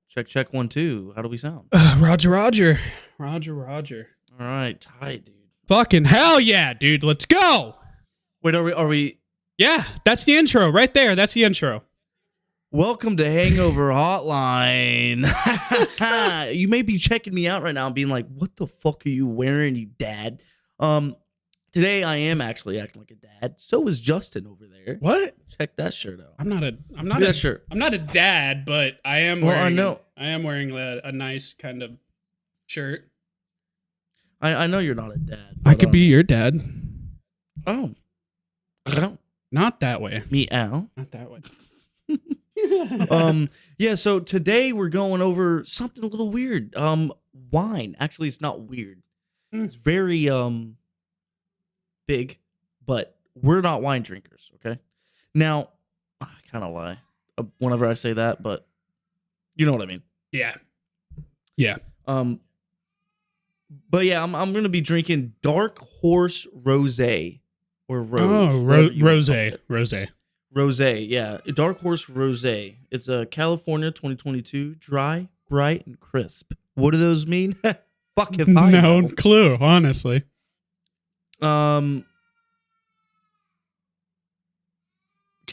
Check, check, 1, 2. How do we sound? Roger. All right, tight, dude. Fucking hell yeah, dude. Let's go. Wait, are we? Yeah, that's the intro right there. That's the intro. Welcome to Hangover Hotline. You may be checking me out right now and being like, what the fuck are you wearing, you dad? Today I am actually acting like a dad. So is Justin over there. What? Check that shirt out. I'm not Look at that shirt. I'm not a dad, but I am Well, wearing I know. I am wearing a nice kind of shirt. I know you're not a dad. I But, could be your dad. Oh. Not that way. Meow. Not that way. Yeah, so today we're going over something a little weird. Wine. Actually, it's not weird. It's very big, but we're not wine drinkers, okay? Now, I kind of lie whenever I say that, but you know what I mean. Yeah. But yeah, I'm going to be drinking Dark Horse Rosé or Rose. Oh, rosé. Rosé, yeah. Dark Horse Rosé. It's a California 2022, dry, bright, and crisp. What do those mean? Fuck if I know. No clue, honestly. Can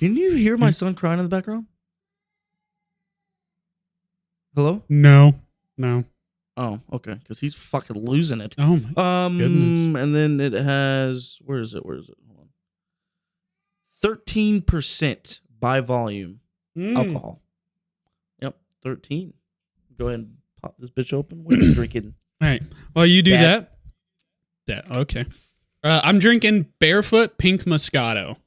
you hear my son crying in the background? Hello? No. Oh, okay, because he's fucking losing it. Oh my goodness. And then it has, where is it? Hold on. 13% by volume alcohol. Yep, 13. Go ahead and pop this bitch open. What are you drinking? All right. Well, you do that. Okay. I'm drinking Barefoot Pink Moscato.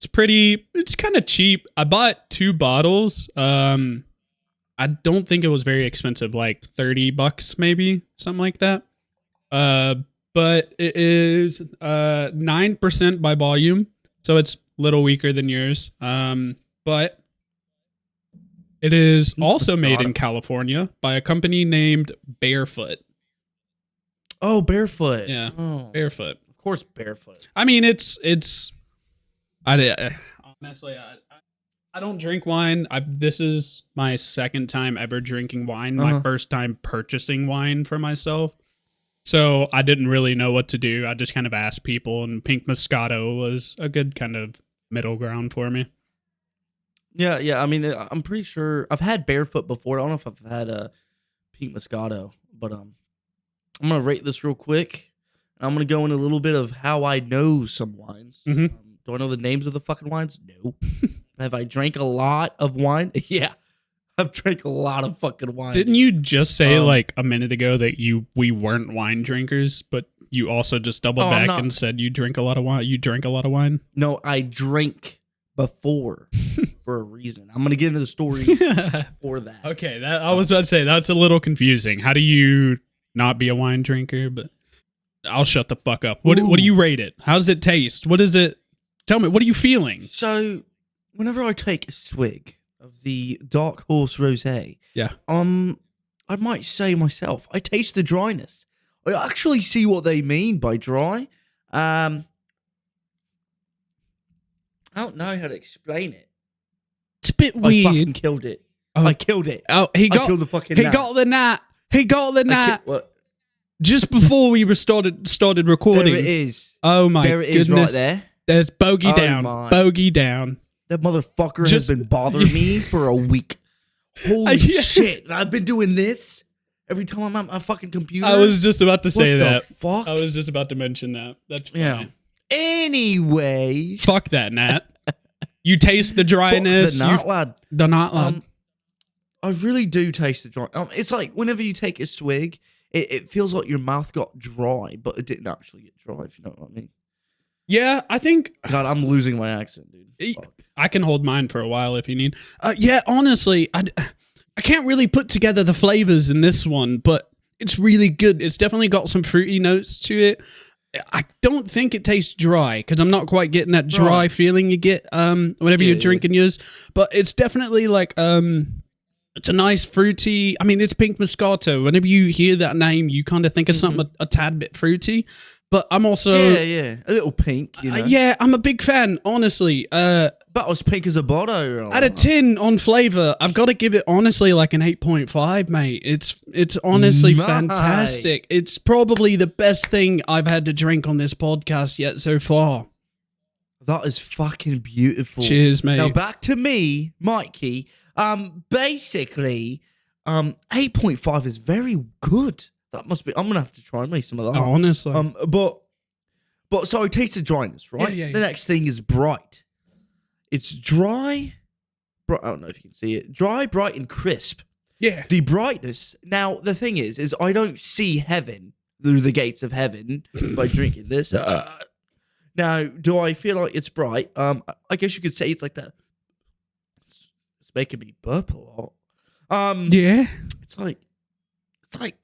It's kind of cheap. I bought 2 bottles. I don't think it was very expensive, like $30 maybe, something like that. But it is 9% by volume, so it's a little weaker than yours. But it is also made in California by a company named Barefoot. Oh, Barefoot. Yeah, Barefoot. Of course, Barefoot. I mean, it's. Honestly, I don't drink wine. This is my second time ever drinking wine. My first time purchasing wine for myself. So I didn't really know what to do. I just kind of asked people, and Pink Moscato was a good kind of middle ground for me. Yeah. I mean, I'm pretty sure I've had Barefoot before. I don't know if I've had a Pink Moscato, but I'm gonna rate this real quick. I'm gonna go in a little bit of how I know some wines. Mm-hmm. Do I know the names of the fucking wines? No. Have I drank a lot of wine? Yeah. I've drank a lot of fucking wine. Didn't you just say like a minute ago that we weren't wine drinkers, but you also just doubled back and said you drink a lot of wine? You drank a lot of wine? No, I drank before for a reason. I'm going to get into the story for that. Okay, I was about to say that's a little confusing. How do you not be a wine drinker? But I'll shut the fuck up. What do you rate it? How does it taste? What is it? Tell me, what are you feeling? So, whenever I take a swig of the Dark Horse Rosé, I might say myself, I taste the dryness. I actually see what they mean by dry. I don't know how to explain it. It's a bit weird. I fucking killed it. I killed it. Oh, I killed the fucking gnat. He got the gnat. What? Just before we started recording. There it is. Oh my goodness. There it is right there. There's bogey down. Bogey down. That motherfucker has been bothering me for a week. Holy shit. And I've been doing this every time I'm at my fucking computer. I was just about to say that. What the fuck? I was just about to mention that. That's funny. Yeah. Anyways. Fuck that, Nat. You taste the dryness. Fuck the knot, lad. The knot, lad. I really do taste the dry. It's like whenever you take a swig, it feels like your mouth got dry, but it didn't actually get dry, if you know what I mean. Yeah, I think... God, I'm losing my accent, dude. Fuck. I can hold mine for a while if you need. Yeah, honestly, I can't really put together the flavors in this one, but it's really good. It's definitely got some fruity notes to it. I don't think it tastes dry, because I'm not quite getting that dry feeling you get whenever you're drinking yours. But it's definitely like... It's a nice fruity... I mean, it's Pink Moscato. Whenever you hear that name, you kind of think of something a tad bit fruity. But I'm also... Yeah. A little pink, you know? Yeah, I'm a big fan, honestly. About as pink as a bottle. Out of 10 on flavor, I've got to give it honestly like an 8.5, mate. It's honestly fantastic. It's probably the best thing I've had to drink on this podcast yet so far. That is fucking beautiful. Cheers, mate. Now back to me, Mikey. Basically, 8.5 is very good. That must be. I'm gonna have to try and make some of that. Honestly. But so I tasted dryness, right? Yeah. The next thing is bright. It's dry. I don't know if you can see it. Dry, bright, and crisp. Yeah. The brightness. Now the thing is I don't see heaven through the gates of heaven by drinking this. Now, do I feel like it's bright? I guess you could say it's like that. It's making me burp a lot. Yeah. It's like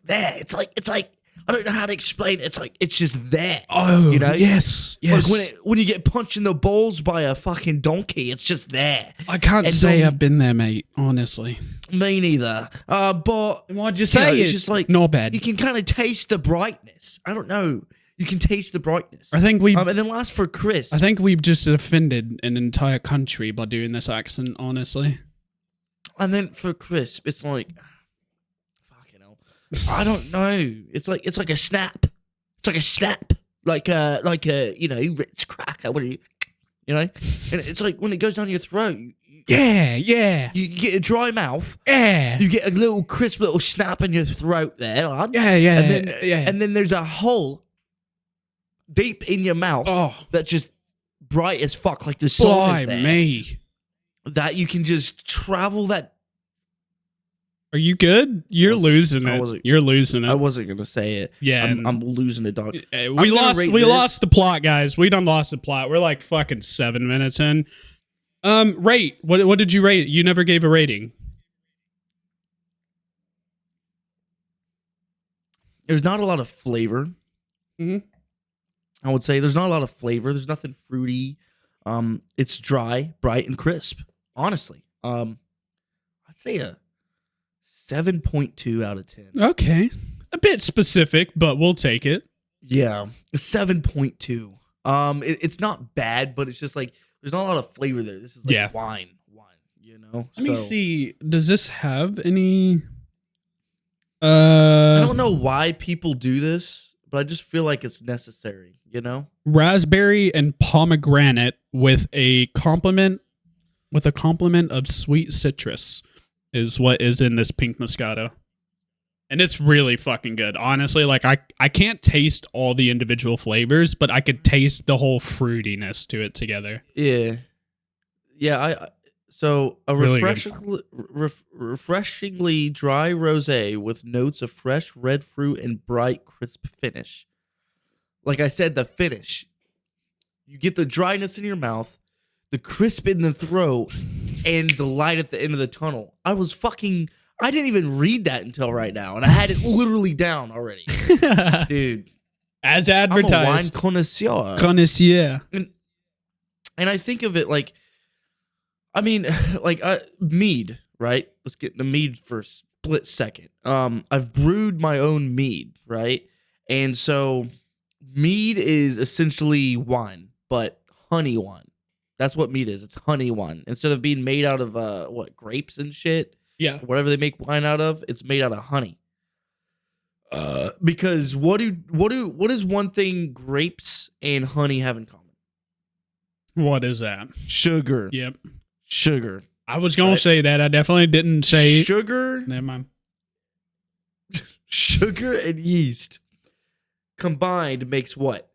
there. It's like I don't know how to explain it. It's like it's just there. Oh, you know? Yes. Like when you get punched in the balls by a fucking donkey, it's just there. I can't say I've been there, mate. Honestly. Me neither. But why'd you say it's just like not bad. You can kind of taste the brightness. I don't know. You can taste the brightness. I think and then last for Chris. I think we've just offended an entire country by doing this accent, honestly. And then for crisp, it's like, fucking hell. I don't know. It's like a snap. It's like a snap. Like a Ritz cracker. What are you know? And it's like when it goes down your throat. Yeah. You get a dry mouth. Yeah. You get a little crisp little snap in your throat there, lad. Yeah. And then there's a hole deep in your mouth that's just bright as fuck, like the sun is there. Me. That you can just travel that. Are you good? You're losing it. You're losing it. I wasn't gonna say it. Yeah, I'm losing it, dog. We lost the plot, guys. We done lost the plot. We're like fucking 7 minutes in. Rate. What did you rate? You never gave a rating. There's not a lot of flavor. Mm-hmm. I would say there's not a lot of flavor. There's nothing fruity. It's dry, bright, and crisp. Honestly, I'd say a 7.2 out of 10. Okay, a bit specific, but we'll take it. Yeah, a 7.2. It's not bad, but it's just like there's not a lot of flavor there. This is like wine, you know. Let me see. Does this have any? I don't know why people do this, but I just feel like it's necessary, you know? Raspberry and pomegranate with a complement of sweet citrus is what is in this pink Moscato. And it's really fucking good. Honestly, like I can't taste all the individual flavors, but I could taste the whole fruitiness to it together. Yeah. Yeah, so a Really refreshingly dry rosé with notes of fresh red fruit and bright crisp finish. Like I said, the finish. You get the dryness in your mouth, the crisp in the throat, and the light at the end of the tunnel. I didn't even read that until right now, and I had it literally down already. Dude. As advertised. I'm a wine connoisseur. Connoisseur. And I think of it like, I mean, like mead, right? Let's get into mead for a split second. I've brewed my own mead, right? And so mead is essentially wine, but honey wine. That's what mead is. It's honey wine. Instead of being made out of grapes and shit. Yeah. Whatever they make wine out of, it's made out of honey. Because what is one thing grapes and honey have in common? What is that? Sugar. Yep. Sugar. I was gonna say that. I definitely didn't say sugar. Never mind. Sugar and yeast combined makes what?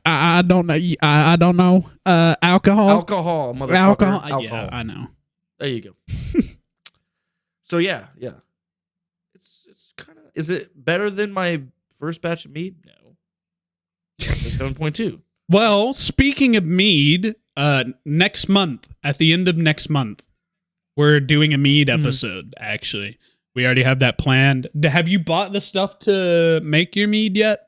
I don't know. I don't know. Alcohol. Alcohol, motherfucker. Alcohol. Yeah, I know. There you go. So yeah. It's kind of. Is it better than my first batch of mead? No. 7.2. Well, speaking of mead, next month, at the end of next month, we're doing a mead episode. Actually, we already have that planned. Have you bought the stuff to make your mead yet?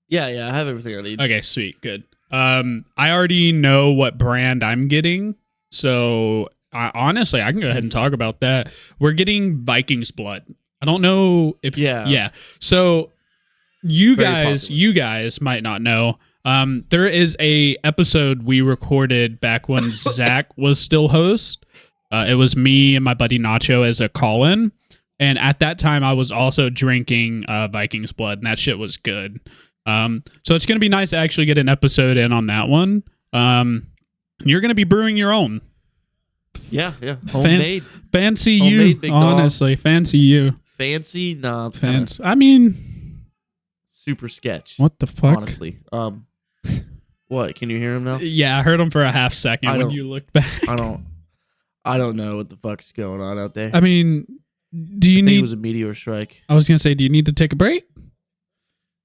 Yeah, I have everything I need. Okay, sweet, good. I already know what brand I'm getting, so honestly, I can go ahead and talk about that. We're getting Viking's Blood. I don't know if yeah. So you guys might not know. There is a episode we recorded back when Zach was still host. It was me and my buddy Nacho as a call-in. And at that time, I was also drinking Vikings blood, and that shit was good. So it's going to be nice to actually get an episode in on that one. You're going to be brewing your own. Yeah. Homemade. Fancy Homemade, you, big honestly. Fancy you. Fancy? No, it's Fancy. I mean, super sketch. what the fuck? Honestly. What? Can you hear him now? Yeah, I heard him for a half second when you looked back. I don't know what the fuck's going on out there. I mean, do you need? It was a meteor strike. I was gonna say, do you need to take a break?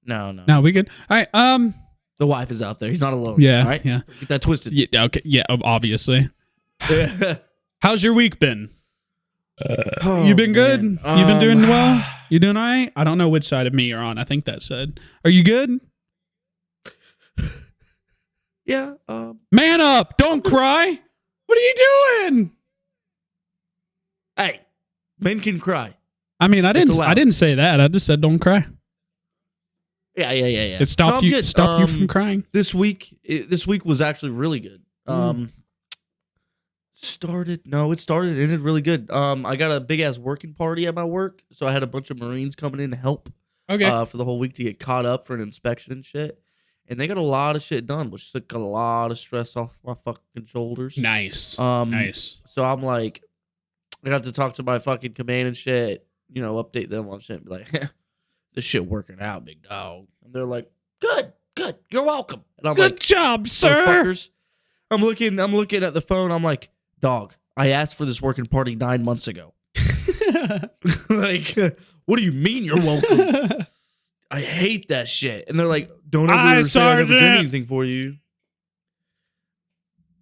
No. No, we good. All right. The wife is out there. He's not alone. Yeah. All right? Yeah. Get that twisted. Yeah. Okay. Yeah. Obviously. How's your week been? You been good? You been doing well? You doing all right? I don't know which side of me you're on. I think that side. Are you good? Yeah. Man up! Don't cry. What are you doing? Hey, men can cry. I mean, I didn't say that. I just said don't cry. Yeah. It stopped you from crying. This week was actually really good. It started and ended really good. I got a big ass working party at my work, so I had a bunch of Marines coming in to help. Okay. For the whole week to get caught up for an inspection and shit. And they got a lot of shit done, which took a lot of stress off my fucking shoulders. Nice. Nice. So I'm like, I got to talk to my fucking command and shit, update them on shit and be like, this shit working out, big dog. And they're like, good, you're welcome. And I'm good like, job, sir. Fuckers. I'm looking at the phone. I'm like, dog, I asked for this working party 9 months ago. Like, what do you mean you're welcome? I hate that shit. And they're like, don't ever say I never did anything for you.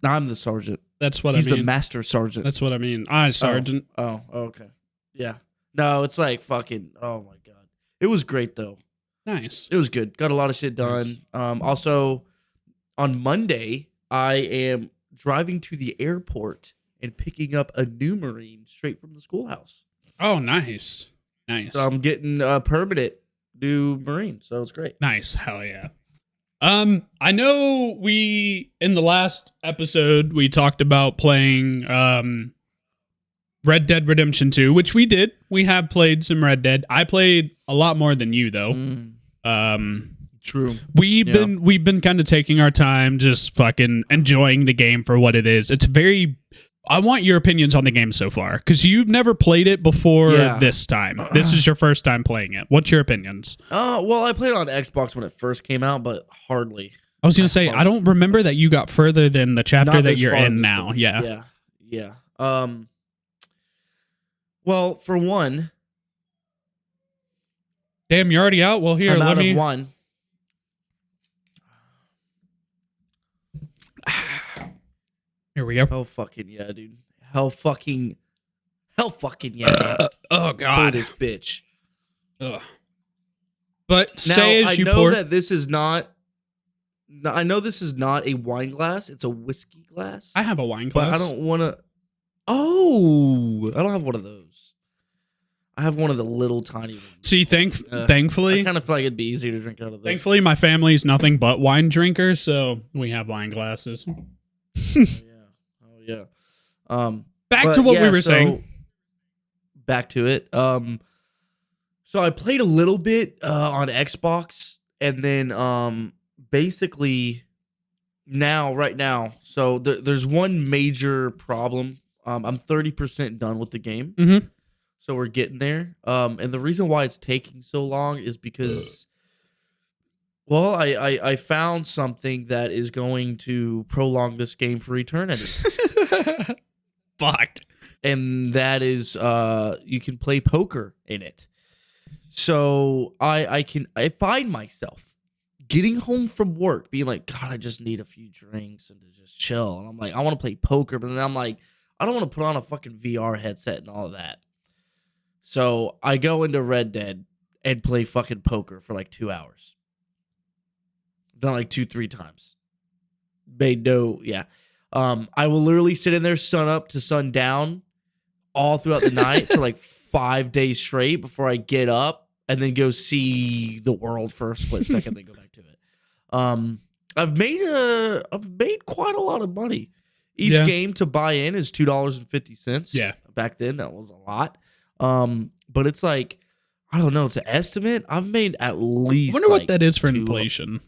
I'm the sergeant. That's what He's I mean. the master sergeant. That's what I mean. Sergeant. Oh, okay. Yeah. No, it's like fucking, oh my God. It was great though. Nice. It was good. Got a lot of shit done. Nice. Also, on Monday, I am driving to the airport and picking up a new Marine straight from the schoolhouse. Oh, nice. So I'm getting a permanent new Marine. So it's great. Nice. Hell yeah. I know in the last episode, we talked about playing Red Dead Redemption 2, which we did. We have played some Red Dead. I played a lot more than you, though. True. We've been kind of taking our time, just fucking enjoying the game for what it is. It's I want your opinions on the game so far, because you've never played it before this time. This is your first time playing it. What's your opinions? Well, I played it on Xbox when it first came out, but hardly. I was going to say, I don't remember that you got further than the chapter that you're in now. Yeah. Well, for one... Damn, you're already out? Well, here, I'm let out me... of one. Here we go. Hell fucking yeah, dude. Hell fucking yeah. Oh, God. This bitch. Ugh. But now, say as you pour... I know this is not a wine glass. It's a whiskey glass. I have a wine glass. But I don't want to... Oh! I don't have one of those. I have one of the little tiny ones. See, thankfully... I kind of feel like it'd be easier to drink out of those. Thankfully, my family's nothing but wine drinkers, so we have wine glasses. Oh, yeah. Back to what we were saying. Back to it. So I played a little bit on Xbox, and then basically right now. So there's one major problem. I'm 30% done with the game, so we're getting there. And the reason why it's taking so long is because, well, I found something that is going to prolong this game for eternity. Fuck. And that is you can play poker in it. So I find myself getting home from work being like, God, I just need a few drinks and to just chill. And I'm like, I want to play poker, but then I'm like, I don't want to put on a fucking VR headset and all of that. So I go into Red Dead and play fucking poker for like 2 hours. Done like 2-3 times. I will literally sit in there sun up to sun down all throughout the night for like 5 days straight before I get up and then go see the world for a split second, then go back to it. I've made quite a lot of money. Each game to buy in is $2.50. Yeah. Back then that was a lot. But it's like, I don't know, to estimate, I've made at least. I wonder what that is for inflation.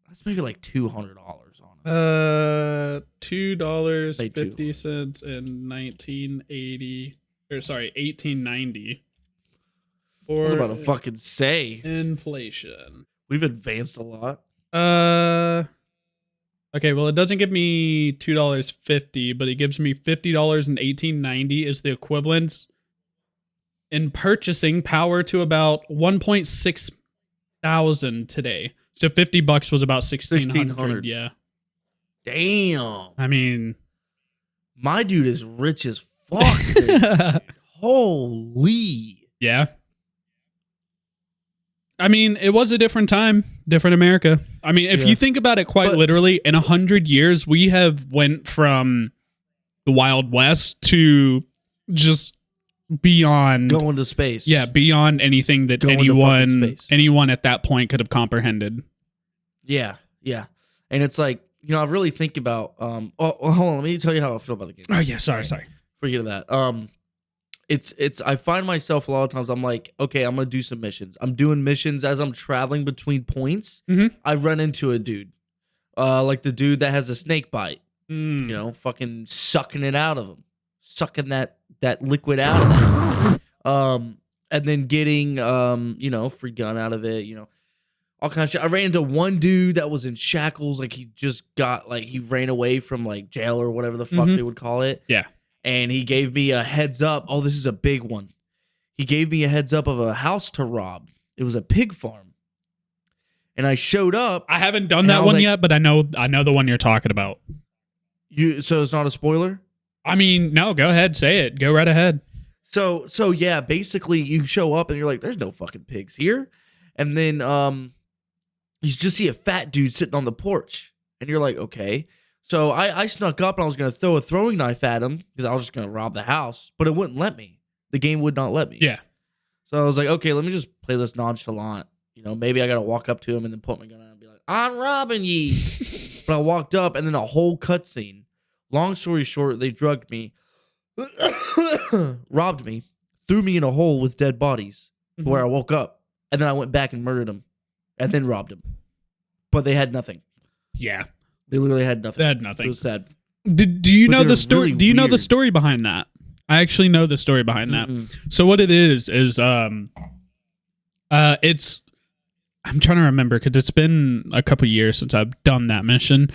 That's maybe like $200 on it. $2.50 in 1980. Or sorry, 1890. I was about to fucking say inflation. We've advanced a lot. Okay, well, it doesn't give me $2.50, but it gives me $50 in 1890 is the equivalent in purchasing power to about 1.6 thousand today. So $50 was about 1,600. Yeah. Damn. I mean, my dude is rich as fuck. Dude. Holy. Yeah. I mean, it was a different time, different America. I mean, if you think about it quite literally, in 100 years, we have went from the Wild West to just beyond going to space. Yeah, beyond anything that anyone at that point could have comprehended. Yeah, yeah. And it's like, I really think about hold on, let me tell you how I feel about the game. Oh yeah, sorry. Forget that. It's I find myself a lot of times I'm like, okay, I'm gonna do some missions. I'm doing missions as I'm traveling between points. I run into a dude. Like the dude that has a snake bite. Fucking sucking it out of him. Sucking that liquid out of him. And then getting free gun out of it, all kinds of shit. I ran into one dude that was in shackles, like he just got he ran away from like jail or whatever the fuck they would call it. Yeah. And he gave me a heads up. Oh, this is a big one. He gave me a heads up of a house to rob. It was a pig farm. And I showed up. I haven't done that one yet, but I know the one you're talking about. So it's not a spoiler? I mean, no, go ahead, say it. Go right ahead. So yeah, basically you show up and you're like, there's no fucking pigs here. And then you just see a fat dude sitting on the porch. And you're like, okay. So I snuck up and I was going to throw a throwing knife at him because I was just going to rob the house, but it wouldn't let me. The game would not let me. Yeah. So I was like, okay, let me just play this nonchalant. Maybe I got to walk up to him and then put my gun out and be like, I'm robbing ye. But I walked up and then a whole cutscene. Long story short, they drugged me, robbed me, threw me in a hole with dead bodies where I woke up. And then I went back and murdered him and then robbed him. But they had nothing. Yeah. They literally had nothing. They had nothing. It was sad. Do you know the story? Really do you know the weird. story behind that? I actually know the story behind that. So what it is it's I'm trying to remember because it's been a couple years since I've done that mission.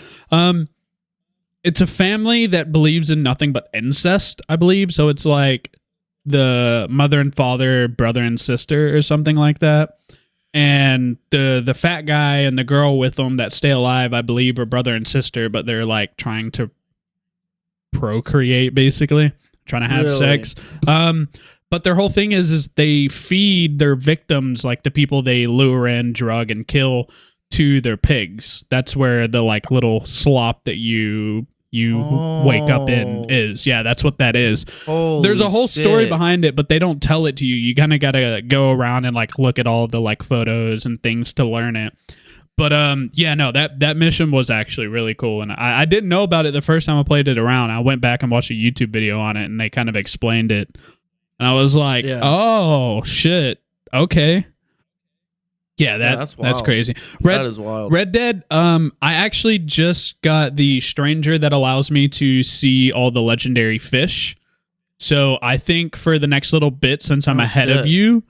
It's a family that believes in nothing but incest, I believe. So it's like the mother and father, brother and sister, or something like that. And the fat guy and the girl with them that stay alive, I believe, are brother and sister, but they're like trying to procreate, basically trying to have sex. But their whole thing is they feed their victims, like the people they lure in, drug, and kill, to their pigs. That's where the like little slop that you wake up in is. Yeah, that's what that is. Holy There's a whole shit. story behind it, but they don't tell it to you. You kind of got to go around and like look at all the like photos and things to learn it. But yeah, no, that mission was actually really cool, and I didn't know about it the first time I played it around. I went back and watched a YouTube video on it, and they kind of explained it, and I was like, oh shit, okay. Yeah, that's crazy. That is wild. Red Dead, I actually just got the stranger that allows me to see all the legendary fish. So I think for the next little bit, since I'm ahead of you,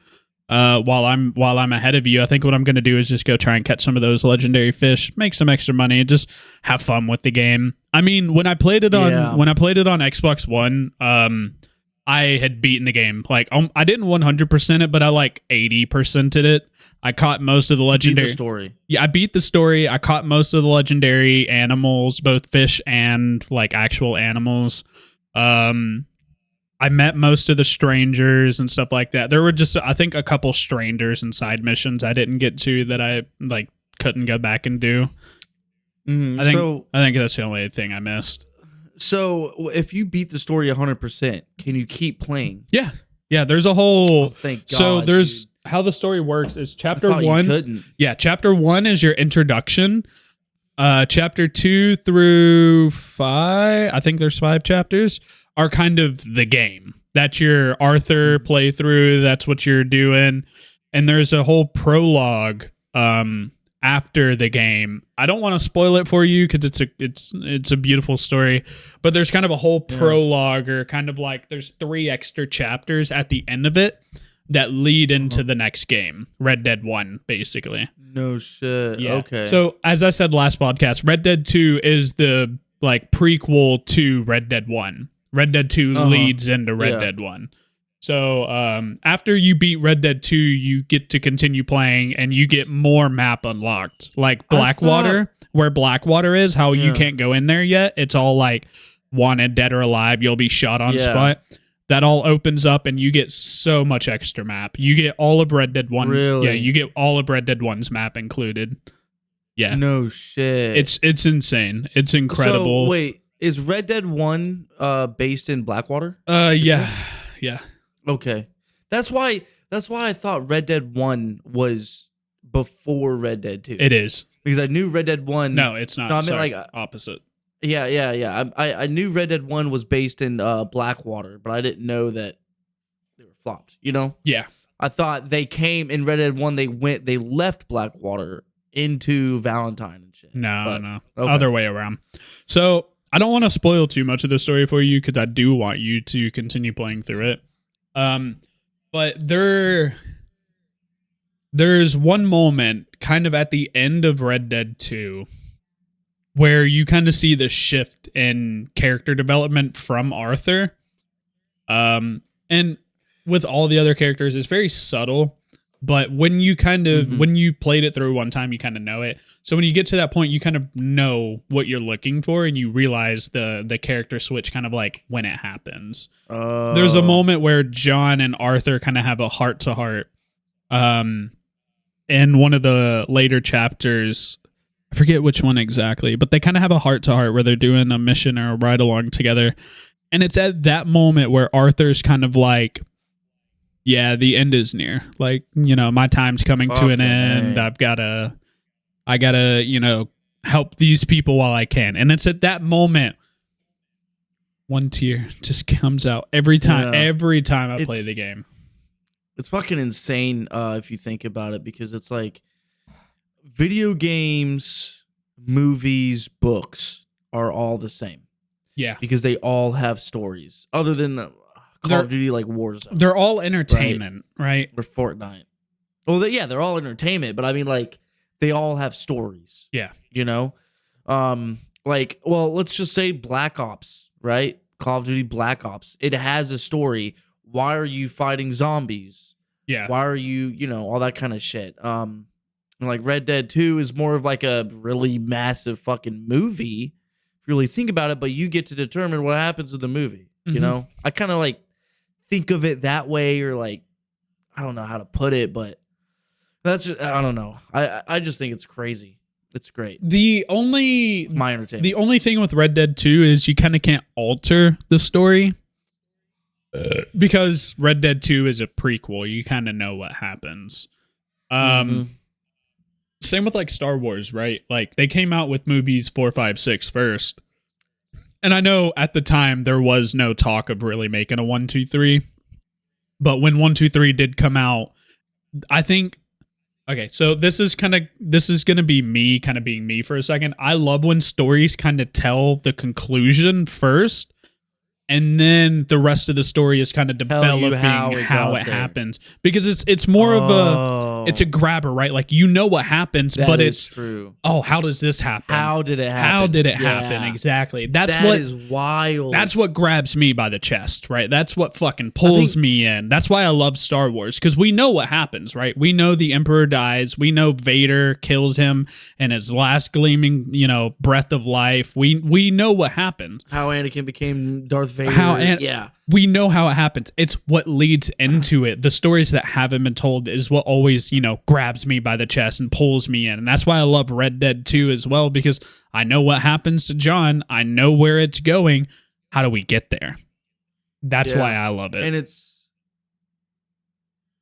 while I'm ahead of you, I think what I'm going to do is just go try and catch some of those legendary fish, make some extra money, and just have fun with the game. I mean, when I played it on Xbox One, I had beaten the game. Like, I didn't 100% it, but I like 80%ed it. I caught most of the legendary story. Yeah, I beat the story. I caught most of the legendary animals, both fish and like actual animals. I met most of the strangers and stuff like that. There were just, I think, a couple strangers and side missions I didn't get to that I like couldn't go back and do. I think that's the only thing I missed. So if you beat the story 100%, can you keep playing? Yeah. There's a whole. Oh, thank God. So there's how the story works is chapter I thought 1. You couldn't. Yeah, chapter 1 is your introduction. Chapter 2 through 5, I think there's 5 chapters, are kind of the game. That's your Arthur playthrough. That's what you're doing. And there's a whole prologue after the game. I don't want to spoil it for you because it's a beautiful story. But there's kind of a whole prologue, or kind of like there's 3 extra chapters at the end of it that lead into the next game, Red Dead 1, basically. No shit. Yeah. Okay. So, as I said last podcast, Red Dead 2 is the like prequel to Red Dead 1. Red Dead 2 leads into Red Dead 1. So, after you beat Red Dead 2, you get to continue playing and you get more map unlocked. Like Blackwater, where Blackwater is, how you can't go in there yet. It's all like wanted, dead or alive. You'll be shot on spot. That all opens up and you get so much extra map. You get all of Red Dead 1's. Really? Yeah, you get all of Red Dead 1's map included. Yeah. No shit. It's insane. It's incredible. So, wait, is Red Dead 1 based in Blackwater? Yeah. Yeah. Okay. That's why I thought Red Dead 1 was before Red Dead 2. It is. Because I knew Red Dead 1. No, it's not. No, I mean, Sorry, like, opposite. Yeah. I knew Red Dead 1 was based in Blackwater, but I didn't know that they were flopped, you know? Yeah. I thought they came in Red Dead 1, they left Blackwater into Valentine and shit. No. Okay. Other way around. So, I don't want to spoil too much of the story for you because I do want you to continue playing through it. But there's one moment kind of at the end of Red Dead 2 where you kind of see the shift in character development from Arthur. And with all the other characters, it's very subtle. But when you when you played it through one time, you kind of know it. So when you get to that point, you kind of know what you're looking for, and you realize the character switch kind of like when it happens. There's a moment where John and Arthur kind of have a heart-to-heart. In one of the later chapters, I forget which one exactly, but they kind of have a heart-to-heart where they're doing a mission or a ride-along together. And it's at that moment where Arthur's kind of like, yeah, the end is near. Like, you know, my time's coming to an end. I gotta, you know, help these people while I can. And it's at that moment, one tear just comes out every time I play the game. It's fucking insane if you think about it, because it's like video games, movies, books are all the same. Yeah. Because they all have stories other than Call of Duty, like Warzone. They're all entertainment, right? Or Fortnite. Well, they're all entertainment, but I mean, like, they all have stories. Yeah. You know? Like, well, let's just say Black Ops, right? Call of Duty Black Ops. It has a story. Why are you fighting zombies? Yeah. Why are you, you know, all that kind of shit. Like Red Dead 2 is more of like a really massive fucking movie, if you really think about it, but you get to determine what happens with the movie. You know? I kind of like think of it that way, or like, I don't know how to put it, but that's just, I don't know. I just think it's crazy. It's great. It's my entertainment. The only thing with Red Dead 2 is you kind of can't alter the story because Red Dead 2 is a prequel. You kind of know what happens. Same with like Star Wars, right? Like they came out with movies 4, 5, 6 first. And I know at the time there was no talk of really making a 1, 2, 3. But when 1, 2, 3 did come out, I think, okay, so this is going to be me kind of being me for a second. I love when stories kind of tell the conclusion first, and then the rest of the story is kind of developing how it happens, because it's more of it's a grabber, right? Like, you know what happens, but it's true. Oh, how does this happen? How did it happen? How did it happen? Exactly. That is wild. That's what grabs me by the chest, right? That's what fucking pulls me in. That's why I love Star Wars, because we know what happens, right? We know the Emperor dies. We know Vader kills him and his last gleaming, you know, breath of life. We know what happened. How Anakin became Darth Vader. We know how it happens. It's what leads into it. The stories that haven't been told is what always, you know, grabs me by the chest and pulls me in. And that's why I love Red Dead 2 as well, because I know what happens to John. I know where it's going. How do we get there? That's why I love it. And it's...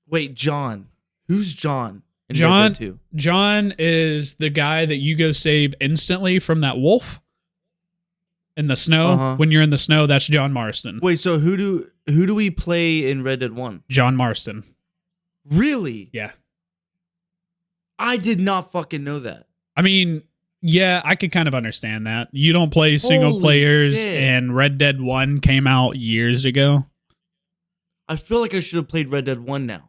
Wait, John. Who's John in Red Dead 2? John is the guy that you go save instantly from that wolf in the snow. When you're in the snow, that's John Marston. Wait, so who do we play in Red Dead 1? John Marston. Really? Yeah. I did not fucking know that. I mean, yeah, I could kind of understand that. You don't play single Holy players, shit. and Red Dead 1 came out years ago. I feel like I should have played Red Dead 1 now.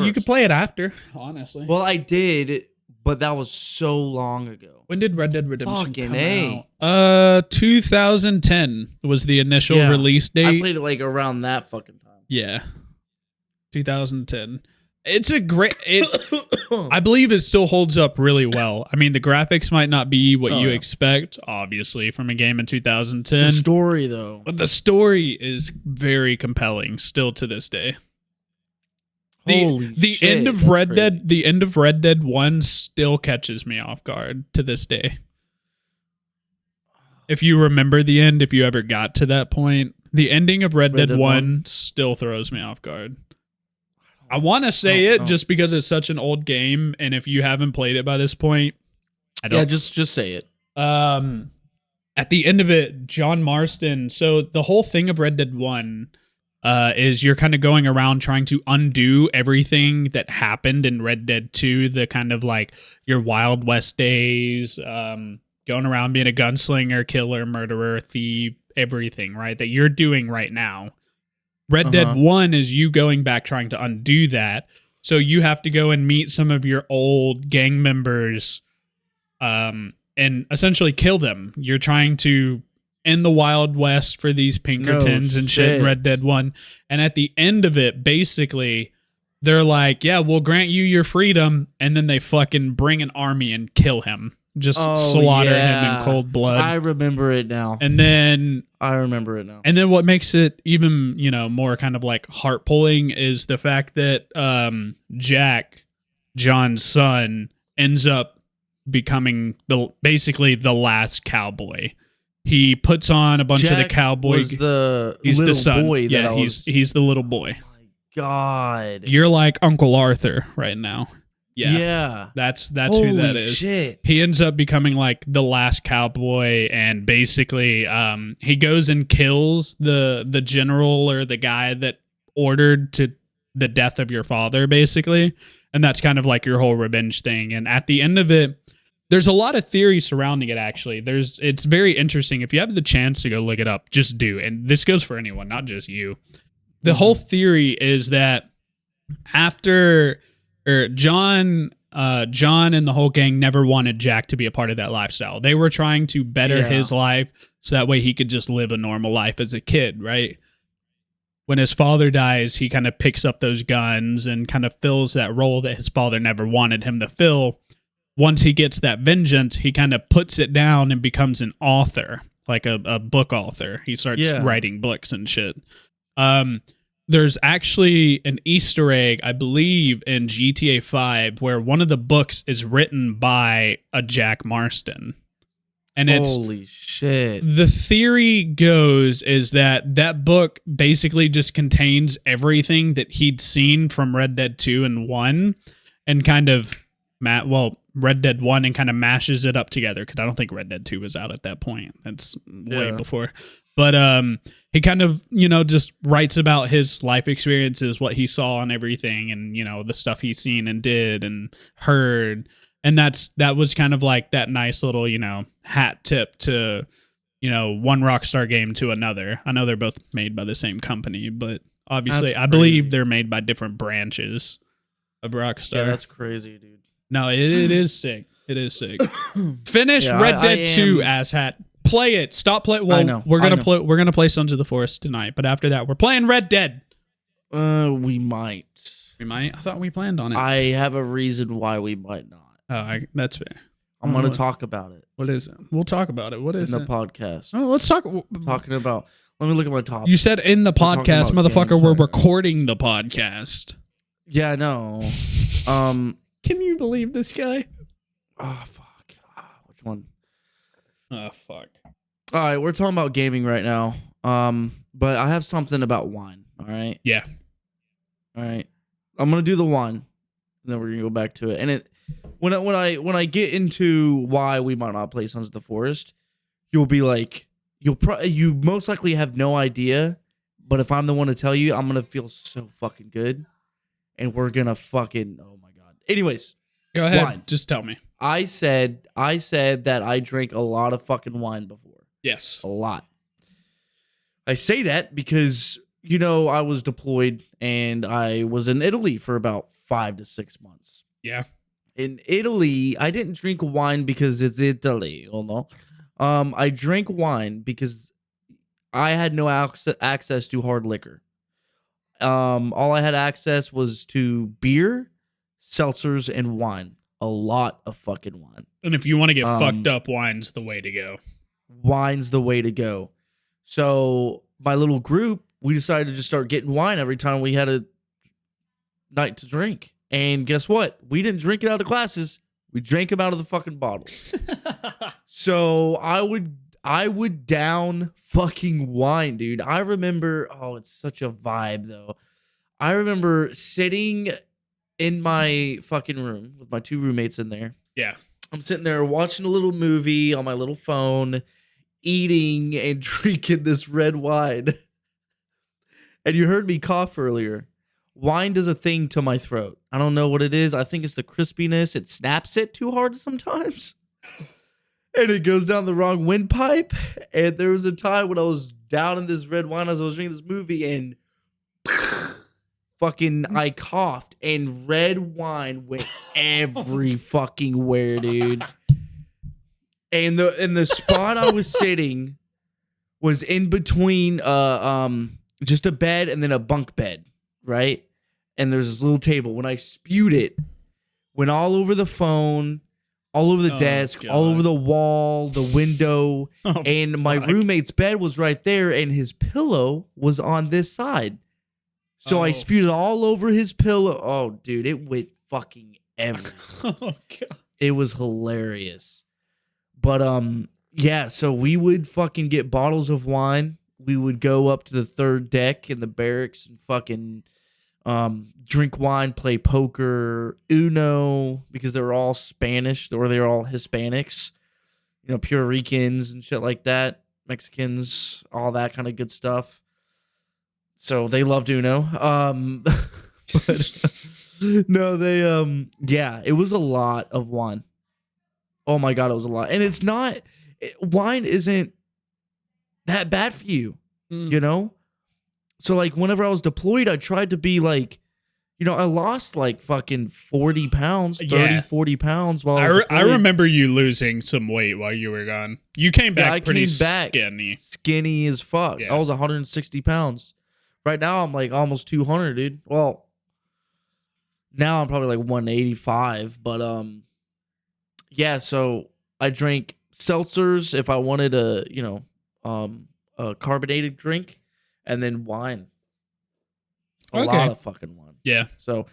You could play it after, honestly. Well, I did, but that was so long ago. When did Red Dead Redemption Fucking come out? 2010 was the initial release date. I played it like around that fucking time. Yeah. 2010. It's a great... I believe it still holds up really well. I mean, the graphics might not be what you expect, obviously, from a game in 2010. The story, though. But the story is very compelling still to this day. The end of Red Dead, the end of Red Dead 1 still catches me off guard to this day. If you remember the end, if you ever got to that point, the ending of Red Dead 1 still throws me off guard. I want to say it just because it's such an old game, and if you haven't played it by this point, I don't. Yeah, just say it. At the end of it, John Marston. So the whole thing of Red Dead 1 is you're kind of going around trying to undo everything that happened in Red Dead 2, the kind of like your Wild West days, going around being a gunslinger, killer, murderer, thief, everything, right? That you're doing right now. Red Dead 1 is you going back trying to undo that. So you have to go and meet some of your old gang members and essentially kill them. You're trying to end the Wild West for these Pinkertons and shit in Red Dead 1. And at the end of it, basically, they're like, yeah, we'll grant you your freedom. And then they fucking bring an army and kill him. Just slaughter him in cold blood. I remember it now. And then I remember it now. And then what makes it even, more kind of like heart pulling is the fact that Jack, John's son, ends up becoming basically the last cowboy. He puts on a bunch of the cowboy. He's the son. Boy. Yeah, he's the little boy. Oh my God, you're like Uncle Arthur right now. Yeah. That's who that is. Shit. He ends up becoming like the last cowboy, and basically he goes and kills the general or the guy that ordered to the death of your father, basically. And that's kind of like your whole revenge thing. And at the end of it, there's a lot of theory surrounding it, actually. It's very interesting. If you have the chance to go look it up, just do. And this goes for anyone, not just you. The whole theory is that after John and the whole gang never wanted Jack to be a part of that lifestyle. They were trying to better his life so that way he could just live a normal life as a kid, right? When his father dies, he kind of picks up those guns and kind of fills that role that his father never wanted him to fill. Once he gets that vengeance, he kind of puts it down and becomes an author, like a book author. He starts writing books and shit. There's actually an Easter egg, I believe, in GTA 5 where one of the books is written by a Jack Marston. And holy shit. The theory goes is that book basically just contains everything that he'd seen from Red Dead 2 and 1 and kind of Red Dead 1 and kind of mashes it up together, because I don't think Red Dead 2 was out at that point. That's way before. But he kind of, just writes about his life experiences, what he saw and everything, and, the stuff he's seen and did and heard. And that was kind of like that nice little, hat tip to, one Rockstar game to another. I know they're both made by the same company, but obviously I believe they're made by different branches of Rockstar. Yeah, that's crazy, dude. No, it is sick. It is sick. Finish Red Dead 2, asshat. Play it. Stop playing. Well, I know. We're gonna play Sons of the Forest tonight, but after that, we're playing Red Dead. We might. We might. I thought we planned on it. I have a reason why we might not. Oh, that's fair. I'm gonna talk about it. What is it? We'll talk about it. What is it? In the podcast. Oh, let's talk. Talking about. Let me look at my top. You said in the podcast, motherfucker. We're recording the podcast. Yeah, I know. Can you believe this guy? Oh fuck. Which one? Oh fuck. All right, we're talking about gaming right now. But I have something about wine. All right. Yeah. All right. I'm gonna do the one, and then we're gonna go back to it. And when I get into why we might not play Sons of the Forest, you'll be like, you most likely have no idea. But if I'm the one to tell you, I'm gonna feel so fucking good, and we're gonna fucking oh my god. Anyways, Go ahead. wine. Just tell me. I said that I drank a lot of fucking wine before. Yes. A lot. I say that because, I was deployed and I was in Italy for about 5 to 6 months. Yeah. In Italy, I didn't drink wine because it's Italy, I drank wine because I had no access to hard liquor. All I had access was to beer, seltzers, and wine. A lot of fucking wine. And if you want to get fucked up, wine's the way to go. Wine's the way to go. So my little group, we decided to just start getting wine every time we had a night to drink. And guess what? We didn't drink it out of glasses. We drank them out of the fucking bottles. So I would down fucking wine, dude. I remember, it's such a vibe though. I remember sitting in my fucking room with my 2 roommates in there. Yeah. I'm sitting there watching a little movie on my little phone, eating and drinking this red wine. And you heard me cough earlier. Wine does a thing to my throat. I don't know what it is. I think it's the crispiness. It snaps it too hard sometimes. And it goes down the wrong windpipe. And there was a time when I was down in this red wine as I was drinking this movie and fucking I coughed and red wine went every fucking where, dude. And the spot I was sitting was in between just a bed and then a bunk bed, right? And there's this little table. When I spewed it, went all over the phone, all over the desk, God. all over the wall, the window, and my roommate's bed was right there, and his pillow was on this side. So I spewed it all over his pillow. Oh, dude, it went fucking everywhere. Oh, God. It was hilarious. But yeah, so we would fucking get bottles of wine. We would go up to the 3rd deck in the barracks and fucking drink wine, play poker, Uno, because they were all Spanish or they were all Hispanics, Puerto Ricans and shit like that, Mexicans, all that kind of good stuff. So they loved Uno. But no, they yeah, it was a lot of wine. Oh my God, it was a lot. And it's not, wine isn't that bad for you, So like whenever I was deployed, I tried to be like, I lost like fucking 40 pounds, 40 pounds while I was deployed. I remember you losing some weight while you were gone. You came back pretty skinny. Skinny as fuck. Yeah. I was 160 pounds. Right now I'm like almost 200, dude. Well, now I'm probably like 185, but yeah, so I drank seltzers if I wanted a carbonated drink, and then wine. A lot of fucking wine. Yeah. So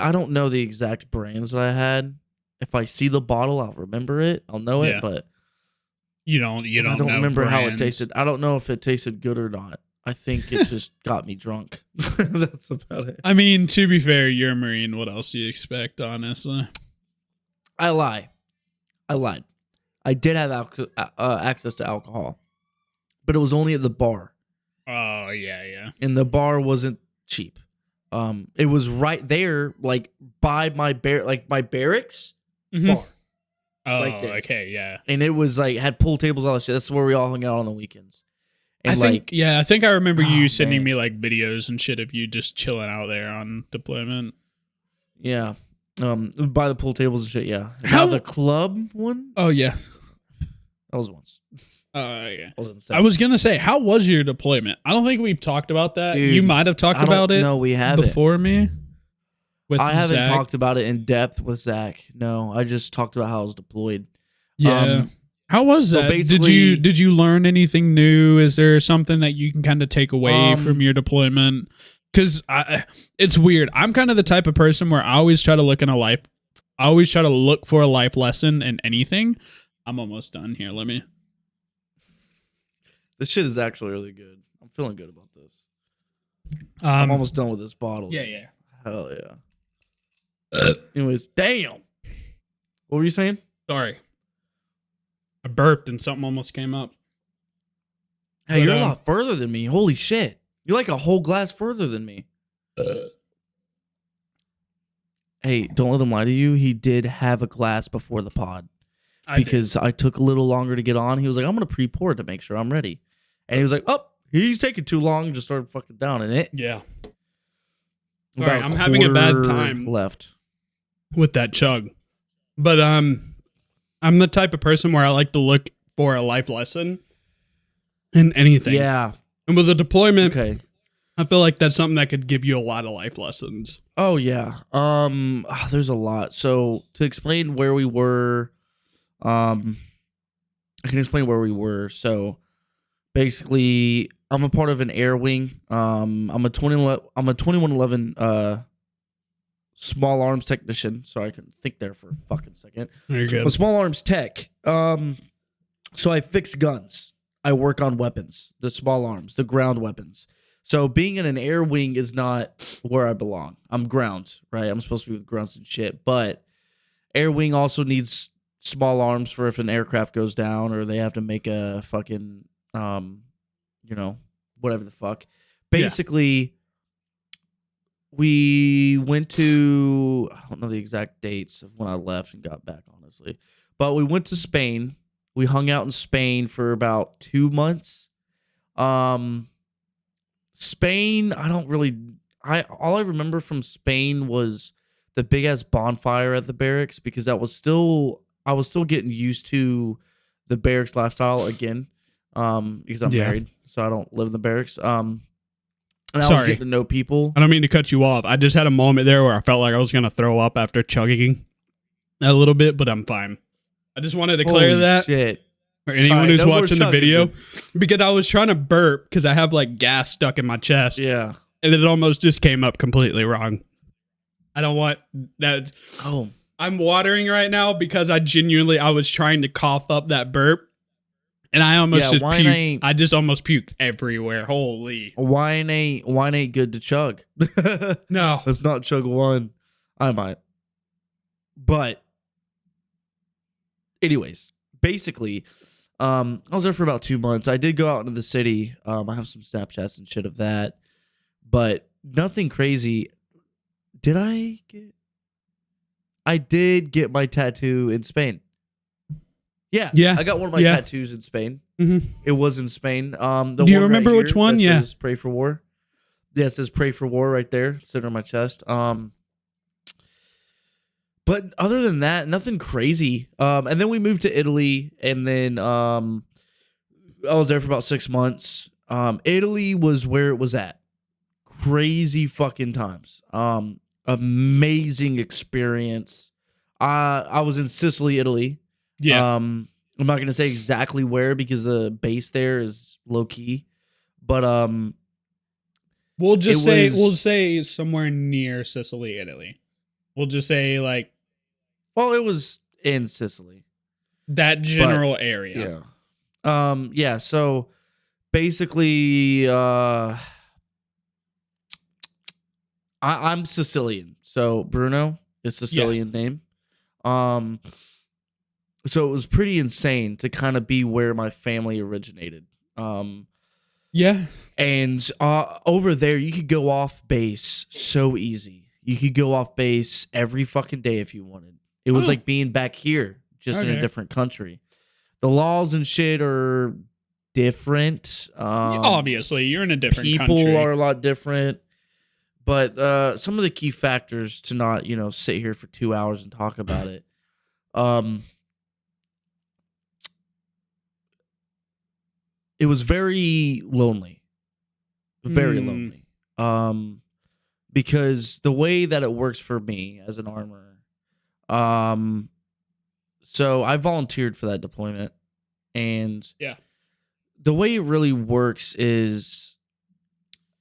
I don't know the exact brands that I had. If I see the bottle, I'll remember it. I'll know it, but you don't I don't remember how it tasted. I don't know if it tasted good or not. I think it just got me drunk. That's about it. I mean, to be fair, you're a Marine. What else do you expect, honestly? I lied. I did have access to alcohol, but it was only at the bar. Oh, yeah. And the bar wasn't cheap. It was right there, like by my barracks bar. Oh, right there. Okay, yeah. And it was like had pool tables, all that shit. That's where we all hung out on the weekends. And I think I remember you sending me like videos and shit of you just chilling out there on deployment. Yeah. By the pool tables and shit, yeah. How the club one? Oh yeah. That was once. Yeah. Wasn't I was gonna say, how was your deployment? I don't think we've talked about that. Dude, you might have talked about it. No, we haven't. Before me. I haven't talked about it in depth with Zach. No, I just talked about how I was deployed. Yeah. How was that? Did you learn anything new? Is there something that you can kind of take away from your deployment? Because it's weird. I'm kind of the type of person where I always try to look for a life lesson in anything. I'm almost done here. This shit is actually really good. I'm feeling good about this. I'm almost done with this bottle. Yeah. Hell yeah. Anyways, damn. What were you saying? Sorry. I burped and something almost came up. Hey, But, you're a lot further than me. Holy shit. You're like a whole glass further than me. Hey, don't let him lie to you. He did have a glass before the pod. Because I took a little longer to get on. He was like, I'm going to pre-pour to make sure I'm ready. And he was like, oh, he's taking too long. Just started fucking down in it. Yeah. About Sorry, I'm having a bad time left with that chug. But I'm the type of person where I like to look for a life lesson in anything. Yeah. And with a deployment, okay. I feel like that's something that could give you a lot of life lessons. Oh, yeah. There's a lot. So to explain where we were, I can explain where we were. So basically, I'm a part of an air wing. I'm a 2111 small arms technician. So I can think there for a fucking second. You're good. I'm a small arms tech. So I fix guns. I work on weapons, the small arms, the ground weapons. So being in an air wing is not where I belong. I'm ground, right? I'm supposed to be with grunts and shit. But air wing also needs small arms for if an aircraft goes down or they have to make a fucking, whatever the fuck. Basically, we went to, I don't know the exact dates of when I left and got back, honestly. But we went to Spain. We hung out in Spain for about 2 months. Spain, all I remember from Spain was the big ass bonfire at the barracks because I was still getting used to the barracks lifestyle again. Because I'm married, so I don't live in the barracks. And I was getting to know people. I don't mean to cut you off. I just had a moment there where I felt like I was gonna throw up after chugging a little bit, but I'm fine. I just wanted to clear that. Shit. For anyone who's watching the video, because I was trying to burp because I have like gas stuck in my chest. Yeah. And it almost just came up completely wrong. I don't want that. Oh. I'm watering right now because I was trying to cough up that burp. And I almost puked. I just almost puked everywhere. Holy. Wine ain't good to chug. No. Let's not chug wine. I might. But anyways, basically, I was there for about 2 months. I did go out into the city. I have some Snapchats and shit of that, but nothing crazy. I did get my tattoo in Spain. Yeah. I got one of my tattoos in Spain. Mm-hmm. It was in Spain. Do you remember which one? Yeah. Says Pray for War. Yeah, it says Pray for War right there, sitting on my chest. But other than that, nothing crazy. And then we moved to Italy, and then I was there for about 6 months. Italy was where it was at. Crazy fucking times. Amazing experience. I was in Sicily, Italy. Yeah. I'm not gonna say exactly where because the base there is low key, but we'll say somewhere near Sicily, Italy. We'll just say like. Well, it was in Sicily. That general area. Yeah. Yeah, so basically I'm Sicilian. So Bruno is Sicilian name. So it was pretty insane to kind of be where my family originated. Yeah. And over there you could go off base so easy. You could go off base every fucking day if you wanted. It was like being back here, just in a different country. The laws and shit are different. Obviously, you're in a different country. country. People are a lot different. But some of the key factors to not, sit here for 2 hours and talk about it. It was very lonely. Very lonely. Because the way that it works for me as an armorer, so I volunteered for that deployment, and the way it really works is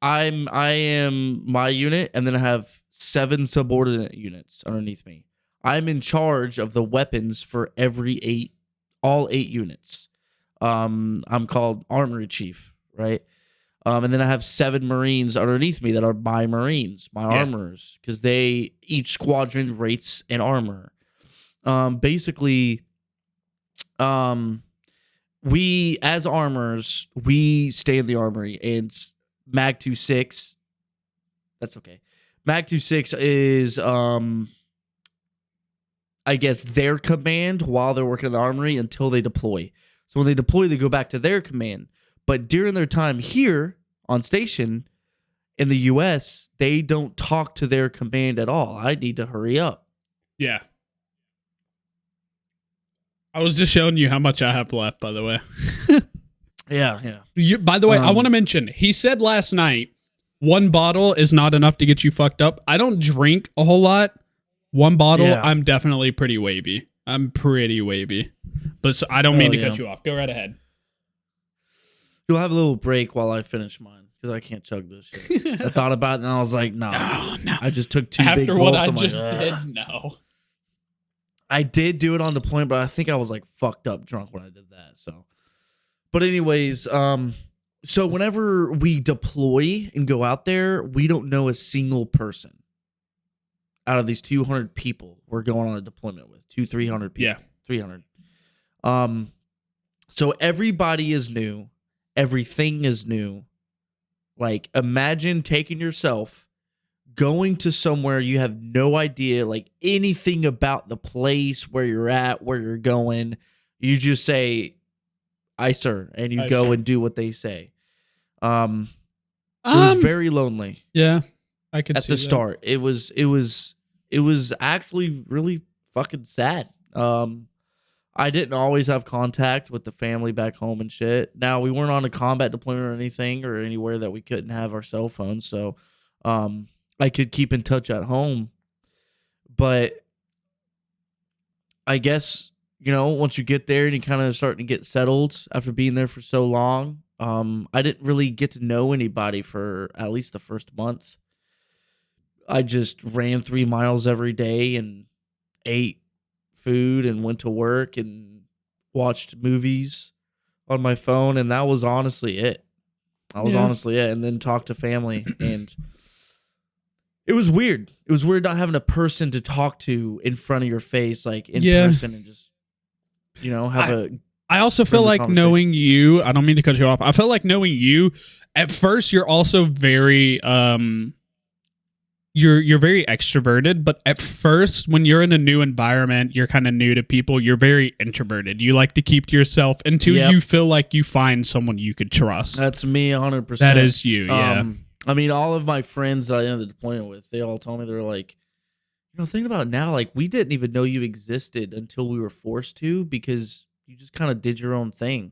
I am my unit, and then I have 7 subordinate units underneath me. I'm in charge of the weapons for all 8 units. I'm called Armory Chief, right? And then I have 7 Marines underneath me that are my Marines, my armorers, because each squadron rates an armor. Basically, we as armors, we stay in the armory, and Mag 26. That's okay. Mag 26 is I guess their command while they're working in the armory until they deploy. So when they deploy, they go back to their command. But during their time here on station in the US, they don't talk to their command at all. I need to hurry up. Yeah. I was just showing you how much I have left, by the way. Yeah. By the way, I want to mention, he said last night, 1 bottle is not enough to get you fucked up. I don't drink a whole lot. 1 bottle, I'm definitely pretty wavy. I'm pretty wavy. But so, I don't mean to cut you off. Go right ahead. You'll have a little break while I finish mine, because I can't chug this shit. I thought about it, and I was like, no. I just took 2 big gulps. After what I just did, no. I did do it on deployment, but I think I was like fucked up drunk when I did that. So, but anyways, so whenever we deploy and go out there, we don't know a single person out of these 200 people we're going on a deployment with. 300 people. Yeah, 300. So everybody is new. Everything is new. Like, imagine taking yourself, going to somewhere you have no idea, like, anything about the place, where you're at, where you're going. You just say, "Aye, sir," and you go and do what they say. It was very lonely. Yeah, I could see at the start. It was actually really fucking sad. I didn't always have contact with the family back home and shit. Now, we weren't on a combat deployment or anything, or anywhere that we couldn't have our cell phones, so I could keep in touch at home. But I guess, once you get there and you kind of starting to get settled after being there for so long, I didn't really get to know anybody for at least the first month. I just ran 3 miles every day and ate food and went to work and watched movies on my phone, and that was honestly it. And then talked to family, and it was weird. It was weird not having a person to talk to in front of your face, like in person, and just have I also feel like knowing you, I don't mean to cut you off. I feel like knowing you, at first you're also very you're very extroverted, but at first when you're in a new environment, you're kind of new to people, you're very introverted. You like to keep to yourself until you feel like you find someone you could trust. That's me 100%. That is you, yeah. I mean, all of my friends that I ended the deployment with, they all told me, they're like, thinking about it now, like, we didn't even know you existed until we were forced to, because you just kind of did your own thing.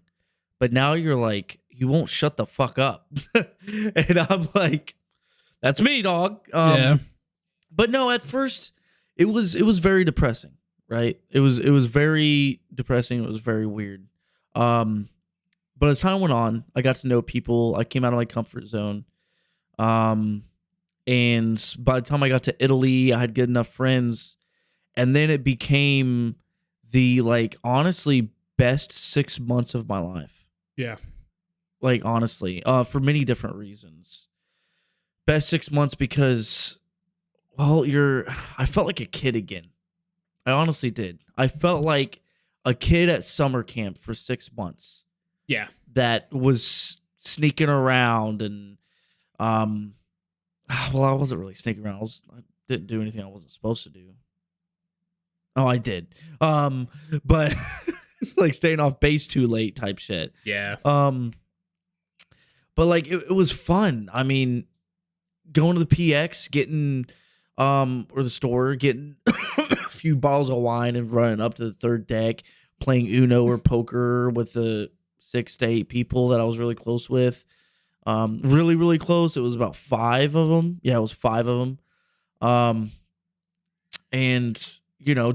But now you're like, you won't shut the fuck up. And I'm like, that's me, dog. Yeah. But no, at first it was very depressing, right? It was very depressing. It was very weird. But as time went on, I got to know people. I came out of my comfort zone. And by the time I got to Italy, I had good enough friends, and then it became the, like, honestly best 6 months of my life. Yeah. Like, honestly, for many different reasons. Best 6 months because, well, I felt like a kid again. I honestly did. I felt like a kid at summer camp for 6 months. Yeah. That was sneaking around and, well, I wasn't really sneaking around. I didn't do anything I wasn't supposed to do. Oh, I did. But like staying off base too late type shit. Yeah. But like it was fun. I mean, going to the PX, getting or the store, getting a few bottles of wine and running up to the third deck, playing Uno or poker with the 6 to 8 people that I was really close with. Really, really close. It was about 5 of them. Yeah, it was 5 of them. And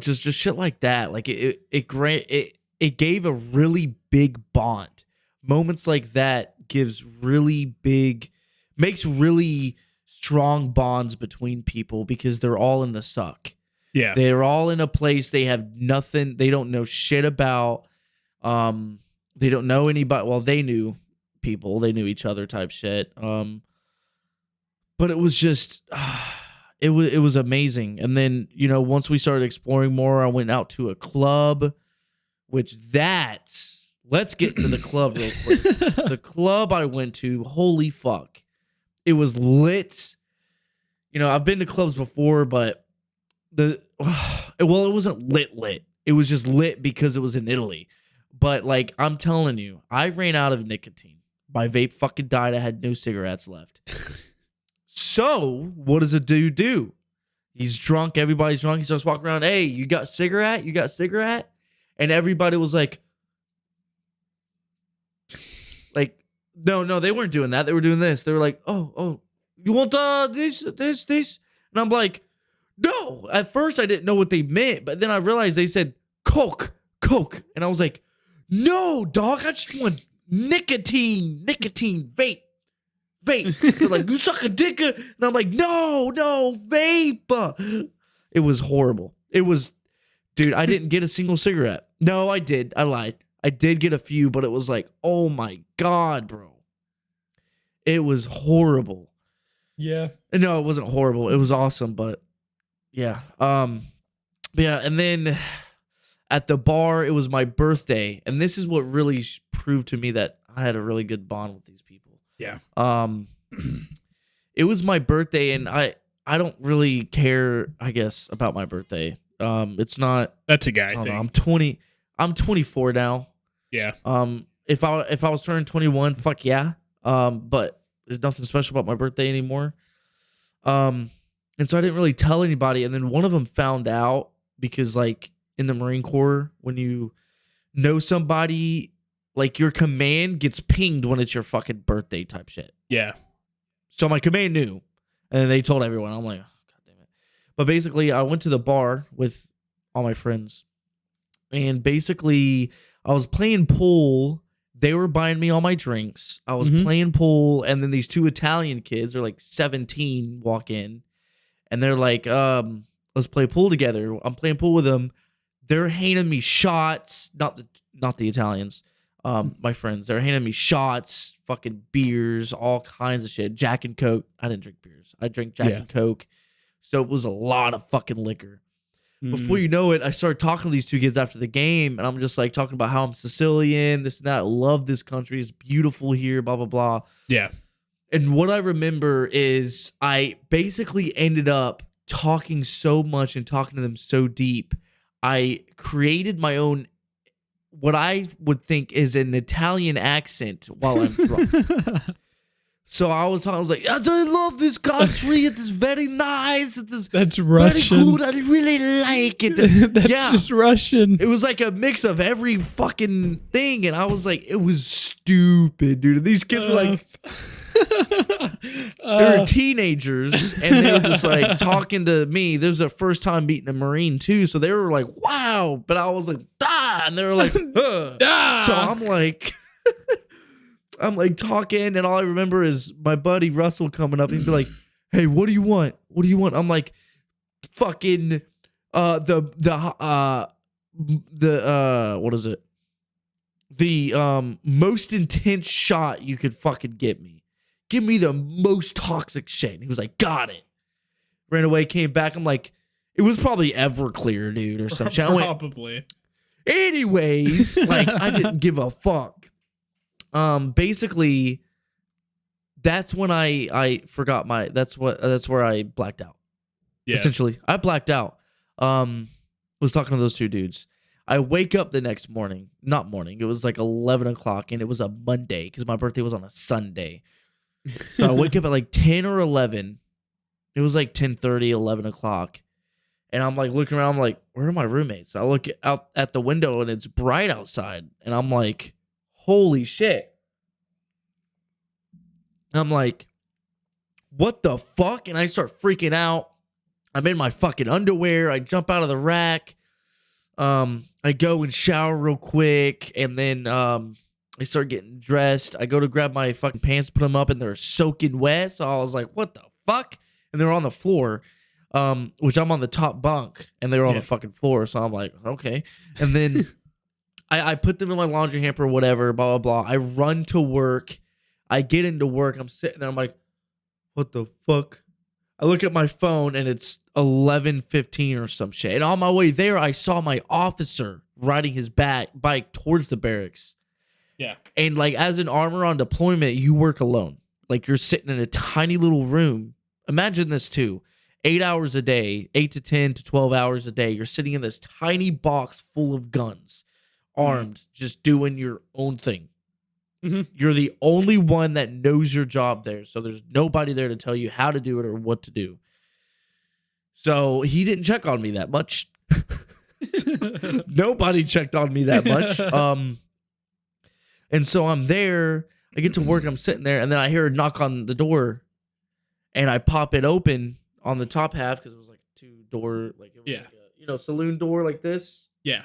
just shit like that. Like it gave a really big bond. Moments like that makes really strong bonds between people because they're all in the suck. Yeah. They're all in a place they have nothing, they don't know shit about. They don't know anybody. Well, they knew people. They knew each other type shit. But it was just it was amazing. And then, you know, once we started exploring more, I went out to a club, which let's get into the club real quick. The club I went to, holy fuck. It was lit. You know, I've been to clubs before, but it wasn't lit. It was just lit because it was in Italy. But like, I'm telling you, I ran out of nicotine. My vape fucking died. I had no cigarettes left. So what does a dude do? He's drunk. Everybody's drunk. He starts walking around. Hey, you got cigarette? You got cigarette? And everybody was like, no, they weren't doing that. They were doing this. They were like, oh, you want this? And I'm like, no. At first, I didn't know what they meant, but then I realized they said Coke. And I was like, no, dog, I just want nicotine, vape. They're like, you suck a dick. And I'm like, no, vape. It was horrible. It was, dude, I didn't get a single cigarette. No, I did. I lied. I did get a few, but it was like, oh my God, bro. It was horrible. Yeah. No, it wasn't horrible. It was awesome, but yeah. Yeah, and then at the bar, it was my birthday, and this is what really proved to me that I had a really good bond with these people. Yeah. It was my birthday, and I don't really care, I guess, about my birthday. It's not. That's a guy thing. I'm 24 now. Yeah. If I was turning 21, fuck yeah. But there's nothing special about my birthday anymore. And so I didn't really tell anybody. And then one of them found out because, like, in the Marine Corps, when you know somebody, like, your command gets pinged when it's your fucking birthday type shit. Yeah. So my command knew, and then they told everyone. I'm like, oh, God damn it. But basically, I went to the bar with all my friends, and basically, I was playing pool. They were buying me all my drinks. I was playing pool, and then these two Italian kids, they're like 17, walk in, and they're like, let's play pool together. I'm playing pool with them. They're handing me shots, not the Italians, my friends. They're handing me shots, fucking beers, all kinds of shit. Jack and Coke. I didn't drink beers. I drank Jack and Coke. So it was a lot of fucking liquor. Before you know it, I started talking to these two kids after the game, and I'm just like talking about how I'm Sicilian, this and that. I love this country. It's beautiful here, blah, blah, blah. Yeah. And what I remember is I basically ended up talking so much and talking to them so deep. I created my own, what I would think is an Italian accent while I'm drunk. So I was like, I love this country. It is very nice. It is That's Russian. very good. I really like it. That's just Russian. It was like a mix of every fucking thing. And I was like, it was stupid, dude. These kids were like, they were teenagers. And they were just like talking to me. This was their first time meeting a Marine too. So they were like, wow. But I was like, ah. And they were like, ah. So I'm like talking, and all I remember is my buddy Russell coming up and be like, hey, what do you want? What do you want? I'm like, fucking what is it? The most intense shot you could fucking get me. Give me the most toxic shit. And he was like, got it. Ran away, came back. I'm like, it was probably Everclear, dude, or some shit. Probably. Anyways, like, I didn't give a fuck. Basically, that's when I forgot that's where I blacked out. Yeah. Essentially, I blacked out. Was talking to those two dudes. I wake up the next morning. Not morning. It was like 11 o'clock, and it was a Monday because my birthday was on a Sunday. So I wake up at like 10 or 11. It was like 10:30, 11 o'clock. And I'm like looking around, I'm like, where are my roommates? I look out at the window, and it's bright outside. And I'm like, holy shit. I'm like, what the fuck? And I start freaking out. I'm in my fucking underwear. I jump out of the rack. I go and shower real quick. And then I start getting dressed. I go to grab my fucking pants, put them up, and they're soaking wet. So I was like, what the fuck? And they're on the floor, which I'm on the top bunk. And they were on the fucking floor. So I'm like, okay. And then I put them in my laundry hamper or whatever, blah, blah, blah. I run to work. I get into work. I'm sitting there. I'm like, what the fuck? I look at my phone and it's 11:15 or some shit. And on my way there, I saw my officer riding his bike towards the barracks. Yeah. And like as an armor on deployment, you work alone. Like you're sitting in a tiny little room. Imagine this too. 8 hours a day, 8 to 10 to 12 hours a day. You're sitting in this tiny box full of guns, armed, just doing your own thing. You're the only one that knows your job there. So there's nobody there to tell you how to do it or what to do. So he didn't check on me that much. Nobody checked on me that much. And so I'm there. I get to work. I'm sitting there. And then I hear a knock on the door. And I pop it open on the top half because it was like a 2-door, like, it was like a, saloon door like this. Yeah.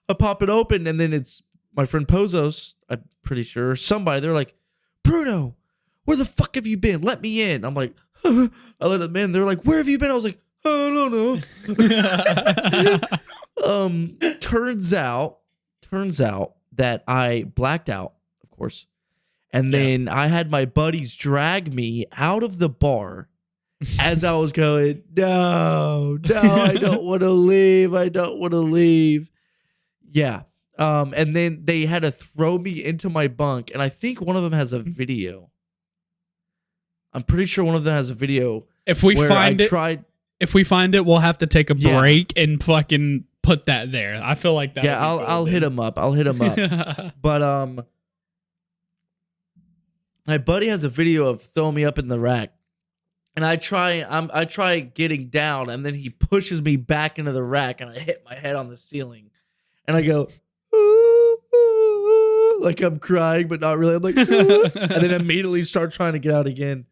I pop it open and then it's my friend Pozos, I'm pretty sure, somebody, they're like, Bruno, where the fuck have you been? Let me in. I'm like, I let them in. They're like, where have you been? I was like, I don't know. Turns out that I blacked out, of course. And then I had my buddies drag me out of the bar as I was going, no, I don't want to leave. I don't want to leave. Yeah. And then they had to throw me into my bunk. And I think one of them has a video. I'm pretty sure one of them has a video. If we find it, we'll have to take a break and fucking put that there. I feel like that. Yeah, I'll hit him up. But my buddy has a video of throwing me up in the rack. And I try getting down, and then he pushes me back into the rack, and I hit my head on the ceiling. And I go, like I'm crying, but not really. I'm like, and then immediately start trying to get out again.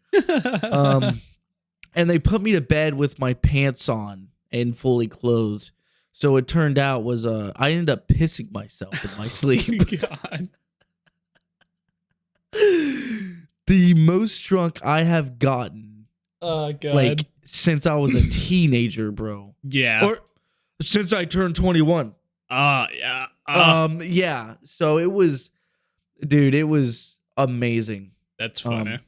And they put me to bed with my pants on and fully clothed. So it turned out was I ended up pissing myself in my sleep. God. The most drunk I have gotten, God. like since I was a teenager, bro. Yeah. Or since I turned 21. Yeah. Yeah. So it was, dude, it was amazing. That's funny.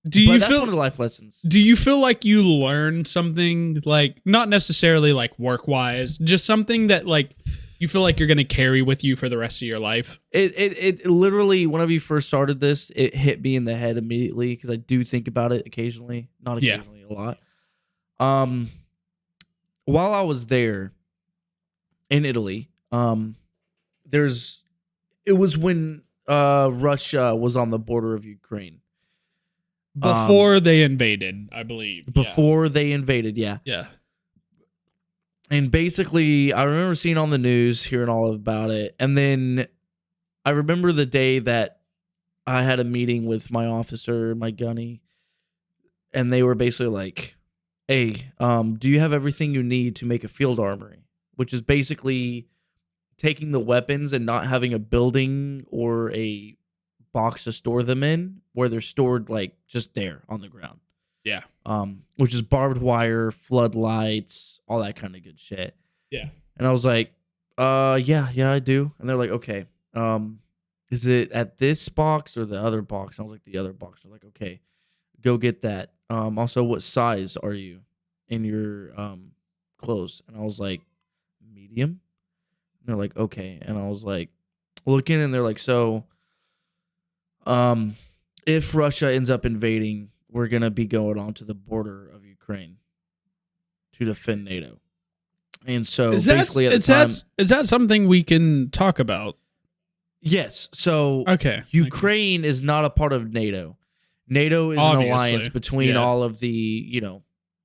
That's one of the life lessons. Do you feel like you learned something, like not necessarily like work wise, just something that like you feel like you're going to carry with you for the rest of your life? It literally, whenever you first started this, it hit me in the head immediately because I do think about it occasionally, not occasionally, a lot. While I was there in Italy, it was when Russia was on the border of Ukraine. Before they invaded, I believe. Before they invaded, yeah. Yeah. And basically, I remember seeing on the news, hearing all about it. And then I remember the day that I had a meeting with my officer, my gunny, and they were basically like, hey, do you have everything you need to make a field armory? Which is basically taking the weapons and not having a building or a box to store them in, where they're stored like just there on the ground. Yeah. Which is barbed wire, floodlights, all that kind of good shit. Yeah. And I was like, yeah, I do. And they're like, okay, is it at this box or the other box? And I was like, the other box. They're like, okay, go get that. Also, what size are you in your clothes? And I was like, medium. And they're like, okay. And I was like, looking, and they're like, so if Russia ends up invading, we're going to be going onto the border of Ukraine to defend NATO. And so basically at the time... Is that something we can talk about? Yes. So okay. Ukraine is not a part of NATO. NATO is an alliance between all of the,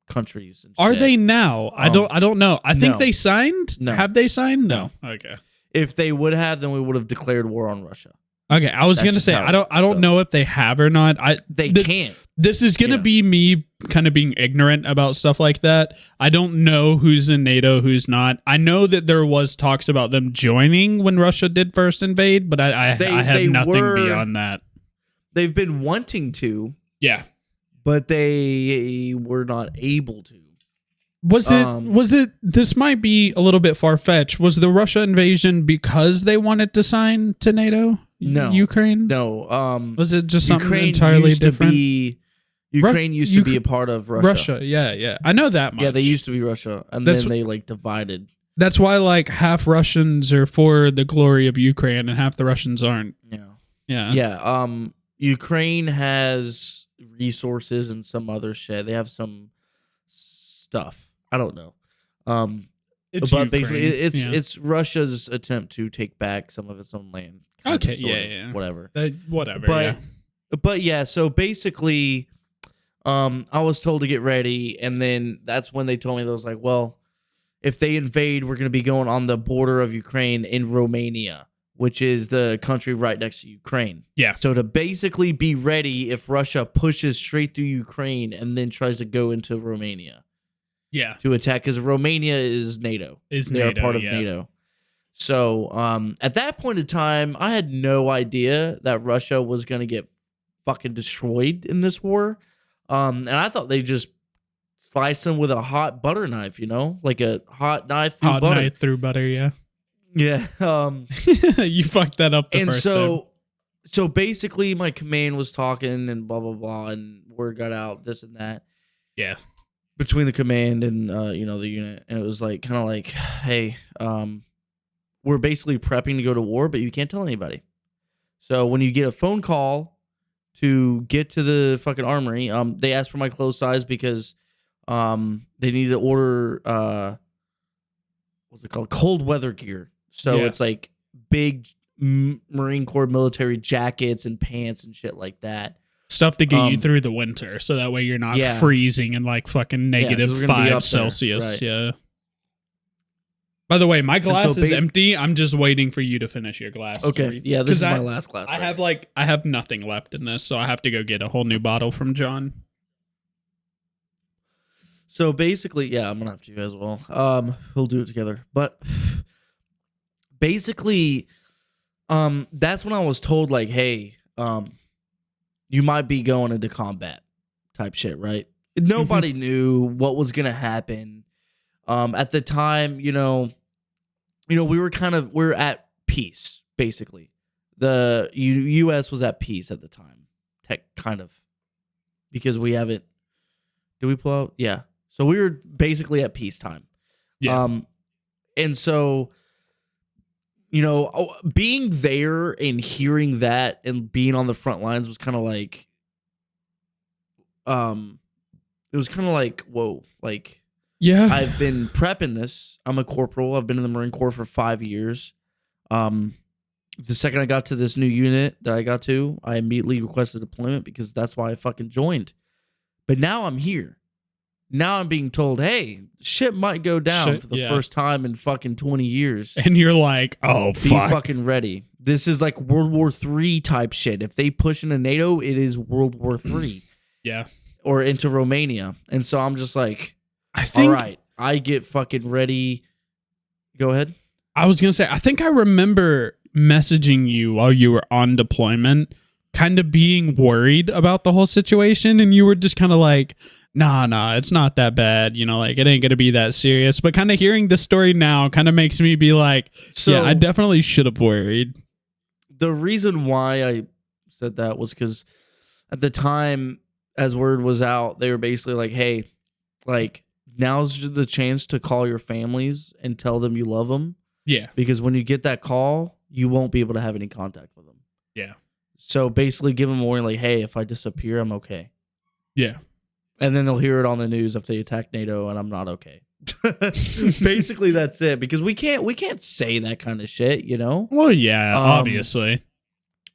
countries. And are they now? I don't know. I think they signed. No. Have they signed? No. Okay. If they would have, then we would have declared war on Russia. Okay, I was gonna say I don't know if they have or not. They can't. This is gonna be me kind of being ignorant about stuff like that. I don't know who's in NATO, who's not. I know that there was talks about them joining when Russia did first invade, but I have nothing beyond that. They've been wanting to, but they were not able to. Was it? This might be a little bit far fetched. Was the Russia invasion because they wanted to sign to NATO? No. Ukraine? No. Was it just something Ukraine entirely used different? Ukraine used to be a part of Russia. Russia, yeah. I know that much. Yeah, they used to be Russia, and then they like divided. That's why like half Russians are for the glory of Ukraine and half the Russians aren't. Yeah. Ukraine has resources and some other shit. They have some stuff. I don't know. It's but Ukraine. basically, it's Russia's attempt to take back some of its own land. Okay, whatever. Whatever. But yeah. So basically, I was told to get ready, and then that's when they told me that was like, well, if they invade, we're going to be going on the border of Ukraine in Romania, which is the country right next to Ukraine. Yeah. So to basically be ready if Russia pushes straight through Ukraine and then tries to go into Romania. Yeah. To attack, because Romania is NATO. They're part of NATO. So at that point in time, I had no idea that Russia was going to get fucking destroyed in this war. And I thought they just slice them with a hot butter knife, like a hot knife through butter. Knife through butter, yeah. Yeah. You fucked that up the first time. So basically my command was talking and blah, blah, blah, and word got out, this and that. Yeah. Between the command and, the unit. And it was like, kind of like, hey, we're basically prepping to go to war, but you can't tell anybody. So when you get a phone call to get to the fucking armory, they asked for my clothes size because they need to order, what's it called? Cold weather gear. So it's like big Marine Corps military jackets and pants and shit like that. Stuff to get you through the winter, so that way you're not freezing in like fucking -5 Celsius. Right. Yeah. By the way, my glass is empty. I'm just waiting for you to finish your glass. Okay. Yeah, this is my last glass. I have nothing left in this, so I have to go get a whole new bottle from John. So basically, yeah, I'm gonna have to as well. We'll do it together. But basically, that's when I was told, like, hey, you might be going into combat type shit, right? Nobody knew what was gonna happen. At the time, we're at peace, basically. The U.S. was at peace at the time, kind of, because we haven't. Did we pull out? Yeah. So we were basically at peacetime. Yeah. And so, being there and hearing that and being on the front lines was kind of like, it was kind of like, whoa, like, yeah, I've been prepping this. I'm a corporal. I've been in the Marine Corps for 5 years. The second I got to this new unit that I got to, I immediately requested deployment because that's why I fucking joined. But now I'm here. Now I'm being told, hey, shit might go down for the first time in fucking 20 years. And you're like, oh, be fucking ready. This is like World War III type shit. If they push into NATO, it is World War III. Yeah. Or into Romania. And so I'm just like, all right, I get fucking ready. Go ahead. I was going to say, I think I remember messaging you while you were on deployment, kind of being worried about the whole situation. And you were just kind of like, nah, it's not that bad. Like, it ain't going to be that serious. But kind of hearing this story now kind of makes me be like, yeah, I definitely should have worried. The reason why I said that was because at the time, as word was out, they were basically like, hey, like, now's the chance to call your families and tell them you love them. Yeah. Because when you get that call, you won't be able to have any contact with them. Yeah. So basically give them a warning like, hey, if I disappear, I'm okay. Yeah. And then they'll hear it on the news if they attack NATO and I'm not okay. Basically, that's it. Because we can't say that kind of shit, Well, yeah, obviously.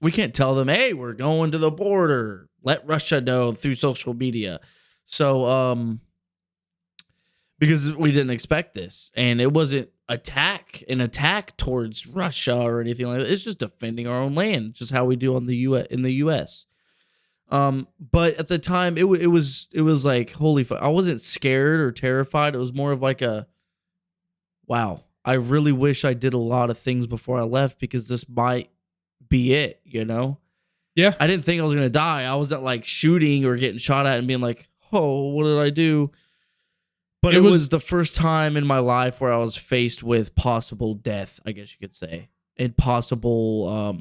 We can't tell them, hey, we're going to the border. Let Russia know through social media. So, because we didn't expect this. And it wasn't an attack towards Russia or anything like that. It's just defending our own land, just how we do in the US. But at the time, it was like, holy fuck. I wasn't scared or terrified. It was more of like a, wow, I really wish I did a lot of things before I left because this might be it, Yeah. I didn't think I was going to die. I wasn't like shooting or getting shot at and being like, oh, what did I do? But it was the first time in my life where I was faced with possible death, I guess you could say, and possible,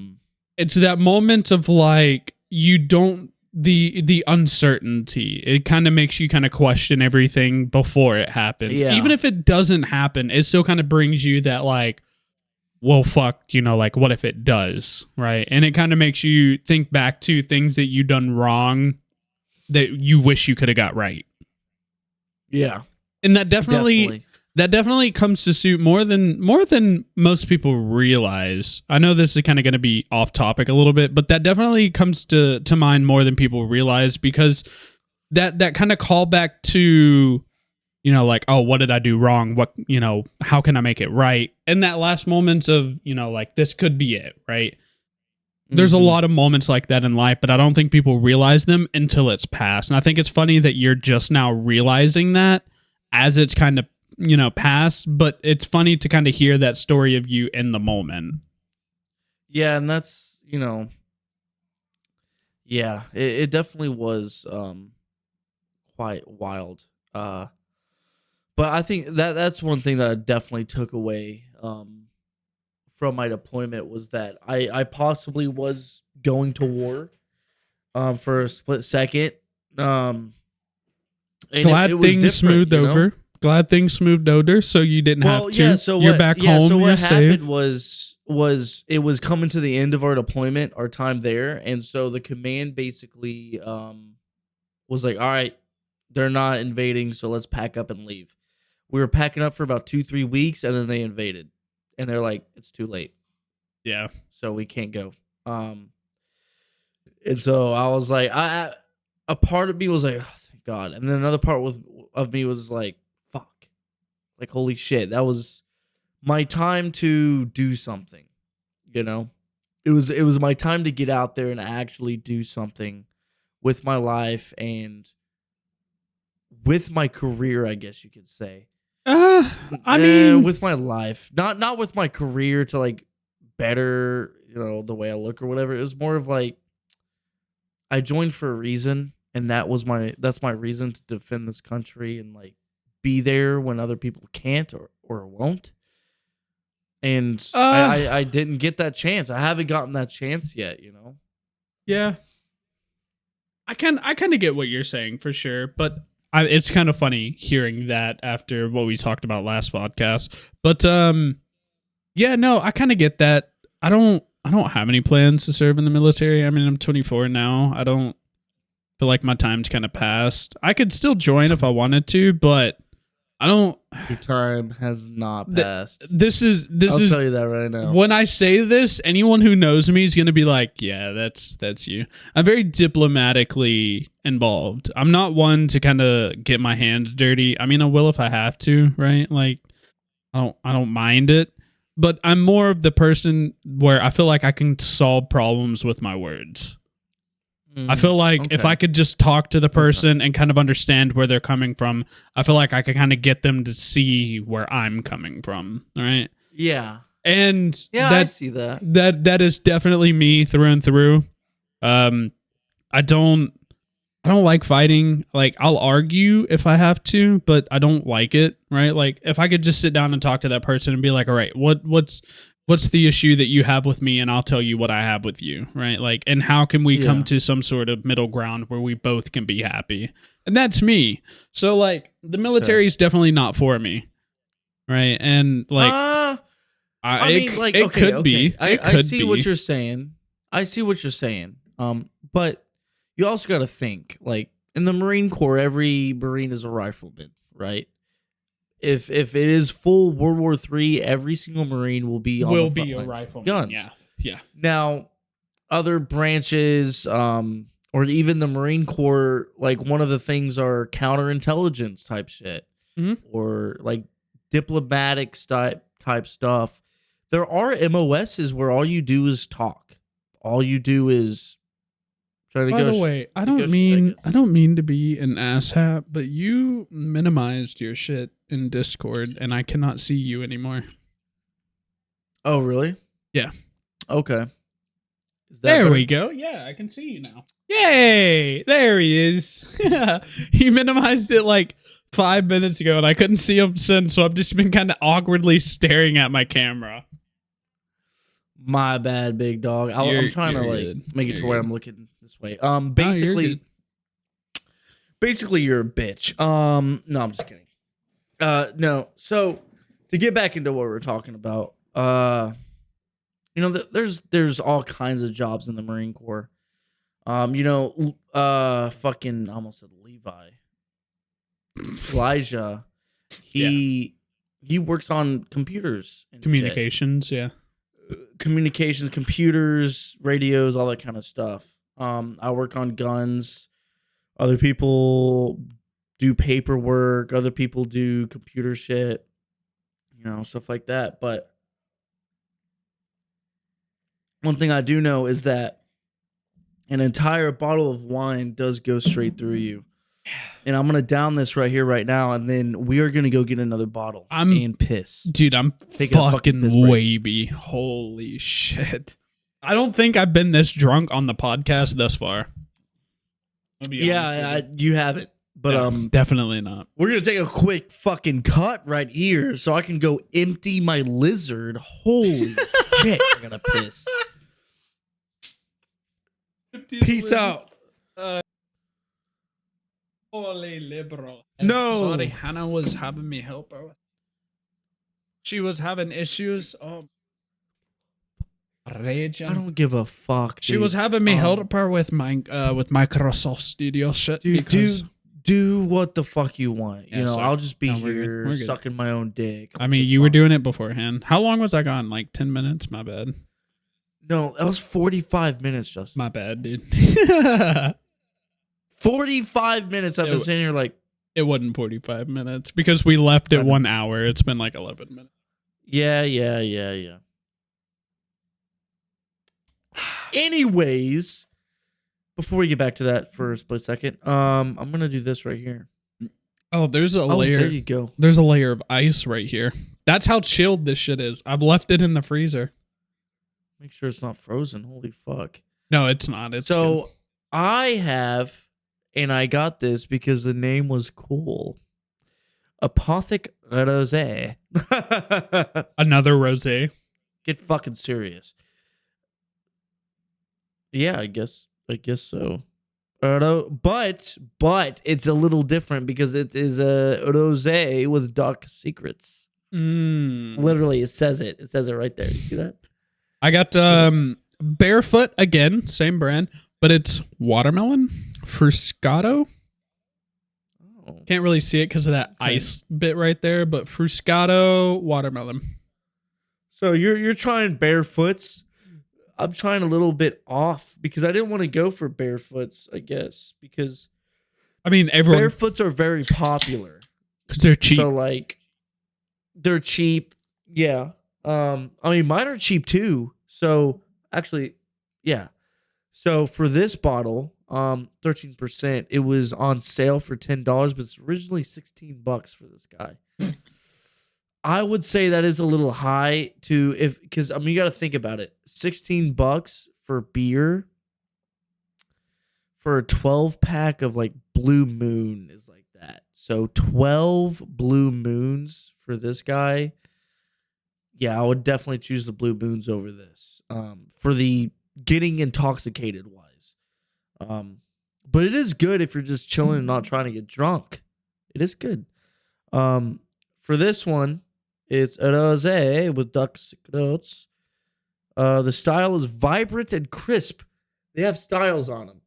it's that moment of like you don't the uncertainty. It kind of makes you kind of question everything before it happens. Yeah. Even if it doesn't happen, it still kind of brings you that like, well, fuck, like what if it does, right? And it kind of makes you think back to things that you done wrong that you wish you could have got right. Yeah. And that definitely comes to suit more than most people realize. I know this is kind of going to be off topic a little bit, but that definitely comes to mind more than people realize, because that kind of callback to, like, oh, what did I do wrong? What, how can I make it right? And that last moments of, like, this could be it, right? There's a lot of moments like that in life, but I don't think people realize them until it's past. And I think it's funny that you're just now realizing that as it's kind of, past, but it's funny to kind of hear that story of you in the moment. Yeah, and that's, yeah, it definitely was quite wild. But I think that's one thing that I definitely took away from my deployment, was that I possibly was going to war for a split second. And Glad things smoothed over. Glad things smoothed over, so you didn't have to. Yeah, so you're back home. So what happened safe. was it was coming to the end of our deployment, our time there, and so the command basically was like, all right, they're not invading, so let's pack up and leave. We were packing up for about 2-3 weeks, and then they invaded, and they're like, it's too late. Yeah, so we can't go. And so I was like, a part of me was like, oh, thank God, and then another part of me was like, fuck, like holy shit, that was my time to do something. It was my time to get out there and actually do something with my life and with my career, I guess you could say. I mean, with my life, not with my career to like better, the way I look or whatever. It was more of like, I joined for a reason, and that's my reason to defend this country and like be there when other people can't or won't. And I didn't get that chance. I haven't gotten that chance yet, Yeah. I kind of get what you're saying for sure, but it's kind of funny hearing that after what we talked about last podcast. But yeah, no, I kind of get that. I don't have any plans to serve in the military. I mean, I'm 24 now. I don't feel like my time's kind of passed. I could still join if I wanted to, but I don't. Your time has not passed. I'll tell you that right now. When I say this, anyone who knows me is going to be like, yeah, that's you. I'm very diplomatically involved. I'm not one to kind of get my hands dirty. I mean, I will if I have to, right? Like, I don't mind it, but I'm more of the person where I feel like I can solve problems with my words. I feel like if I could just talk to the person and kind of understand where they're coming from, I feel like I could kind of get them to see where I'm coming from. All right. Yeah. And I see that. That is definitely me through and through. I don't like fighting. Like, I'll argue if I have to, but I don't like it. Right. Like, if I could just sit down and talk to that person and be like, all right, what's the issue that you have with me, and I'll tell you what I have with you, right? Like, and how can we come to some sort of middle ground where we both can be happy? And that's me. So, like, the military is definitely not for me, right? And like, it could be. I see what you're saying. I see what you're saying. But you also got to think, like, in the Marine Corps, every Marine is a rifleman, right? If it is full World War III, every single Marine will be on the a rifleman. Guns. Yeah. Now, other branches, or even the Marine Corps, like, one of the things are counterintelligence type shit, or like diplomatic type stuff. There are MOSs where all you do is talk. All you do is try to By the way, I don't mean to be an asshat, but you minimized your shit in Discord, and I cannot see you anymore. Oh, really? Yeah. Okay. There we go. Yeah, I can see you now. Yay! There he is. He minimized it like 5 minutes ago, and I couldn't see him since, so I've just been kind of awkwardly staring at my camera. My bad, big dog. I'm trying to like good. make it You're to where good. I'm looking this way. You're Basically, you're a bitch. No, I'm just kidding. No. So to get back into what we're talking about, there's all kinds of jobs in the Marine Corps. Fucking I almost said Levi. Elijah, he works on computers and communications. shit. Yeah. Communications, computers, radios, all that kind of stuff. I work on guns. Other people do paperwork. Other people do computer shit. Stuff like that. But one thing I do know is that an entire bottle of wine does go straight through you. And I'm gonna down this right here, right now, and then we are gonna go get another bottle and piss. Dude, I'm fucking wavy. Holy shit! I don't think I've been this drunk on the podcast thus far. Yeah, you haven't, but no, definitely not. We're gonna take a quick fucking cut right here, so I can go empty my lizard. Holy shit! I'm gonna piss. Peace out. Holy liberal. No. Sorry, Hannah was having me help her. She was having issues. Oh, raging. I don't give a fuck. She was having me help her with Microsoft Studio shit. Dude, do what the fuck you want. Yeah, sorry. I'll just be We're good. sucking my own dick. I mean, you were doing it beforehand. How long was I gone? Like 10 minutes? My bad. No, that was 45 minutes, Justin. My bad, dude. 45 minutes I've been sitting here like... It wasn't 45 minutes because we left at 1 hour. It's been like 11 minutes. Yeah. Anyways, before we get back to that for a split second, I'm going to do this right here. Oh, there's a layer. There you go. There's a layer of ice right here. That's how chilled this shit is. I've left it in the freezer. Make sure it's not frozen. Holy fuck. No, it's not. It's so good. I have, and I got this because the name was cool. Apothic Rosé. Another rosé. Get fucking serious. Yeah, I guess so. But it's a little different because it is a rosé with dark secrets. Literally, it says it. It says it right there. You see that? I got Barefoot again, same brand, but it's watermelon Fruscato. Oh. Can't really see it because of that ice bit right there, but Fruscato watermelon. So you're trying Barefoots. I'm trying a little bit off because I didn't want to go for Barefoots, I guess, because I mean everyone Barefoots are very popular because they're cheap. So like they're cheap, yeah. I mean mine are cheap too. So actually, yeah. So for this bottle, 13%, it was on sale for $10, but it's originally $16 for this guy. I would say that is a little high because I mean you got to think about it. $16 for beer for a 12 pack of like Blue Moon is like that. So 12 Blue Moons for this guy. Yeah, I would definitely choose the Blue Moons over this. For the getting intoxicated wise. But it is good if you're just chilling and not trying to get drunk. It is good. For this one, it's a rosé with dark notes. The style is vibrant and crisp. They have styles on them.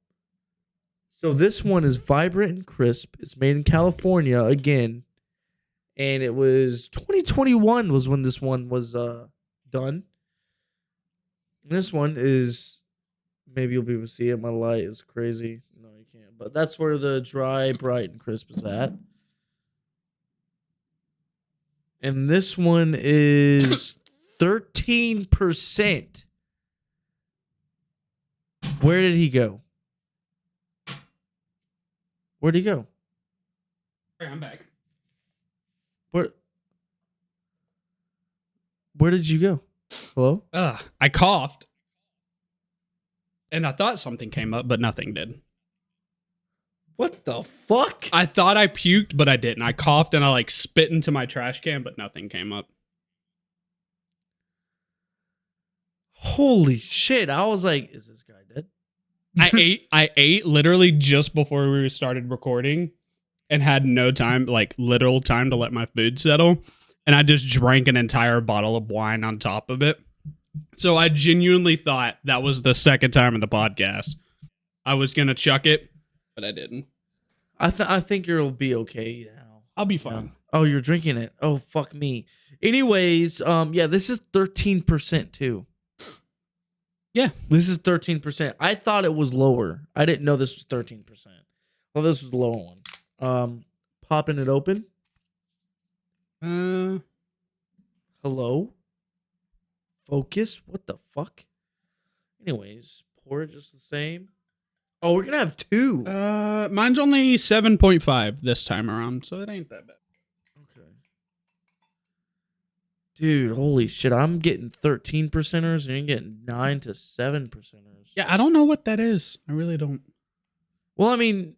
So this one is vibrant and crisp. It's made in California again. And it was 2021 was when this one was done. This one is, maybe you'll be able to see it. My light is crazy. No, you can't. But that's where the dry, bright, and crisp is at. And this one is 13%. Where did he go? Where'd he go? Hey, I'm back. Where did you go? Hello? I coughed. And I thought something came up, but nothing did. What the fuck? I thought I puked, but I didn't. I coughed and I like spit into my trash can, but nothing came up. Holy shit. I was like, is this guy dead? I ate literally just before we started recording and had no time, like literal time to let my food settle. And I just drank an entire bottle of wine on top of it. So I genuinely thought that was the second time in the podcast. I was going to chuck it, but I didn't. I think you'll be okay now. I'll be Yeah. fine. Oh, you're drinking it. Oh, fuck me. Anyways, yeah, this is 13% too. Yeah. This is 13%. I thought it was lower. I didn't know this was 13%. Well, this was the lower one. Popping it open. Hello? Focus? What the fuck? Anyways, pour it just the same. Oh, we're gonna have two. Mine's only 7.5 this time around, so it ain't that bad. Okay. Dude, holy shit. I'm getting 13%ers and you're getting 9 to 7%ers. Yeah, I don't know what that is. I really don't. Well, I mean,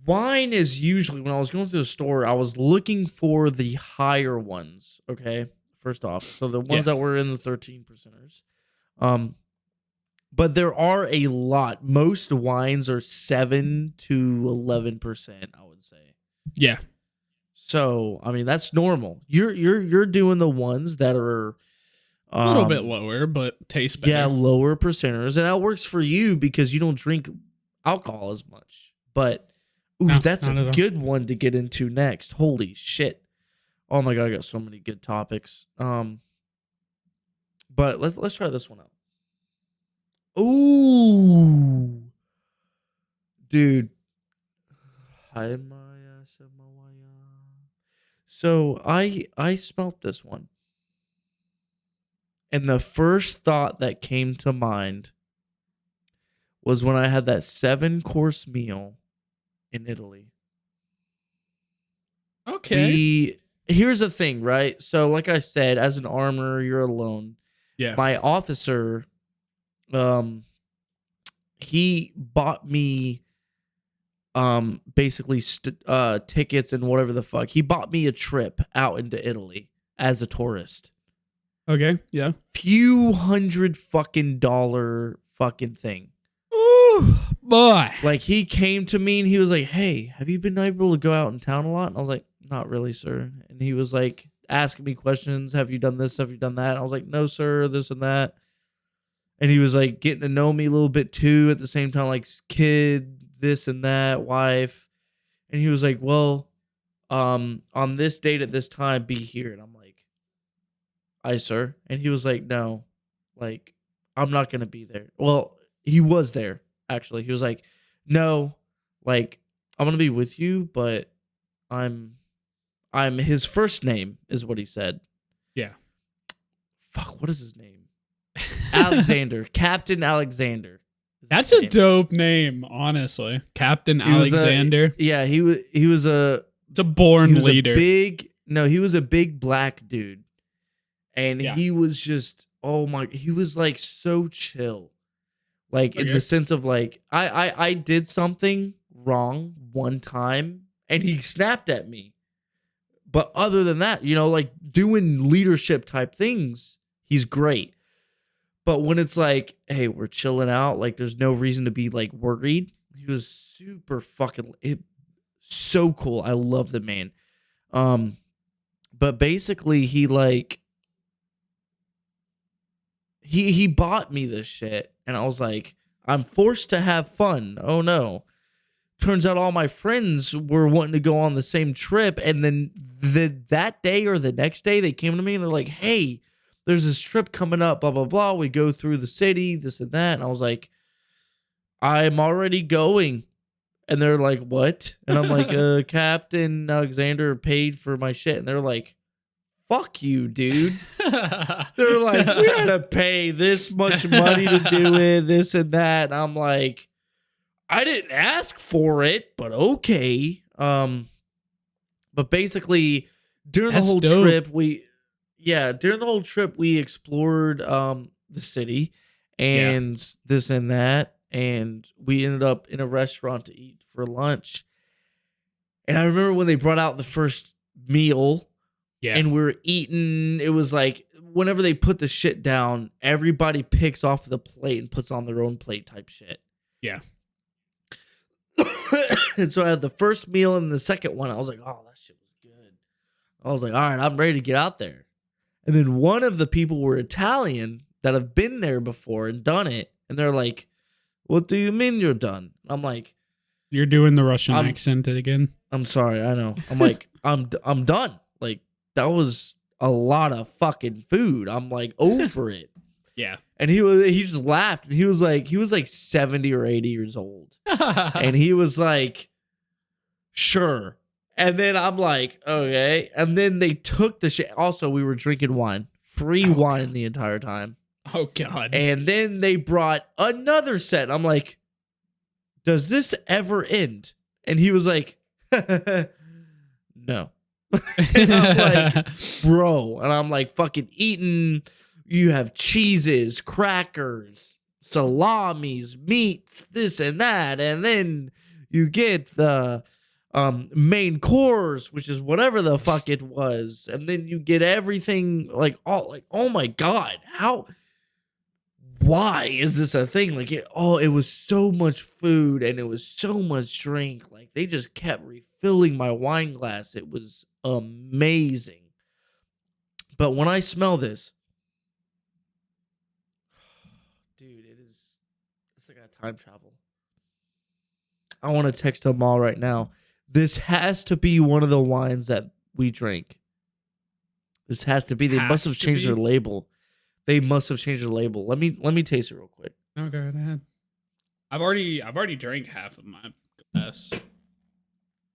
wine is usually, when I was going through the store, I was looking for the higher ones, okay? First off. So the ones that were in the 13%ers. But there are a lot. Most wines are 7 to 11%, I would say. Yeah. So, I mean, that's normal. You're doing the ones that are a little bit lower, but taste better. Yeah, lower percenters. And that works for you because you don't drink alcohol as much. But that's a good one to get into next. Holy shit. Oh my god, I got so many good topics. But let's try this one out. Ooh. Dude. Hi, Maya. So I smelt this one. And the first thought that came to mind was when I had that 7-course meal in Italy. Okay. Here's the thing, right? So like I said, as an armor, you're alone. Yeah. My officer, he bought me basically tickets and whatever the fuck. He bought me a trip out into Italy as a tourist. Okay, yeah. Few $100 fucking thing. Ooh, boy. Like, he came to me and he was like, hey, have you been able to go out in town a lot? And I was like, not really, sir. And he was like, asking me questions. Have you done this? Have you done that? And I was like, no, sir, this and that. And he was like getting to know me a little bit too at the same time, like kid, this and that, wife. And he was like, well, on this date at this time, be here. And I'm like, aye, sir. And he was like, no, like, I'm not going to be there. Well, he was there, actually. He was like, no, like, I'm going to be with you, but I'm his first name is what he said. Yeah. Fuck, what is his name? Alexander. Captain Alexander. That's a dope name, honestly. Captain Alexander. He was a it's a born leader. He was a big black dude. And he was just, he was like so chill. Like in the sense of like, I did something wrong one time and he snapped at me. But other than that, like doing leadership type things, he's great. But when it's like, hey, we're chilling out, like there's no reason to be like worried. He was super so cool. I love the man. But basically he like, he bought me this shit and I was like, I'm forced to have fun. Oh no. Turns out all my friends were wanting to go on the same trip. And then that day or the next day, they came to me and they're like, hey, there's this trip coming up, blah, blah, blah. We go through the city, this and that. And I was like, I'm already going. And they're like, what? And I'm like, Captain Alexander paid for my shit. And they're like, fuck you, dude. They're like, we had to pay this much money to do it, this and that. And I'm like, I didn't ask for it, but okay. But basically, during the whole trip, we explored the city and this and that, and we ended up in a restaurant to eat for lunch. And I remember when they brought out the first meal, and we were eating. It was like whenever they put the shit down, everybody picks off the plate and puts on their own plate type shit. Yeah. And so I had the first meal and the second one. I was like, oh, that shit was good. I was like, all right, I'm ready to get out there. And then one of the people were Italian that have been there before and done it. And they're like, what do you mean you're done? I'm like, you're doing the Russian accent again. I'm sorry. I know. I'm like, I'm done. Like, that was a lot of fucking food. I'm like over it. Yeah. And he just laughed. And he was like 70 or 80 years old. And he was like, sure. And then I'm like, okay. And then they took the shit. Also, we were drinking wine. Free wine the entire time. Oh, God. And then they brought another set. I'm like, does this ever end? And he was like, no. And I'm like, bro. And I'm like, fucking eating. You have cheeses, crackers, salamis, meats, this and that. And then you get the main course, which is whatever the fuck it was. And then you get everything oh my God, why is this a thing? Like, it was so much food and it was so much drink. Like, they just kept refilling my wine glass. It was amazing. But when I smell this, dude, it's like a time travel. I want to text them all right now. This has to be one of the wines that we drank. This has to be. They must have changed their label. They must have changed their label. Let me taste it real quick. Oh, go ahead. I've already drank half of my glass.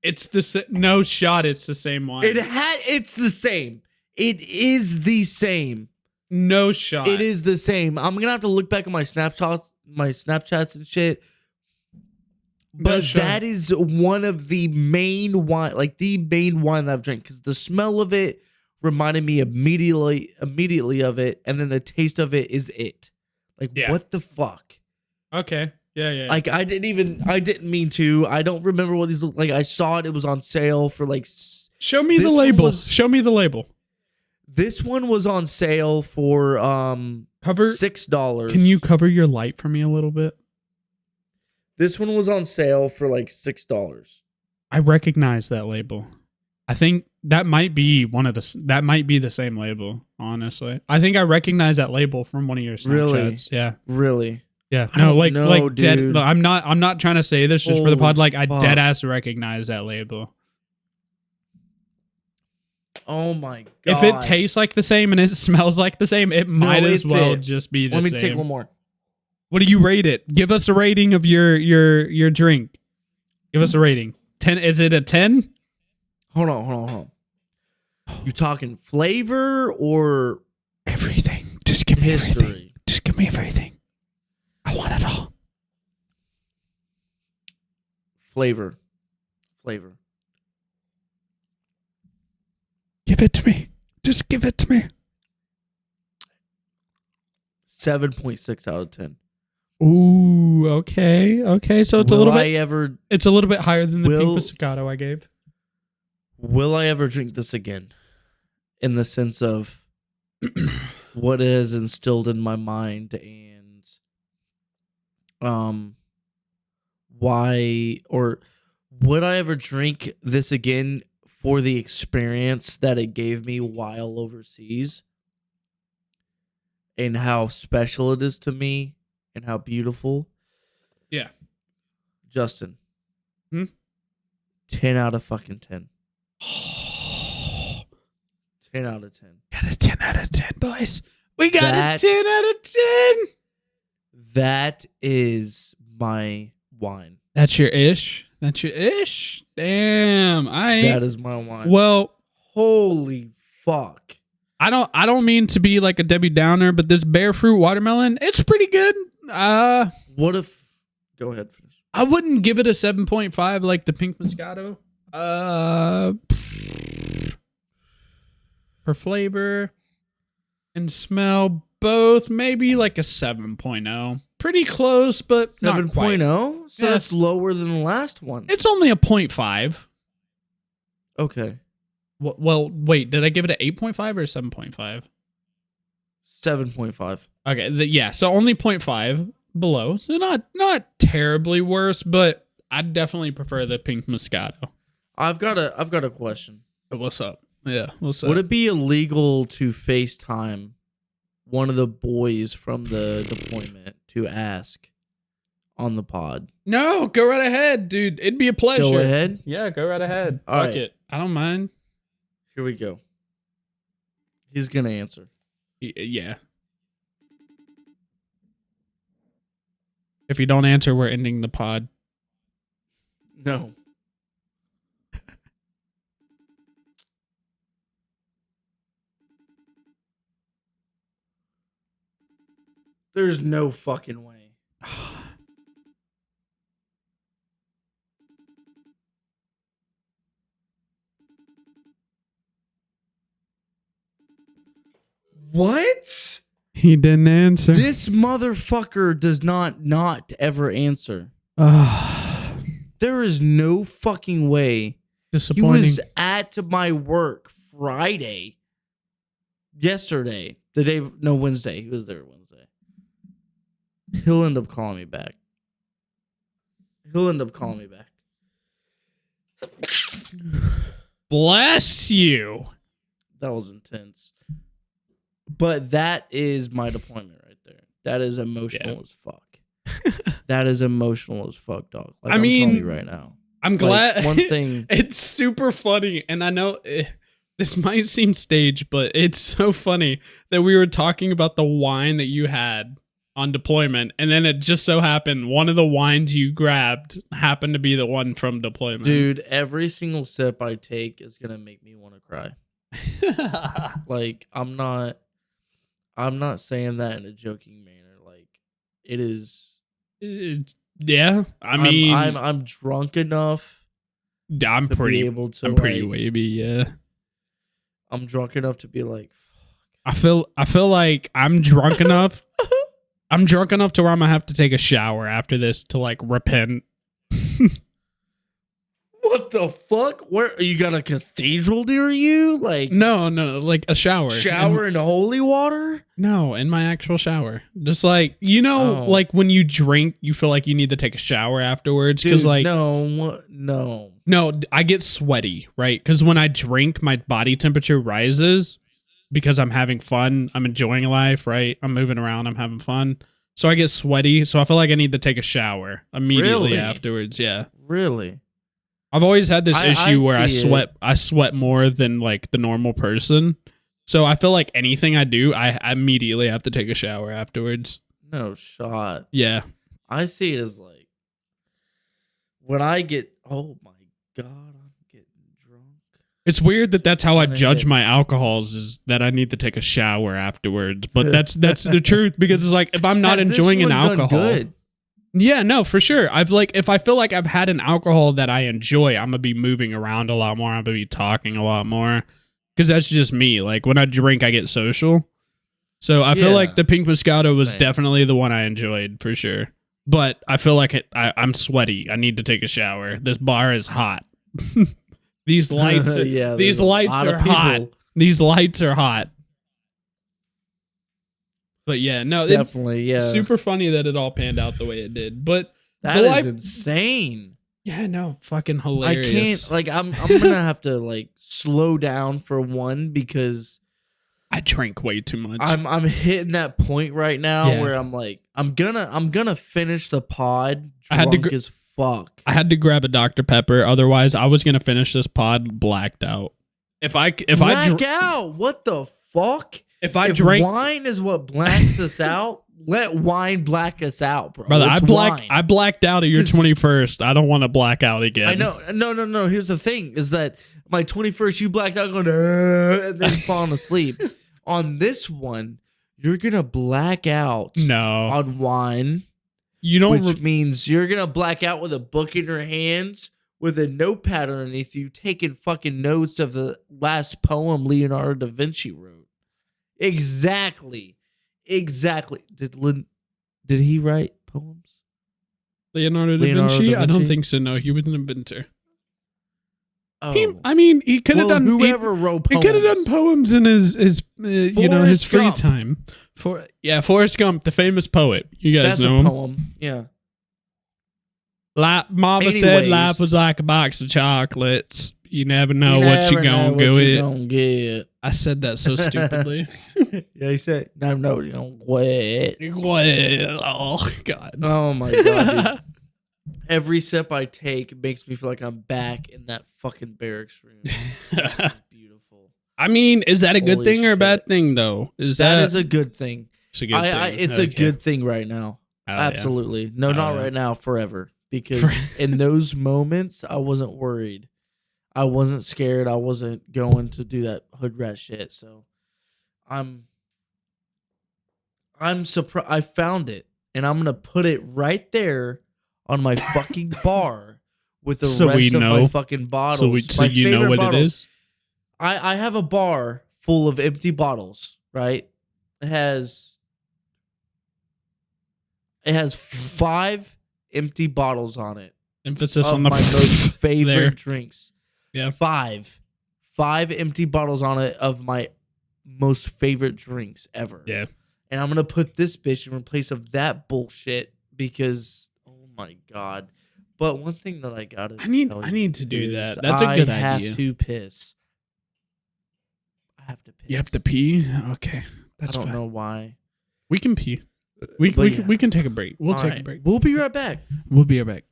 It's no shot. It's the same wine. It's the same. It is the same. No shot. It is the same. I'm gonna have to look back at my Snapchats and shit. But that is one of the main wine, like the main wine that I've drank, because the smell of it reminded me immediately of it, and then the taste of it is it. Like, what the fuck? Okay. Yeah. Like, I didn't mean to. I don't remember what these look like. I saw it. It was on sale for like. Show me the label. Show me the label. This one was on sale for $6. Can you cover your light for me a little bit? This one was on sale for like $6. I recognize that label. I think that might be the same label, honestly. I think I recognize that label from one of your Snapchats. Really? Yeah. Really? Yeah. No, like dude. dead. No, I'm not trying to say this just for the pod. Like, I dead ass recognize that label. Oh my God. If it tastes like the same and it smells like the same, it might as well just be the same. Let me take one more. What do you rate it? Give us a rating of your drink. Give us a rating. 10. Is it a 10? Hold on. You talking flavor or everything? Just give me history. Everything. Just give me everything. I want it all. Flavor. Give it to me. Just give it to me. 7.6 out of 10. Ooh, okay. So it's it's a little bit higher than the pink Moscato I gave. Will I ever drink this again? In the sense of what it has instilled in my mind and why, or would I ever drink this again for the experience that it gave me while overseas and how special it is to me and how beautiful? Yeah. Justin. 10 out of fucking 10. 10 out of 10. Got a 10 out of 10, boys. We got a 10 out of 10. That is my wine. That's your ish? Damn. That is my wine. Well, holy fuck. I don't mean to be like a Debbie Downer, but this Bear Fruit watermelon, it's pretty good. What if... Go ahead, finish. I wouldn't give it a 7.5 like the pink Moscato. For flavor and smell, both maybe like a 7.0. Pretty close, but 7.0? So that's lower than the last one. It's only a 0.5. Okay. Well, wait, did I give it an 8.5 or 7.5? 7.5. Okay, yeah, so only 0.5 below. So not terribly worse, but I'd definitely prefer the pink Moscato. I've got a question. What's up? Yeah, what's up? Would it be illegal to FaceTime one of the boys from the deployment to ask on the pod? No, go right ahead, dude. It'd be a pleasure. Go ahead. Yeah, go right ahead. All Fuck right. it. I don't mind. Here we go. He's gonna answer. Yeah. If you don't answer, we're ending the pod. No. There's no fucking way. What? He didn't answer. This motherfucker does not ever answer. There is no fucking way. Disappointing. He was at my work yesterday, Wednesday. He was there Wednesday. He'll end up calling me back. Bless you. That was intense. But that is my deployment right there. That is emotional as fuck. That is emotional as fuck, dog. Like, I'm telling you right now. I'm glad. Like, one thing. It's super funny, and I know this might seem staged, but it's so funny that we were talking about the wine that you had on deployment, and then it just so happened one of the wines you grabbed happened to be the one from deployment. Dude, every single sip I take is gonna make me want to cry. Like, I'm not saying that in a joking manner. Like, it is. Yeah, I mean, I'm drunk enough. I'm pretty able to. I'm pretty wavy. Yeah, I'm drunk enough to be like. I feel like I'm drunk enough. I'm drunk enough to where I'm gonna have to take a shower after this to like repent. What the fuck? Where you got a cathedral near you? Like no, like a shower. Shower in holy water? No, in my actual shower. Just like like when you drink, you feel like you need to take a shower afterwards. Because like no, I get sweaty, right? Because when I drink, my body temperature rises because I'm having fun. I'm enjoying life, right? I'm moving around. I'm having fun. So I get sweaty. So I feel like I need to take a shower immediately afterwards. Yeah. Really? I've always had this issue where I sweat more than like the normal person. So I feel like anything I do, I immediately have to take a shower afterwards. No shot. Yeah. I see it as like when I get, oh my God, I'm getting drunk. It's weird that that's how I judge my alcohols, is that I need to take a shower afterwards. But that's the truth, because it's like if I'm not enjoying an alcohol. Yeah, no, for sure. If I feel like I've had an alcohol that I enjoy, I'm gonna be moving around a lot more. I'm gonna be talking a lot more, because that's just me. Like when I drink, I get social. So I feel like the pink Moscato was definitely the one I enjoyed for sure. But I feel like I'm sweaty. I need to take a shower. This bar is hot. These lights, these lights are hot. These lights are hot. But yeah, no, definitely, super funny that it all panned out the way it did. But that is insane. Yeah, no, fucking hilarious. I can't, I'm gonna have to like slow down for one, because I drank way too much. I'm hitting that point right now where I'm like, I'm gonna finish the pod drunk as fuck. I had to grab a Dr. Pepper, otherwise I was gonna finish this pod blacked out. If I black out, what the fuck? If drank wine is what blacks us out, let wine black us out, bro. Brother, I blacked out at your 21st. I don't want to black out again. I know. No. Here's the thing: is that my 21st, you blacked out, going and then falling asleep. On this one, you're gonna black out. On wine. You don't, which means you're gonna black out with a book in your hands, with a notepad underneath you, taking fucking notes of the last poem Leonardo da Vinci wrote. Exactly. Did he write poems? Leonardo da Vinci? I don't think so. No, he was an inventor. Oh, He could have done whoever wrote He poems. could have done poems in his his Forrest free Gump. time. Forrest Gump, the famous poet. You guys That's know a him. poem. Yeah. Mama said Anyways. life was like a box of chocolates. You never know You what you never know gonna what go you with. gonna get. I said that so stupidly. Yeah, he said, "Never know what you gonna get." Well, oh God. Oh my god, dude. Every sip I take makes me feel like I'm back in that fucking barracks room. It's beautiful. I mean, is that a good Holy thing or a shit. bad thing though? That is a good thing. It's a good thing. It's a good thing right now. Oh, Absolutely. No, Oh, not yeah. right now, forever. Because in those moments, I wasn't worried. I wasn't scared. I wasn't going to do that hood rat shit. So I'm surprised. I found it, and I'm gonna put it right there on my fucking bar with the So we rest of know. my fucking bottles. So My you know favorite what bottles. it is? I have a bar full of empty bottles. Right? It has 5 empty bottles on it. Emphasis Of on the my most favorite there. drinks. Yeah. 5 empty bottles on it of my most favorite drinks ever. Yeah. And I'm gonna put this bitch in place of that bullshit because oh my god. But one thing that I gotta I need to do that. is That's a good I have idea. to piss. I have to piss. You have to pee? Okay. That's I don't fine. know why. We can pee. We can take a break. We'll take a break. We'll be right back. We'll be right back.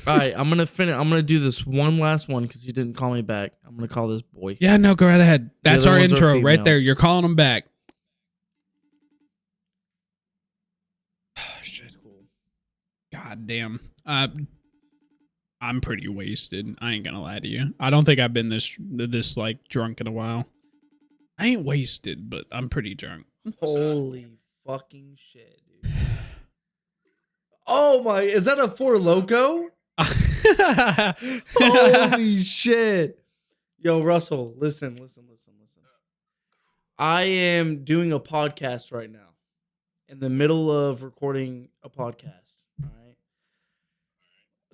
All right, I'm gonna finish. I'm gonna do this one last one because you didn't call me back. I'm gonna call this boy. Yeah, no, go right ahead. That's other our ones are intro right there. females. You're calling them back. Shit, cool. God damn. I'm pretty wasted. I ain't gonna lie to you. I don't think I've been this like drunk in a while. I ain't wasted, but I'm pretty drunk. Holy fucking shit, dude. Oh my, is that a Four Loco? Holy shit. Yo, Russell, listen. I am doing a podcast right now. In the middle of recording a podcast. All right.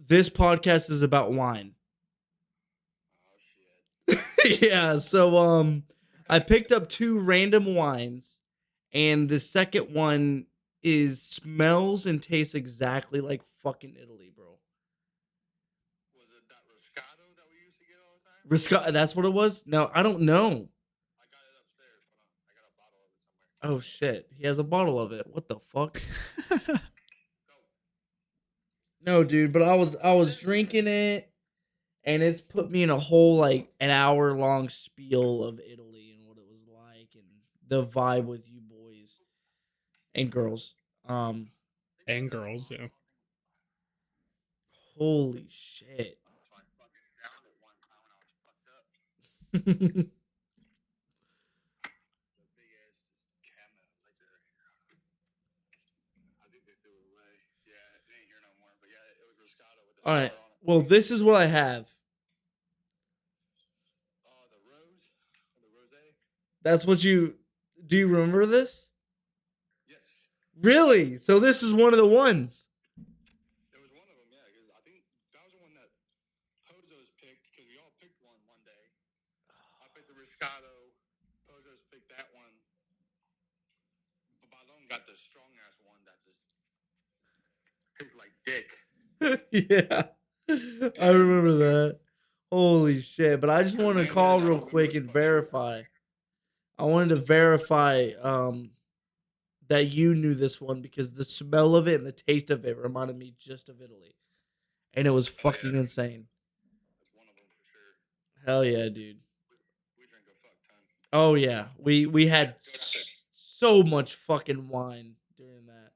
This podcast is about wine. Oh shit. Yeah, so I picked up 2 random wines, and the second one smells and tastes exactly like fucking Italy, bro. Was it that Riscato that we used to get all the time? That's what it was? No, I don't know. I got it upstairs. Hold on. I got a bottle of it somewhere. Oh shit. He has a bottle of it. What the fuck? No, dude, but I was drinking it, and it's put me in a whole like an hour long spiel of Italy and what it was like and the vibe with you boys and girls. And girls, yeah. Holy shit. So I fucking downed it one time when I was fucked up. The big ass cabinet of liquor. I think they threw it away. Yeah, it ain't here no more. But yeah, it was Riscato with the All right. star on it. Well, this is what I have. Oh, the rose? The rosé? That's what do you remember this? Yes. Really? So this is one of the ones. It was one of them, yeah. Because I think that was the one that Pozos picked. Because we all picked one day. I picked the Riscato. Pozos picked that one. But Balone got the strong ass one that just tastes like dick. Yeah. I remember that. Holy shit. But I just wanted to call real quick and verify. I wanted to verify that you knew this one because the smell of it and the taste of it reminded me just of Italy. And it was fucking insane. That's one of them for sure. Hell yeah, dude. We drank a fuck ton. Oh yeah. We had so much fucking wine during that.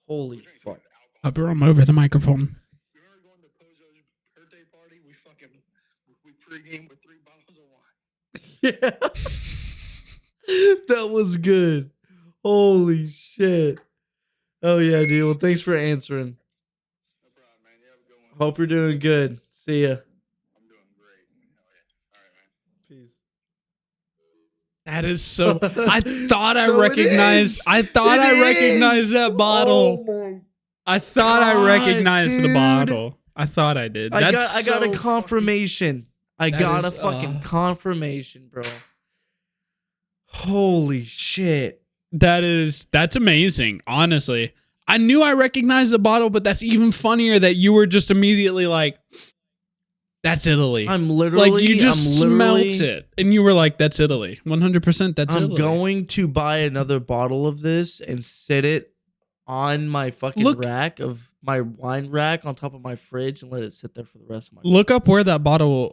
Holy We drank fuck. alcohol. Hover him over the microphone. You remember going to Pozo's birthday party? We pregame with 3 bottles of wine. Yeah. That was good. Holy shit. Oh yeah, dude. Well, thanks for answering. No problem, man. You have a good one. Hope you're doing good. See ya. I'm doing great. Hell yeah. All right, man. Peace. That is so. I thought I So it recognized. is. I thought It I is. recognized that bottle. Oh my. I thought I God, recognized the dude. bottle. I thought I did. I That's got so a confirmation. I That got is, a fucking confirmation, bro. Holy shit. That's amazing, honestly. I knew I recognized the bottle, but that's even funnier that you were just immediately like, that's Italy. I'm literally like you just smelt it and you were like, that's Italy. 100% that's I'm Italy. going to buy another bottle of this and sit it on my fucking rack of my wine rack on top of my fridge and let it sit there for the rest of my Look up where that bottle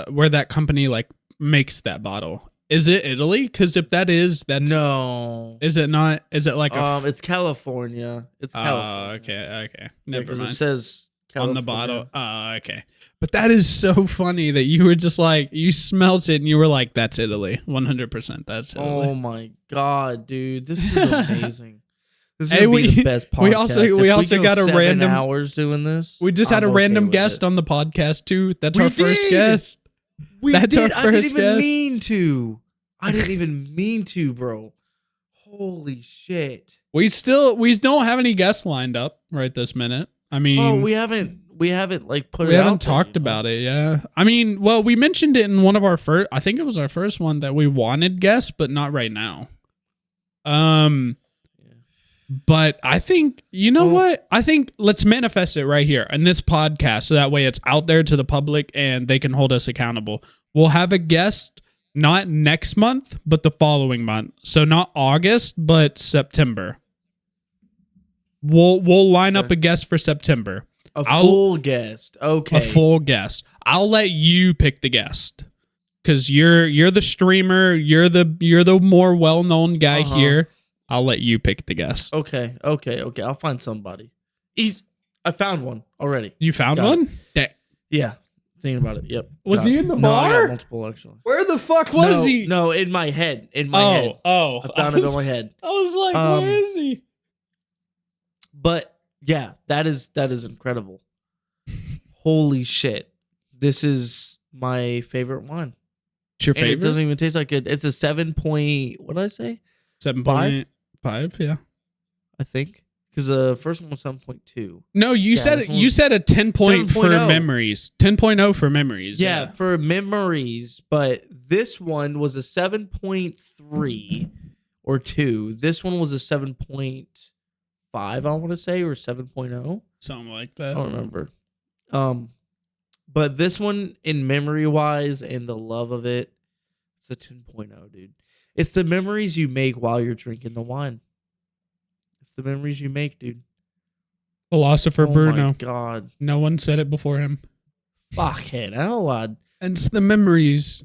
where that company like makes that bottle. Is it Italy? Because if that is, that's no. Is it not? Is it like it's California. It's California. Okay. Never mind. It says California on the bottle. Okay. But that is so funny that you were just like you smelt it and you were like, that's Italy. 100% that's Italy. Oh my god, dude. This is amazing. This is gonna be the best podcast. We also got a 7 random hours doing this. We just had a random guest on the podcast too. That's our first guest. That's our first guest. I didn't even mean to. I didn't even mean to, bro. Holy shit. We don't have any guests lined up right this minute. I mean, we haven't like put it out. We haven't talked about it, yeah. I mean, well, we mentioned it in one of our first. I think it was our first one that we wanted guests, but not right now. But I think what? I think let's manifest it right here in this podcast, so that way it's out there to the public and they can hold us accountable. We'll have a guest. Not next month, but the following month. So not August, but September. We'll line up a guest for September. Full guest. Okay. A full guest. I'll let you pick the guest. Cause you're the streamer, you're the more well-known guy here. I'll let you pick the guest. Okay. I'll find somebody. I found one already. You found one? Yeah. Thinking about it. Yep. Was he in the bar? No, I got multiple actually. Where the fuck was he? No, in my head. I found it in my head. I was like, where is he? But yeah, that is incredible. Holy shit. This is my favorite one. It's your favorite? It doesn't even taste like it. It's a 7 point, what did I say? 7.5, yeah. I think. Because the first one was 7.2. No, you said a 10 point for memories. 10.0 for memories. Yeah, for memories. But this one was a 7.3 or 2. This one was a 7.5, I want to say, or 7.0. Something like that. I don't remember. But this one, in memory wise and the love of it, it's a 10.0, dude. It's the memories you make while you're drinking the wine. It's the memories you make, dude. Philosopher Bruno. Oh my god. No one said it before him. Fucking hell, lad. And it's the memories.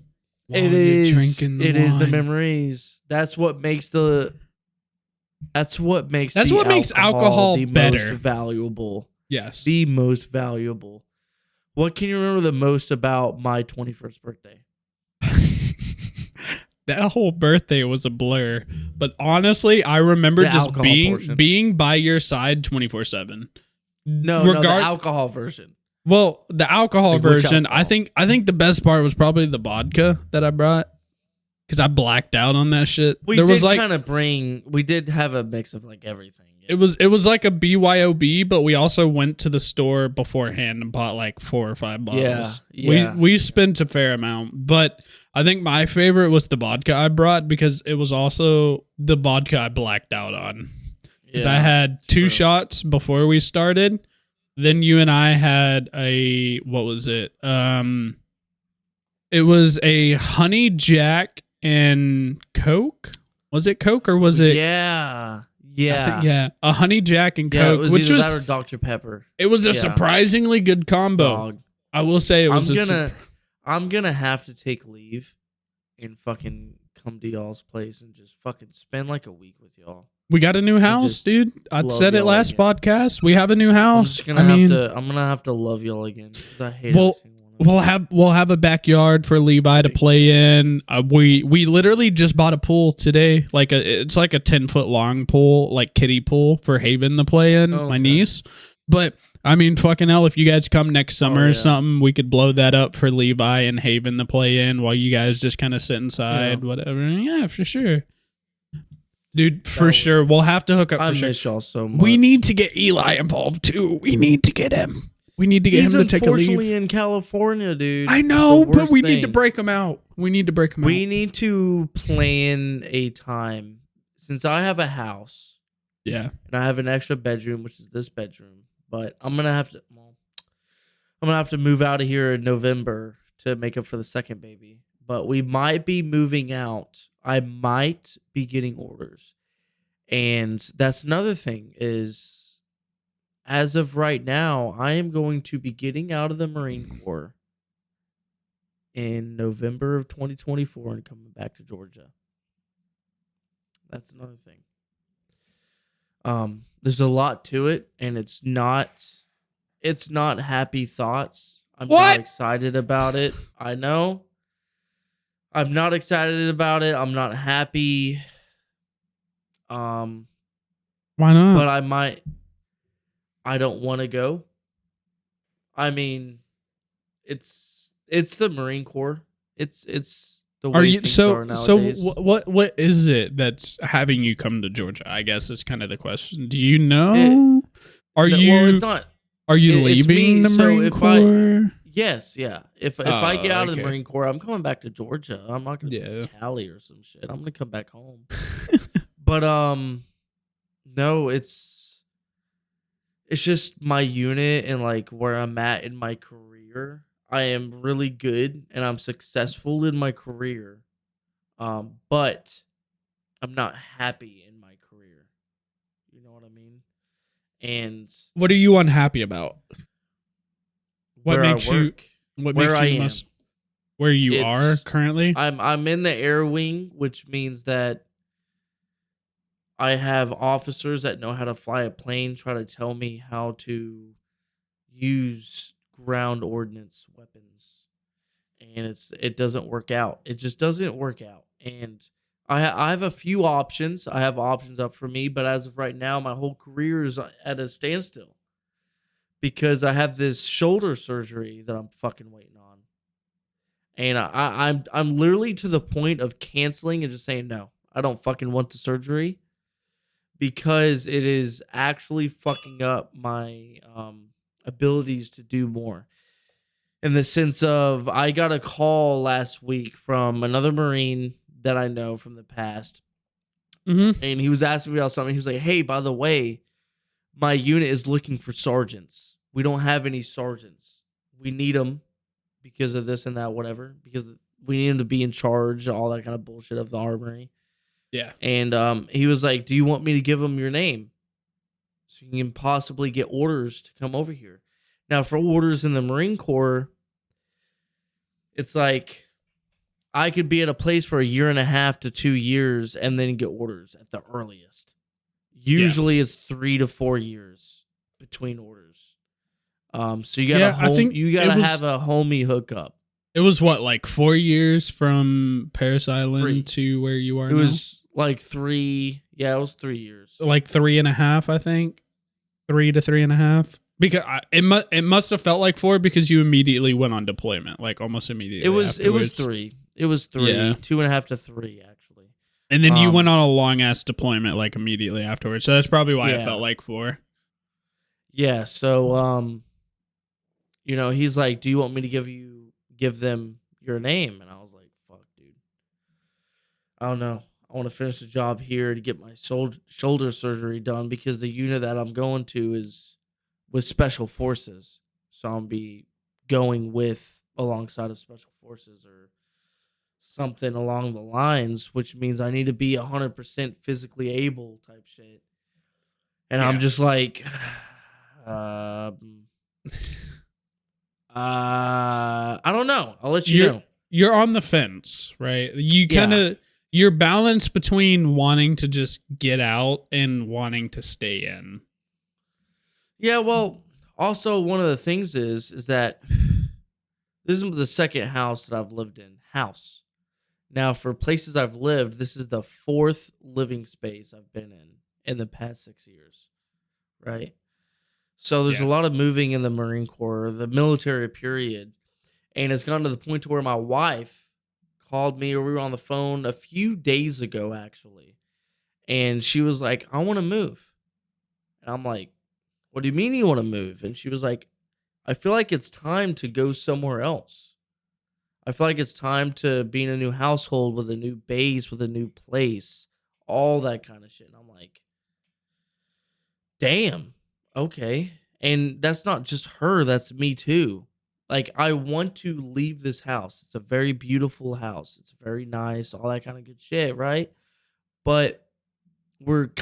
It is the memories. That's what makes alcohol the better. Most valuable. Yes. The most valuable. What can you remember the most about my 21st birthday? That whole birthday was a blur, but honestly, I remember just being by your side 24/7. No, the alcohol version. Well, the alcohol version, I think the best part was probably the vodka that I brought because I blacked out on that shit. We did have a mix of like everything. Yeah. It was like a BYOB, but we also went to the store beforehand and bought like 4 or 5 bottles. Yeah. We spent a fair amount, but I think my favorite was the vodka I brought because it was also the vodka I blacked out on. Because I had 2 shots before we started. Then you and I had what was it? It was a honey jack and Coke. Was it Coke or was it? Yeah. A honey jack and Coke, it was which either was that or Dr. Pepper. It was a surprisingly good combo. Dog. I will say it was. I'm gonna have to take leave and fucking come to y'all's place and just fucking spend like a week with y'all. We got a new house, dude. I said it last podcast. We have a new house. I'm gonna have to love y'all again. I hate We'll have a backyard for Levi to play in. We literally just bought a pool today. It's like a 10-foot long pool, like kiddie pool for Haven to play in. Okay. My niece. But I mean, fucking hell, if you guys come next summer or something, we could blow that up for Levi and Haven to play in while you guys just kind of sit inside, whatever. Yeah, for sure. Dude, for sure. We'll have to hook up for sure. I miss y'all so much. We need to get Eli involved too. We need to get him. We need to get He's him to take a unfortunately leave. in California, dude. I It's know, the but worst we need to thing. break him out. We need to break him out. We need to plan a time. Since I have a house Yeah. and I have an extra bedroom, which is this bedroom, but I'm gonna have to. Well, I'm gonna have to move out of here in November to make up for the second baby. But we might be moving out. I might be getting orders, and that's another thing. Is as of right now, I am going to be getting out of the Marine Corps in November of 2024 and coming back to Georgia. That's another thing. There's a lot to it, and it's not happy thoughts. I'm not What? excited about it. I know. I'm not excited about it. I'm not happy. Um, Why not? but I don't want to go. I mean, it's the Marine Corps. It's the way Are you things are nowadays. what is it that's having you come to Georgia? I guess is kind of the question. Do you know? Are No, you well, it's not. are you it's leaving me, the so Marine if Corps? Yes, yeah. If I get out of the Okay. Marine Corps, I'm coming back to Georgia. I'm not gonna Yeah. go to Cali or some shit. I'm gonna come back home. But no, it's just my unit and like where I'm at in my career. I am really good and I'm successful in my career. But I'm not happy in my career. You know what I mean? And What are you unhappy about? What where makes I you work, what where makes I you the am. most where you are It's currently? I'm in the air wing, which means that I have officers that know how to fly a plane try to tell me how to use ground ordnance weapons, and it doesn't work out. It just doesn't work out. And I have a few options. I have options up for me, but as of right now, my whole career is at a standstill because I have this shoulder surgery that I'm fucking waiting on, and I'm literally to the point of canceling and just saying no. I don't fucking want the surgery because it is actually fucking up my abilities to do more. In the sense of, I got a call last week from another Marine that I know from the past, Mm-hmm. and he was asking me about something. He was like, "Hey, by the way, my unit is looking for sergeants. We don't have any sergeants. We need them because of this and that, whatever. Because we need them to be in charge, all that kind of bullshit of the armory." Yeah. And he was like, "Do you want me to give him your name so you can possibly get orders to come over here?" Now, for orders in the Marine Corps, it's like I could be at a place for a year and a half to 2 years and then get orders at the earliest. Usually, it's 3 to 4 years between orders. So you gotta I think have a homie hookup. it was what, like 4 years from Paris Island 3. to where you are It now? was like 3. Yeah, it was 3 years. Like 3.5, I think. 3 to 3.5. Because it must have felt like 4 because you immediately went on deployment, like almost immediately. It was afterwards. 3. It was 3. Yeah. 2.5 to 3 actually. And then you went on a long ass deployment like immediately afterwards. So that's probably why it Yeah. felt like 4. Yeah. So he's like, "Do you want me to give them your name?" And I was like, "Fuck, dude. I don't know. I want to finish the job here to get my shoulder surgery done because the unit that I'm going to is with Special Forces. So I'll be going alongside of Special Forces or something along the lines, which means I need to be 100% physically able type shit." And I'm Yeah. just like, I don't know. I'll let you know. You're on the fence, right? You kind of you're balanced between wanting to just get out and wanting to stay in. Yeah, well, also one of the things is that this is the second house that I've lived in. Now, for places I've lived, this is the 4th living space I've been in the past 6 years, right? So there's a lot of moving in the Marine Corps, the military period, and it's gotten to the point to where my wife called me, or we were on the phone a few days ago, actually, and she was like, "I want to move." And I'm like, "What do you mean you want to move?" And she was like, I feel like it's time to go somewhere else. I feel like it's time to be in a new household with a new base, with a new place, all that kind of shit. And I'm like, damn, okay. And that's not just her, that's me too. Like, I want to leave this house. It's a very beautiful house. It's very nice, all that kind of good shit, right? But we've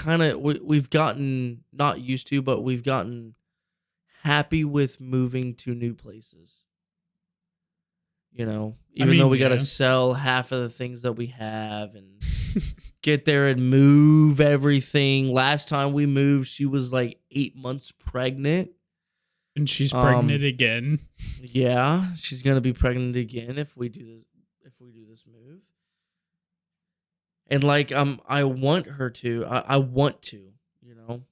gotten not used to, but we've gotten happy with moving to new places. You know, even though we got to sell half of the things that we have and get there and move everything. Last time we moved, she was like 8 months pregnant. And she's pregnant again. Yeah, she's gonna be pregnant again if we do this move. And like I want her to. I want to, you know.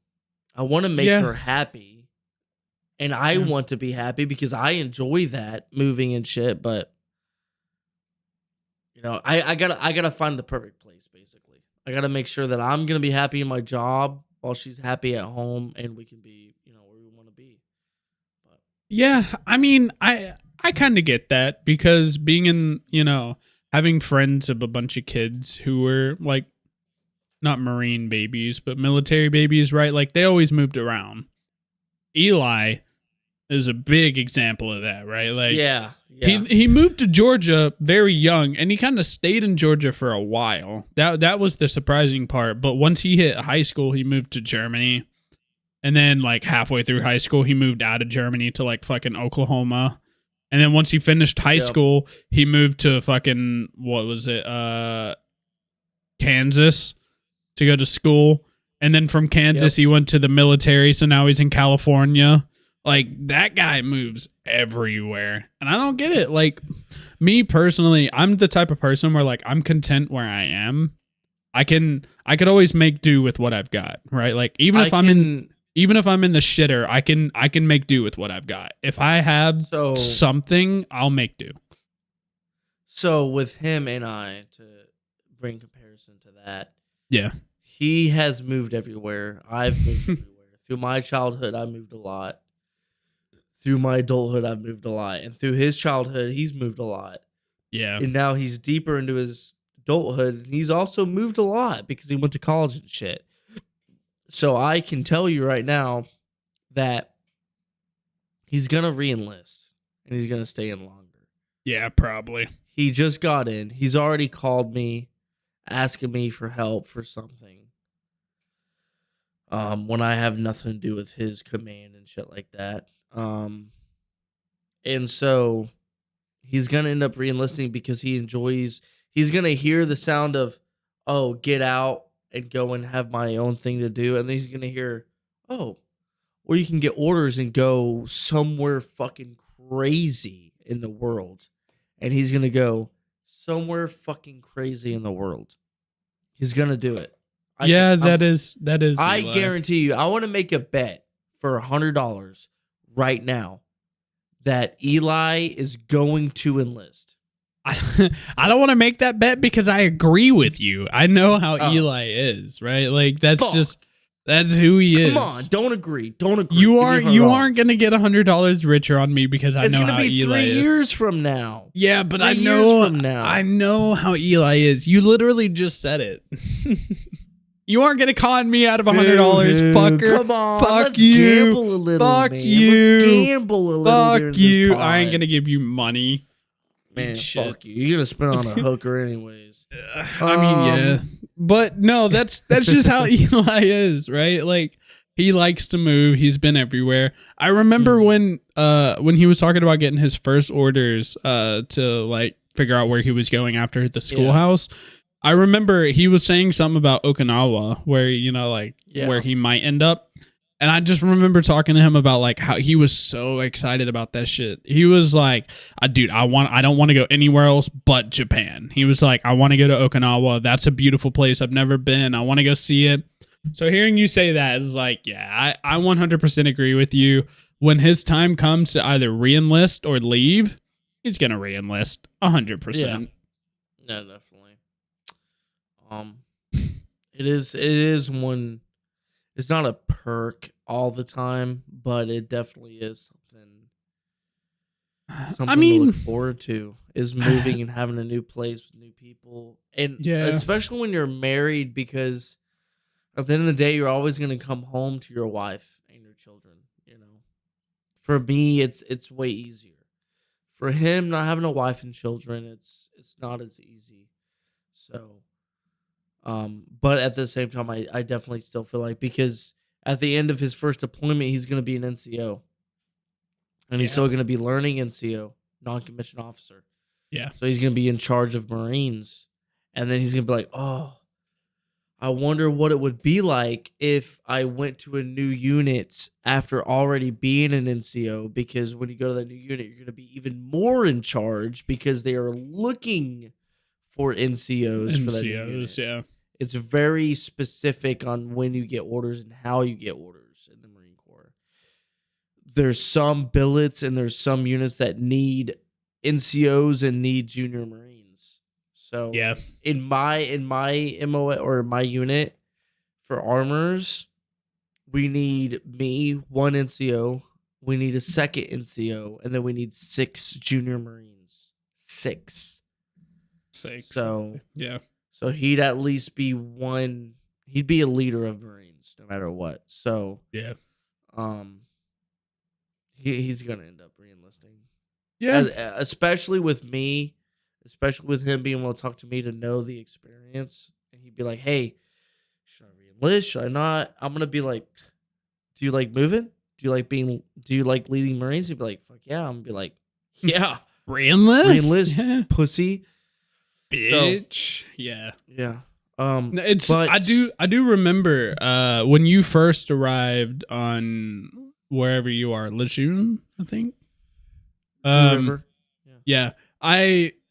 I want to make her happy. And I want to be happy because I enjoy that moving and shit, but you know, I gotta find the perfect place, basically. I gotta make sure that I'm gonna be happy in my job while she's happy at home and we can be, you know, where we want to be. But yeah, I mean, I kind of get that because being in, you know, having friends of a bunch of kids who were like not Marine babies, but military babies, right? Like they always moved around. Eli is a big example of that, right? Like he moved to Georgia very young and he kind of stayed in Georgia for a while. That was the surprising part. But once he hit high school, he moved to Germany. And then like halfway through high school, he moved out of Germany to like fucking Oklahoma. And then once he finished high school, he moved to fucking, what was it? Kansas to go to school. And then from Kansas, he went to the military. So now he's in California. Like, that guy moves everywhere. And I don't get it. Like, me personally, I'm the type of person where, like, I'm content where I am. I could always make do with what I've got, right? Like, even if I'm in the shitter, I can make do with what I've got. If I have something, I'll make do. So, with him and I, to bring comparison to that, yeah, he has moved everywhere. I've moved everywhere. Through my childhood, I moved a lot. Through my adulthood, I've moved a lot. And through his childhood, he's moved a lot. Yeah. And now he's deeper into his adulthood. And he's also moved a lot because he went to college and shit. So I can tell you right now that he's going to re-enlist. And he's going to stay in longer. Yeah, probably. He just got in. He's already called me, asking me for help for something. When I have nothing to do with his command and shit like that. And so he's going to end up re-enlisting because he's going to hear the sound of, oh, get out and go and have my own thing to do. And then he's going to hear, oh, or you can get orders and go somewhere fucking crazy in the world. And he's going to go somewhere fucking crazy in the world. He's going to do it. That is. I guarantee you, I want to make a bet for $100 right now that Eli is going to enlist. I don't want to make that bet because I agree with you. I know how Eli is, right? Like that's who he is. Come on, don't agree. You aren't gonna get $100 richer on me because I know how Eli is. It's gonna be 3 years from now. Yeah, but I know how Eli is. You literally just said it. You aren't gonna con me out of $100, fucker. Come on, fuck let's you. Gamble a little, fuck man. you. Let's gamble a little. Fuck you. I ain't gonna give you money. Man, fuck you. You're gonna spend on a hooker anyways. I mean, yeah. But no, that's just how Eli is, right? Like, he likes to move. He's been everywhere. I remember when he was talking about getting his first orders to like figure out where he was going after the schoolhouse. Yeah. I remember he was saying something about Okinawa, where, you know, like where he might end up. And I just remember talking to him about like how he was so excited about that shit. He was like, dude, I don't want to go anywhere else but Japan. He was like, I want to go to Okinawa. That's a beautiful place. I've never been. I want to go see it. So hearing you say that is like, yeah, I 100% agree with you. When his time comes to either re-enlist or leave, he's going to re-enlist 100%. Yeah. No, definitely. It is one. It's not a perk all the time, but it definitely is something something to look forward to is moving and having a new place with new people. And especially when you're married, because at the end of the day, you're always going to come home to your wife and your children, you know. For me, it's way easier. For him, not having a wife and children, it's not as easy. So, but at the same time, I definitely still feel like, because at the end of his first deployment, he's going to be an NCO. And he's still going to be learning NCO, non-commissioned officer. Yeah. So he's going to be in charge of Marines. And then he's going to be like, oh, I wonder what it would be like if I went to a new unit after already being an NCO. Because when you go to that new unit, you're going to be even more in charge, because they are looking for NCOs for that new unit. Yeah. It's very specific on when you get orders and how you get orders in the Marine Corps. There's some billets and there's some units that need NCOs and need junior Marines. So in my MO or my unit for armors, we need me, one NCO, we need a second NCO, and then we need 6 junior Marines. 6. So so he'd at least be one. He'd be a leader of Marines no matter what. So he's gonna end up reenlisting. Yeah, especially with me, especially with him being able to talk to me to know the experience, and he'd be like, "Hey, should I reenlist? Should I not?" I'm gonna be like, "Do you like moving? Do you like being? Do you like leading Marines?" He'd be like, "Fuck yeah!" I'm gonna be like, "Yeah, reenlist, pussy." Bitch. So, yeah. It's but, I do remember when you first arrived on wherever you are, Lejeune, I think. River. Yeah.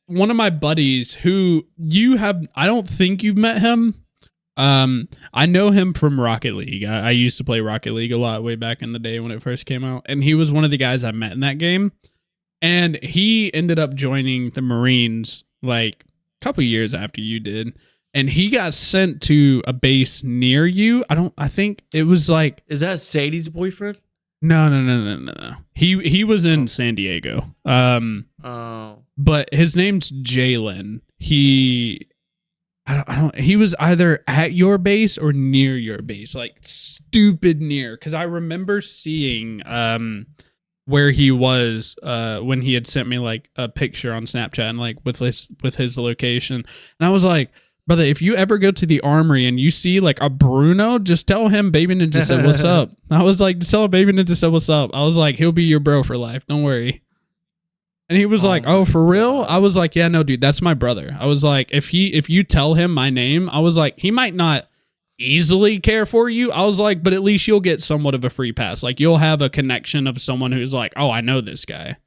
One of my buddies who I don't think you've met him. I know him from Rocket League. I used to play Rocket League a lot way back in the day when it first came out, and he was one of the guys I met in that game. And he ended up joining the Marines like couple years after you did, and he got sent to a base near you. I think it was like, is that Sadie's boyfriend? No. He was in San Diego. But his name's Jalen. He was either at your base or near your base, like stupid near, because I remember seeing where he was when he had sent me like a picture on Snapchat and like with his location. And I was like, brother, if you ever go to the armory and you see like a Bruno, just tell him Baby Ninja said what's up. I was like, just tell him Baby Ninja said what's up. I was like, he'll be your bro for life. Don't worry. And he was like, oh, for real? I was like, yeah, no, dude, that's my brother. I was like, if you tell him my name, I was like, he might not easily care for you. I was like, but at least you'll get somewhat of a free pass. Like you'll have a connection of someone who's like, oh, I know this guy.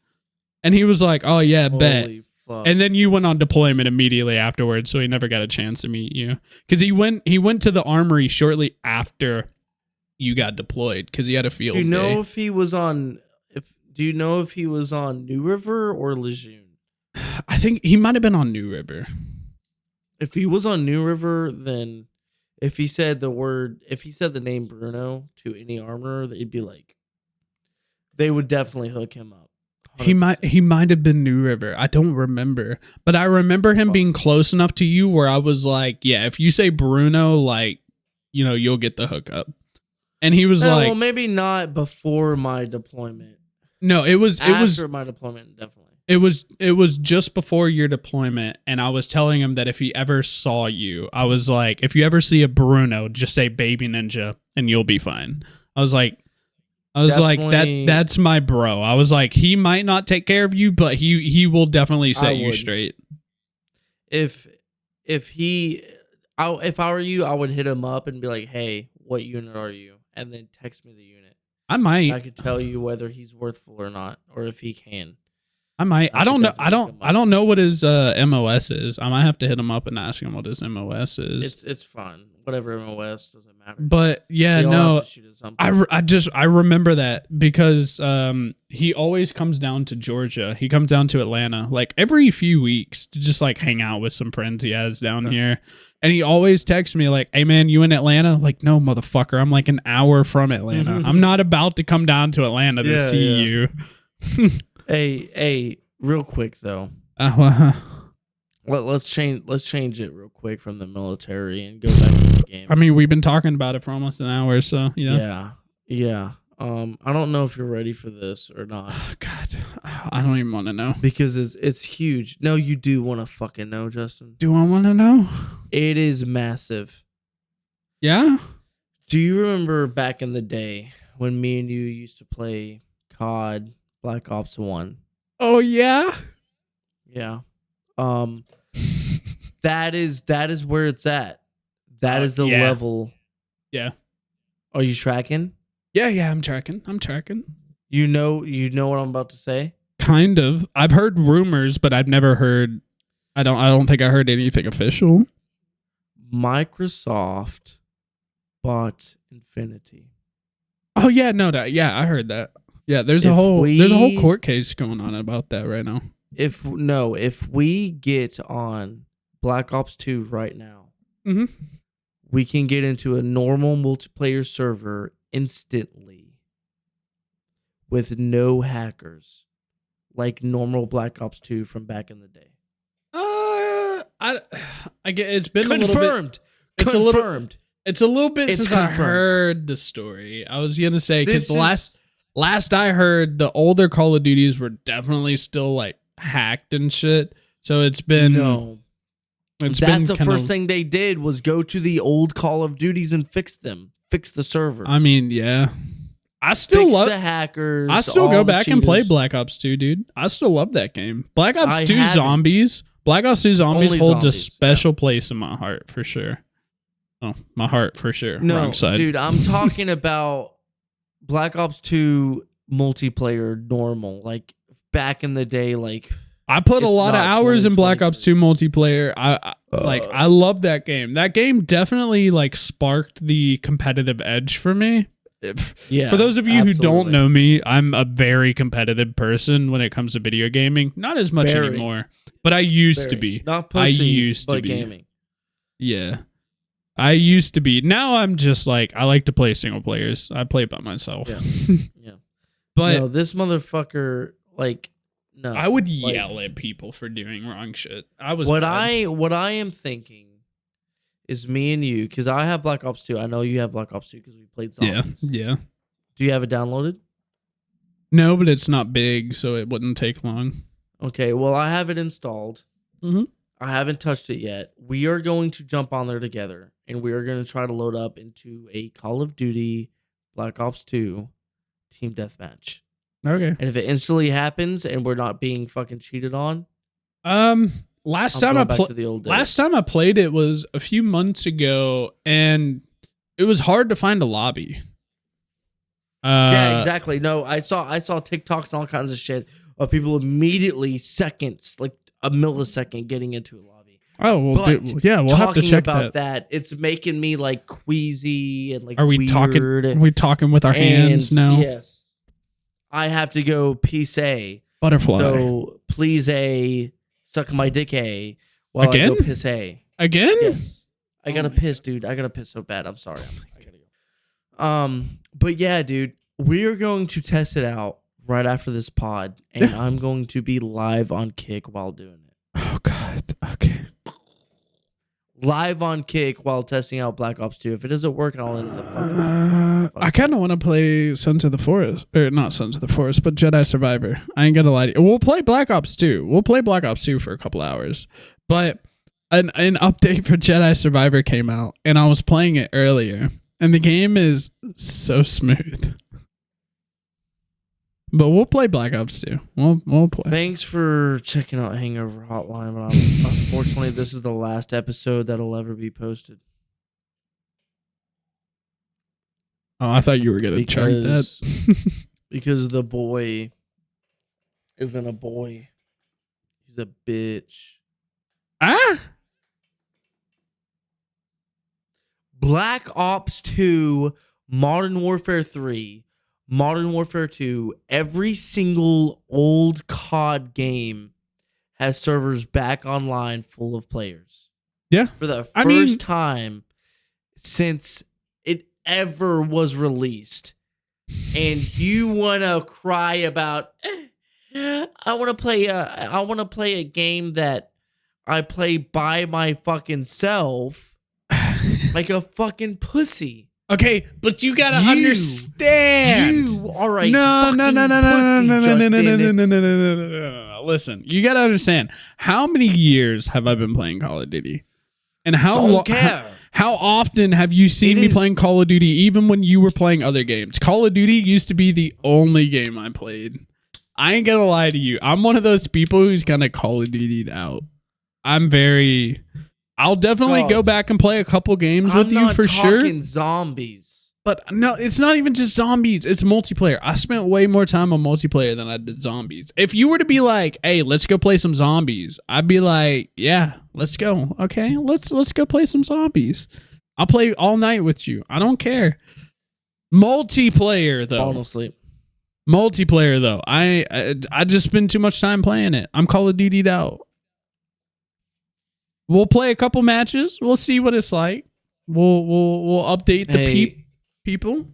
And he was like, oh yeah, bet. Fuck. And then you went on deployment immediately afterwards, so he never got a chance to meet you. Because he went to the armory shortly after you got deployed because he had a field day. Do you know if he was on New River or Lejeune? I think he might have been on New River. If he was on New River, then if he said the name Bruno to any armorer, they'd be like, they would definitely hook him up. 100%. He might have been New River. I don't remember. But I remember him being close enough to you where I was like, yeah, if you say Bruno, like, you know, you'll get the hookup. And he was like, well, maybe not before my deployment. No, it was after my deployment, definitely. It was just before your deployment, and I was telling him that if he ever saw you, I was like, if you ever see a Bruno, just say Baby Ninja and you'll be fine. I was like, that's my bro. I was like, he might not take care of you, but he will definitely set you straight. If I were you, I would hit him up and be like, hey, what unit are you? And then text me the unit. I might. I could tell you whether he's worthful or not, or if he can. I might. I don't know. I don't know what his MOS is. I might have to hit him up and ask him what his MOS is. It's fine. Whatever MOS, doesn't matter. But yeah, no. I remember that because he always comes down to Georgia. He comes down to Atlanta like every few weeks to just like hang out with some friends he has down here. And he always texts me like, hey man, you in Atlanta? Like, no, motherfucker. I'm like an hour from Atlanta. I'm not about to come down to Atlanta to see you. Hey, real quick though. Well, Let's change it real quick from the military and go back to the game. I mean, we've been talking about it for almost an hour, so you know. Yeah. I don't know if you're ready for this or not. Oh, God, I don't even want to know. Because it's huge. No, you do want to fucking know, Justin. Do I want to know? It is massive. Yeah. Do you remember back in the day when me and you used to play COD Black Ops 1? Oh yeah. Yeah. That is where it's at. That is the level. Yeah. Are you tracking? Yeah, I'm tracking. You know what I'm about to say? Kind of. I've heard rumors, but I've never heard. I don't think I heard anything official. Microsoft bought Infinity. Oh yeah, I heard that. Yeah, there's a whole court case going on about that right now. If we get on Black Ops 2 right now, we can get into a normal multiplayer server instantly with no hackers, like normal Black Ops 2 from back in the day. I get it's been confirmed. A little bit. Confirmed. It's a little bit It's since confirmed. I heard the story. I was gonna say because the last I heard, the older Call of Duties were definitely still like hacked and shit. So it's been That's the first thing they did was go to the old Call of Duties and fix the server. I mean, yeah. I still love the hackers. I still go back and play Black Ops 2, dude. I still love that game. Black Ops 2 Zombies holds a special place in my heart for sure. Oh, my heart for sure. No, wrong side. Dude, I'm talking about Black Ops 2 multiplayer normal, like back in the day, like I put a lot of hours in Black Ops 2 multiplayer. I love that game. That game definitely like sparked the competitive edge for me. For those of you who don't know me, I'm a very competitive person when it comes to video gaming. Not as much anymore, but I used to be. Not pussy, but gaming. Yeah. I used to be. Now I'm just like, I like to play single players. I play by myself. Yeah. But no, this motherfucker, like, no. I would yell at people for doing wrong shit. What I am thinking is me and you, because I have Black Ops 2. I know you have Black Ops 2 because we played zombies. Yeah. Do you have it downloaded? No, but it's not big, so it wouldn't take long. Okay, well, I have it installed. I haven't touched it yet. We are going to jump on there together, and we are going to try to load up into a Call of Duty Black Ops 2 team deathmatch. Okay. And if it instantly happens and we're not being fucking cheated on, last time I played it was a few months ago, and it was hard to find a lobby. Yeah, exactly. No, I saw TikToks and all kinds of shit of people immediately seconds, like a millisecond, getting into a lobby. Oh, well, we'll have to check about that. It's making me like queasy and like. Are we talking with our hands now? Yes. I have to go piece A. Butterfly. So please A, suck my dick A, while I go piss A. Again? Yes. I gotta piss, dude. I gotta piss so bad. I'm sorry. I gotta go. But yeah, dude, we are going to test it out right after this pod, and I'm going to be live on Kick while doing it. Oh God. Okay. Live on Kick while testing out Black Ops 2. If it doesn't work, I'll end the I kind of want to play Sons of the Forest, or not Sons of the Forest, but Jedi Survivor. I ain't gonna lie to you. We'll play Black Ops 2. We'll play Black Ops 2 for a couple hours, but an update for Jedi Survivor came out, and I was playing it earlier, and the game is so smooth. But we'll play Black Ops 2. We'll play. Thanks for checking out Hangover Hotline. But unfortunately, this is the last episode that'll ever be posted. Oh, I thought you were going to chart that. Because the boy isn't a boy. He's a bitch. Black Ops 2, Modern Warfare 3, Modern Warfare 2, every single old COD game has servers back online full of players. Yeah. For the first time since it ever was released. And you want to cry about, I want to play. I want to play a game that I play by my fucking self, like a fucking pussy. Okay, but you gotta You- understand. You are a No, no, fucking no, no, no, no, pussy, no, no, no, no, no, Justin. no, no, no, no, no, no. Listen, you gotta understand. How many years have I been playing Call of Duty? And Don't care. how often have you seen It me is- playing Call of Duty, even when you were playing other games? Call of Duty used to be the only game I played. I ain't gonna lie to you. I'm one of those people who's gonna Call of Duty out. I'll definitely Dog. go back and play a couple games I'm with you not for sure. talking zombies. But no, it's not even just zombies. It's multiplayer. I spent way more time on multiplayer than I did zombies. If you were to be like, "Hey, let's go play some zombies," I'd be like, "Yeah, let's go. Okay, let's go play some zombies. I'll play all night with you. I don't care." Multiplayer though. Honestly, Multiplayer though. I just spend too much time playing it. I'm Call of Duty'd out. We'll play a couple matches. We'll see what it's like. We'll update the people.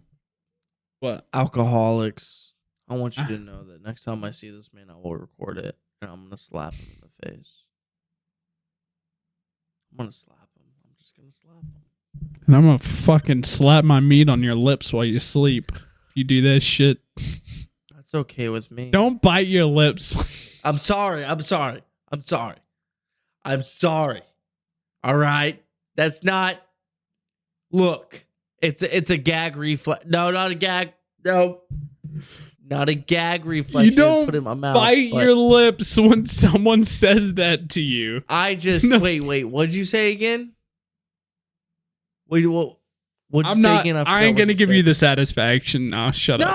What? alcoholics. I want you to know that next time I see this man, I will record it and I'm gonna slap him in the face. I'm gonna slap him. I'm just gonna slap him. And I'm gonna fucking slap my meat on your lips while you sleep. If you do that shit. That's okay with me. Don't bite your lips. I'm sorry. I'm sorry. I'm sorry. I'm sorry. All right. That's not. Look, it's a gag reflex. No, not a gag. No, not a gag reflex. You don't put in my mouth. bite but your lips when someone says that to you. I just No. wait. What'd you say again? Wait. What'd you I'm say not. again? I forgot ain't what gonna give you said. the satisfaction now. Shut up.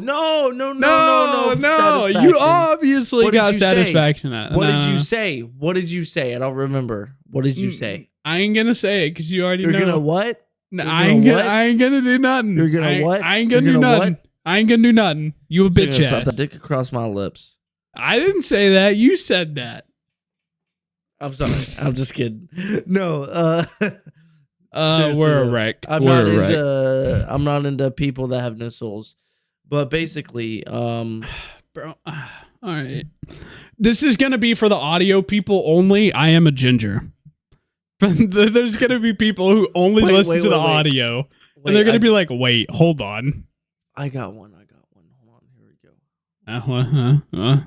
No. No. satisfaction. You obviously What did got you say? satisfaction at. What did Nah. you say? What did you say? I don't remember. What did you say? I ain't gonna say it because you already You're know. gonna what? No, You're I gonna ain't gonna. what? I ain't gonna do nothing. You're gonna what? I ain't You're gonna do gonna nothing. what? I ain't gonna do nothing. You a You're bitch gonna slap ass. that dick across my lips. I didn't say that. You said that. I'm sorry. I'm just kidding. No. We're a wreck. I'm We're not a wreck. into. I'm not into people that have no souls. But basically, Bro. All right. This is gonna be for the audio people only. I am a ginger. There's gonna be people who only listen to the audio, and they're gonna be like, "Wait, hold on." I got one. Hold on. Here we go.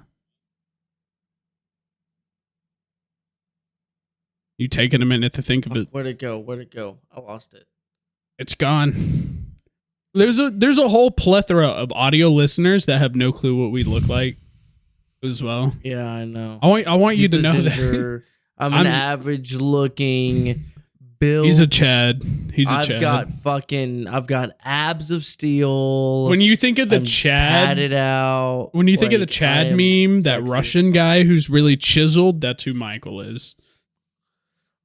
You taking a minute to think of it. Where'd it go? I lost it. It's gone. There's a whole plethora of audio listeners that have no clue what we look like as well. Yeah, I know. I want you He's to a know ginger. that. I'm I'm- an average looking build. He's a Chad. He's a Chad. I've got abs of steel. When you think of the I'm Chad, padded out. when you think of the like, Chad I am meme, that sexy. Russian guy who's really chiseled, that's who Michael is.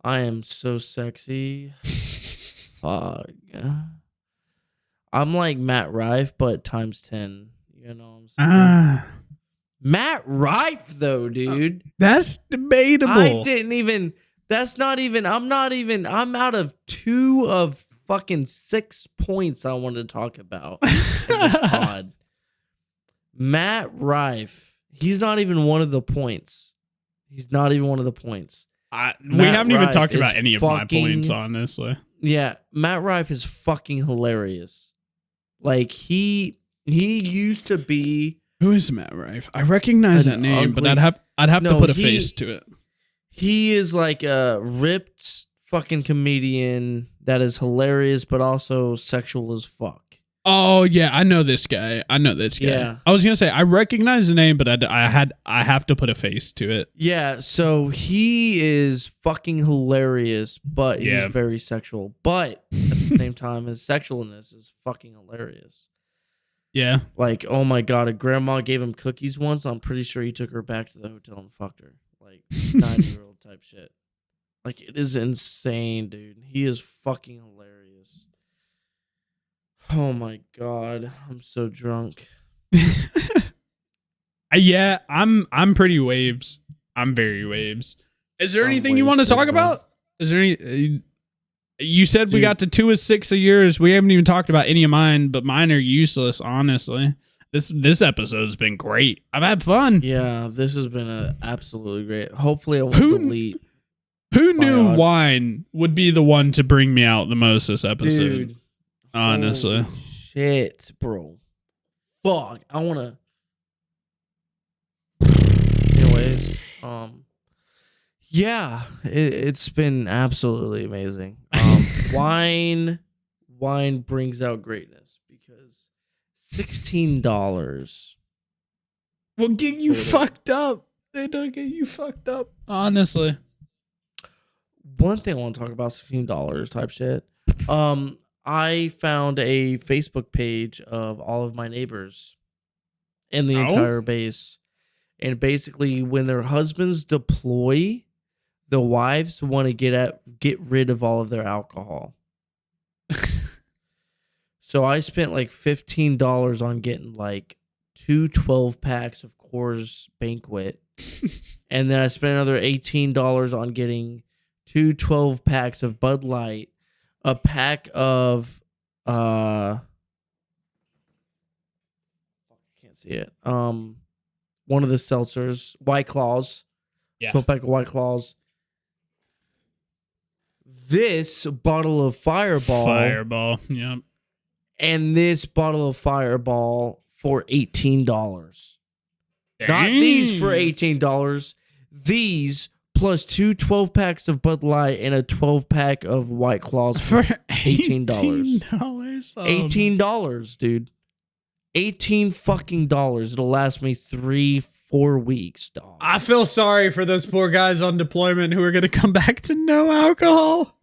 I am so sexy. Fuck. I'm like Matt Rife, but times 10. You know what I'm saying? Ah, Matt Rife, though, dude. that's debatable. I didn't even. That's not even. I'm I'm out of 2 of fucking 6 points I wanted to talk about in this pod. Matt Rife. He's not even one of the points. He's not even one of the points. We Matt haven't even Rife talked is about any of my fucking- points, honestly. Yeah, Matt Rife is fucking hilarious. Like he used to be. Who is Matt Rife? I recognize An that name, but ugly- I'd have to No, put a he- face to it. He is like a ripped fucking comedian that is hilarious, but also sexual as fuck. Oh yeah, I know this guy. Yeah. I was gonna say I recognize the name, but I have to put a face to it. Yeah, so he is fucking hilarious, but he's Yeah. very sexual. But at the same time, his sexualness is fucking hilarious. Yeah. Like, oh my god, a grandma gave him cookies once. I'm pretty sure he took her back to the hotel and fucked her. Like 90-year-old type shit. Like it is insane, dude. He is fucking hilarious. Oh my god, I'm so drunk. Yeah, I'm pretty waves. I'm very waves. Is there I'm anything you want to wasted, talk bro. about? Is there any? You said we Dude. got to 2 of 6 of yours. We haven't even talked about any of mine, but mine are useless, honestly. This episode's been great. I've had fun. Yeah, this has been absolutely great. Hopefully, I won't delete. Who knew wine would be the one to bring me out the most this episode? Dude, honestly. holy shit, bro. Fuck. I want to. Anyways, yeah, it's been absolutely amazing. Wine brings out greatness because $16 will get you fucked up. They don't get you fucked up. Honestly. One thing I want to talk about, $16 type shit. I found a Facebook page of all of my neighbors in the entire base. And basically, when their husbands deploy, the wives want to get rid of all of their alcohol. So I spent like $15 on getting like 2 12-packs of Coors Banquet. And then I spent another $18 on getting 2 12-packs of Bud Light, a pack of I can't see it. One of the seltzers, White Claws. Yeah. 12-pack of White Claws. This bottle of Fireball. Yep. And this bottle of Fireball for $18. Dang. Not these for $18. These plus 2 12-packs of Bud Light and a 12-pack of White Claws for $18. $18, dude. $18 fucking dollars. It'll last me 3-4 weeks, dog. I feel sorry for those poor guys on deployment who are going to come back to no alcohol.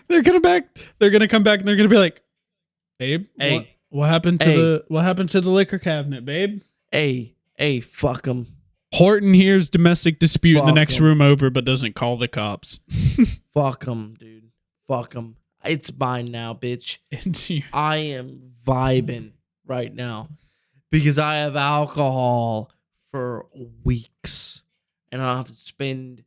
They're gonna come back and they're gonna be like, babe, hey, what happened to the liquor cabinet, babe? Hey, fuck them. Horton hears domestic dispute in the next room over, but doesn't call the cops. Fuck them, dude. Fuck them. It's mine now, bitch. I am vibing right now because I have alcohol for weeks, and I don't have to spend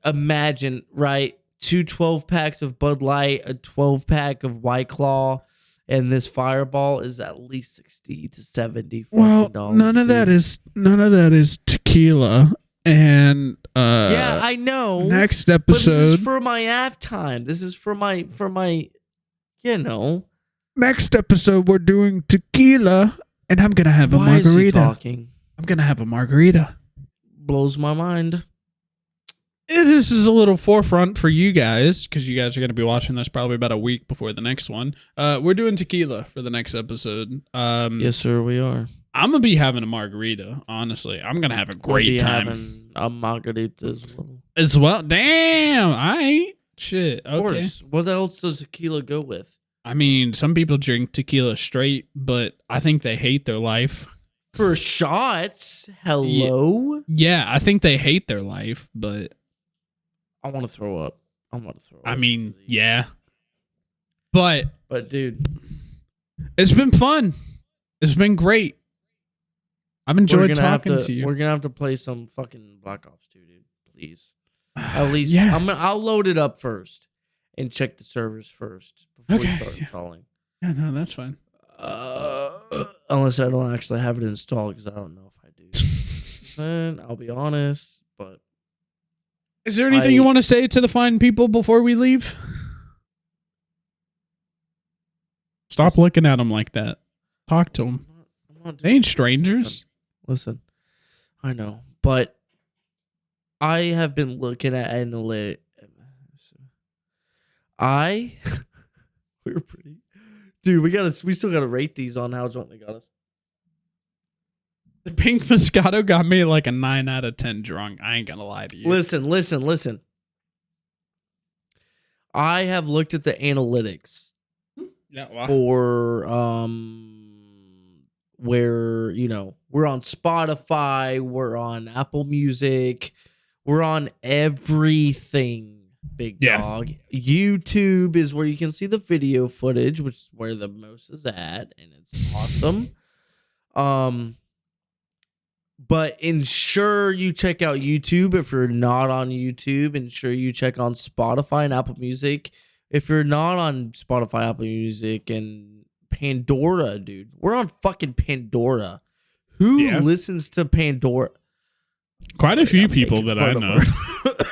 imagine, right? 2 12-packs of Bud Light, a 12-pack of White Claw, and this Fireball is at least $60 to $70. Well, none of that is tequila. And yeah, I know. Next episode, but this is for my halftime. This is for my Next episode, we're doing tequila, and I'm gonna have a margarita. Why is he talking? I'm gonna have a margarita. Blows my mind. This is a little forefront for you guys because you guys are going to be watching this probably about a week before the next one. We're doing tequila for the next episode. Yes, sir, we are. I'm going to be having a margarita, honestly. I'm going to have a great time. Having a margarita as well. Damn. I ain't shit. Okay. Of course. What else does tequila go with? I mean, some people drink tequila straight, but I think they hate their life. For shots? Hello? Yeah, I think they hate their life, but... I want to throw up. I mean, yeah. But dude, it's been fun. It's been great. I've enjoyed talking to you. We're gonna have to play some fucking Black Ops 2, dude. Please. At least I'll load it up first and check the servers first before we start installing. Yeah, no, that's fine. Unless I don't actually have it installed, because I don't know if I do. And I'll be honest, but. Is there anything you want to say to the fine people before we leave? Stop looking at them like that. Talk to them. They ain't strangers. Listen, I know, but I have been looking at analytics. We're pretty, dude. We still gotta rate these on how drunk they got us. The pink Moscato got me like a 9 out of 10 drunk. I ain't gonna lie to you. Listen. I have looked at the analytics for where we're on Spotify, we're on Apple Music, we're on everything. Big dog. YouTube is where you can see the video footage, which is where the most is at, and it's awesome. But ensure you check out YouTube if you're not on YouTube. Ensure you check on Spotify and Apple Music. If you're not on Spotify, Apple Music, and Pandora, dude. We're on fucking Pandora. Who listens to Pandora? Quite a few people that I know.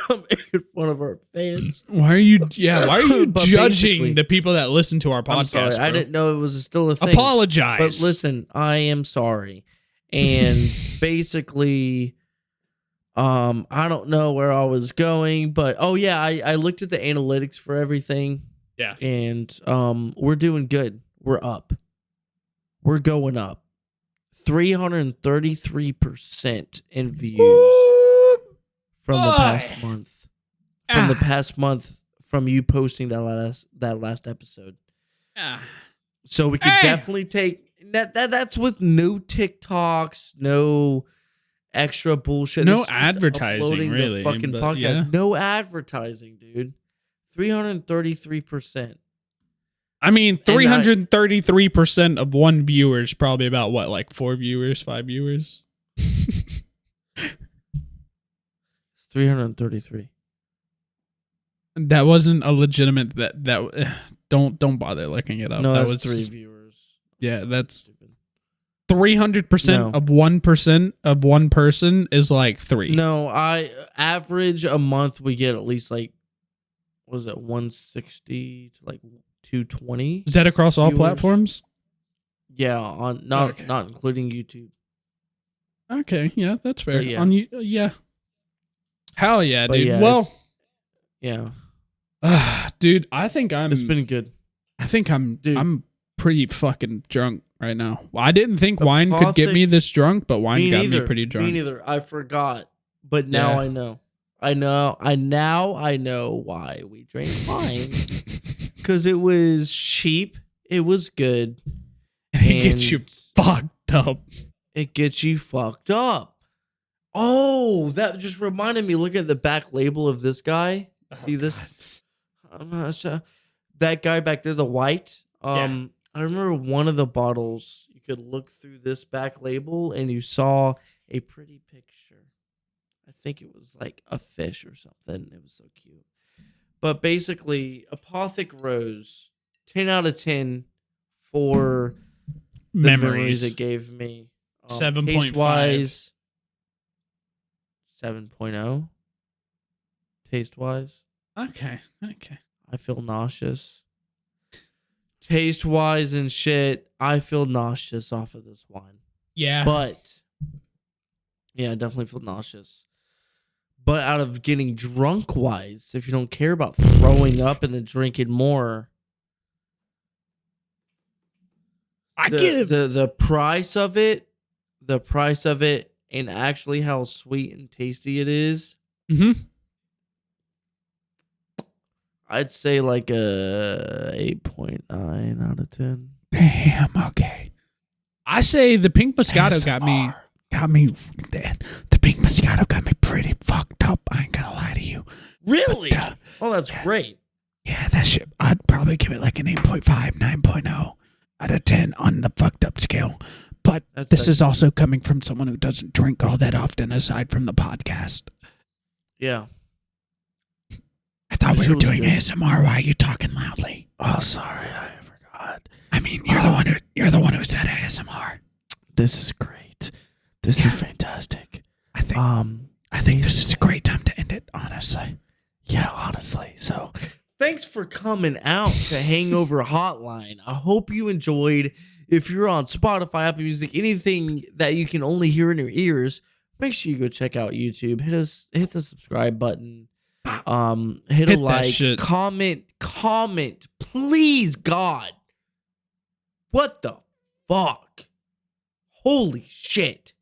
I'm making fun of our fans. Why are you But judging the people that listen to our podcast? I'm sorry. Bro? I didn't know it was still a thing. Apologize. But listen, I am sorry. And basically, I don't know where I was going, but I looked at the analytics for everything. Yeah. And we're doing good. We're up. We're going up. 333% in views from the past month. From the past month from you posting that last episode. So we could definitely take that's with no TikToks, no extra bullshit. No advertising, really. The fucking podcast. Yeah. No advertising, dude. 333%. I mean, 333% of one viewer is probably about what, like 4 viewers, 5 viewers? It's 333. That wasn't a legitimate don't bother looking it up. No, that that's was 3 just, viewers. Yeah, that's 300% of 1% of one person is like 3. No, I average a month we get at least like, what is it, 160 to like 220? Is that across all viewers? Platforms? Yeah, on not including YouTube. Okay, yeah, that's fair. Yeah. Yeah. Hell yeah, dude. Yeah, well, yeah. Dude, I think It's been good. I think I'm pretty fucking drunk right now. Well, I didn't think wine could Apothic- get me this drunk, but wine got me pretty drunk. Me neither. I forgot, but now I know. I know why we drank wine. Because it was cheap. It was good. And it gets you fucked up. It gets you fucked up. Oh, that just reminded me. Look at the back label of this guy. See this? I'm not sure. That guy back there, the white. I remember one of the bottles. You could look through this back label and you saw a pretty picture. I think it was like a fish or something. It was so cute. But basically, Apothic Rose, 10 out of 10 for the memories it gave me. 7.5. Taste-wise, 7.0. Taste-wise. Okay. I feel nauseous. Taste-wise and shit, I feel nauseous off of this wine. Yeah. But, yeah, I definitely feel nauseous. But out of getting drunk-wise, if you don't care about throwing up and then drinking more, the price of it, and actually how sweet and tasty it is, I'd say like a 8.9 out of 10. Damn. Okay. I say the pink Moscato got me. The pink Moscato got me pretty fucked up. I ain't gonna lie to you. Really? But, that's great. Yeah, that shit. I'd probably give it like an 8.5, 9.0 out of 10 on the fucked up scale. But this is also coming from someone who doesn't drink all that often, aside from the podcast. Yeah. I thought we were doing ASMR. Why are you talking loudly? Oh, sorry, I forgot. I mean, you're the one who said ASMR. This is great. This is fantastic. I think this is a great time to end it, honestly. Yeah, honestly. So, thanks for coming out to Hangover Hotline. I hope you enjoyed. If you're on Spotify, Apple Music, anything that you can only hear in your ears, make sure you go check out YouTube. Hit the subscribe button. Hit a like, shit. comment, please, God. What the fuck? Holy shit.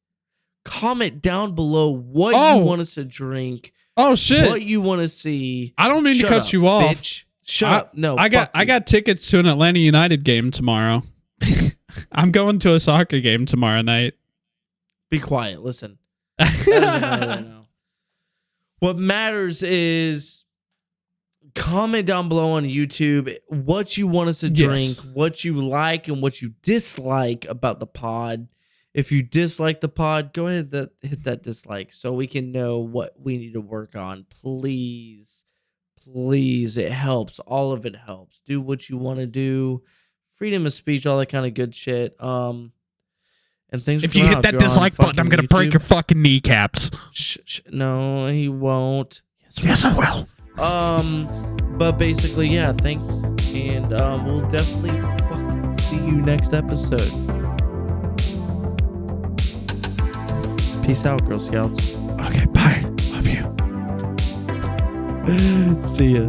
Comment down below what you want us to drink. Oh shit. What you want to see. I don't mean to cut you off. Bitch. Shut up. No. I got tickets to an Atlanta United game tomorrow. I'm going to a soccer game tomorrow night. Be quiet. Listen. That doesn't matter right now. What matters is comment down below on YouTube what you want us to drink, what you like and what you dislike about the pod. If you dislike the pod, go ahead and hit that dislike so we can know what we need to work on. Please, it helps. All of it helps. Do what you want to do freedom of speech, all that kind of good shit. And things. If you hit that dislike button, I'm gonna break your fucking kneecaps. No, he won't. Yes, I will. But basically, yeah. Thanks, and we'll definitely fucking see you next episode. Peace out, Girl Scouts. Okay, bye. Love you. See ya.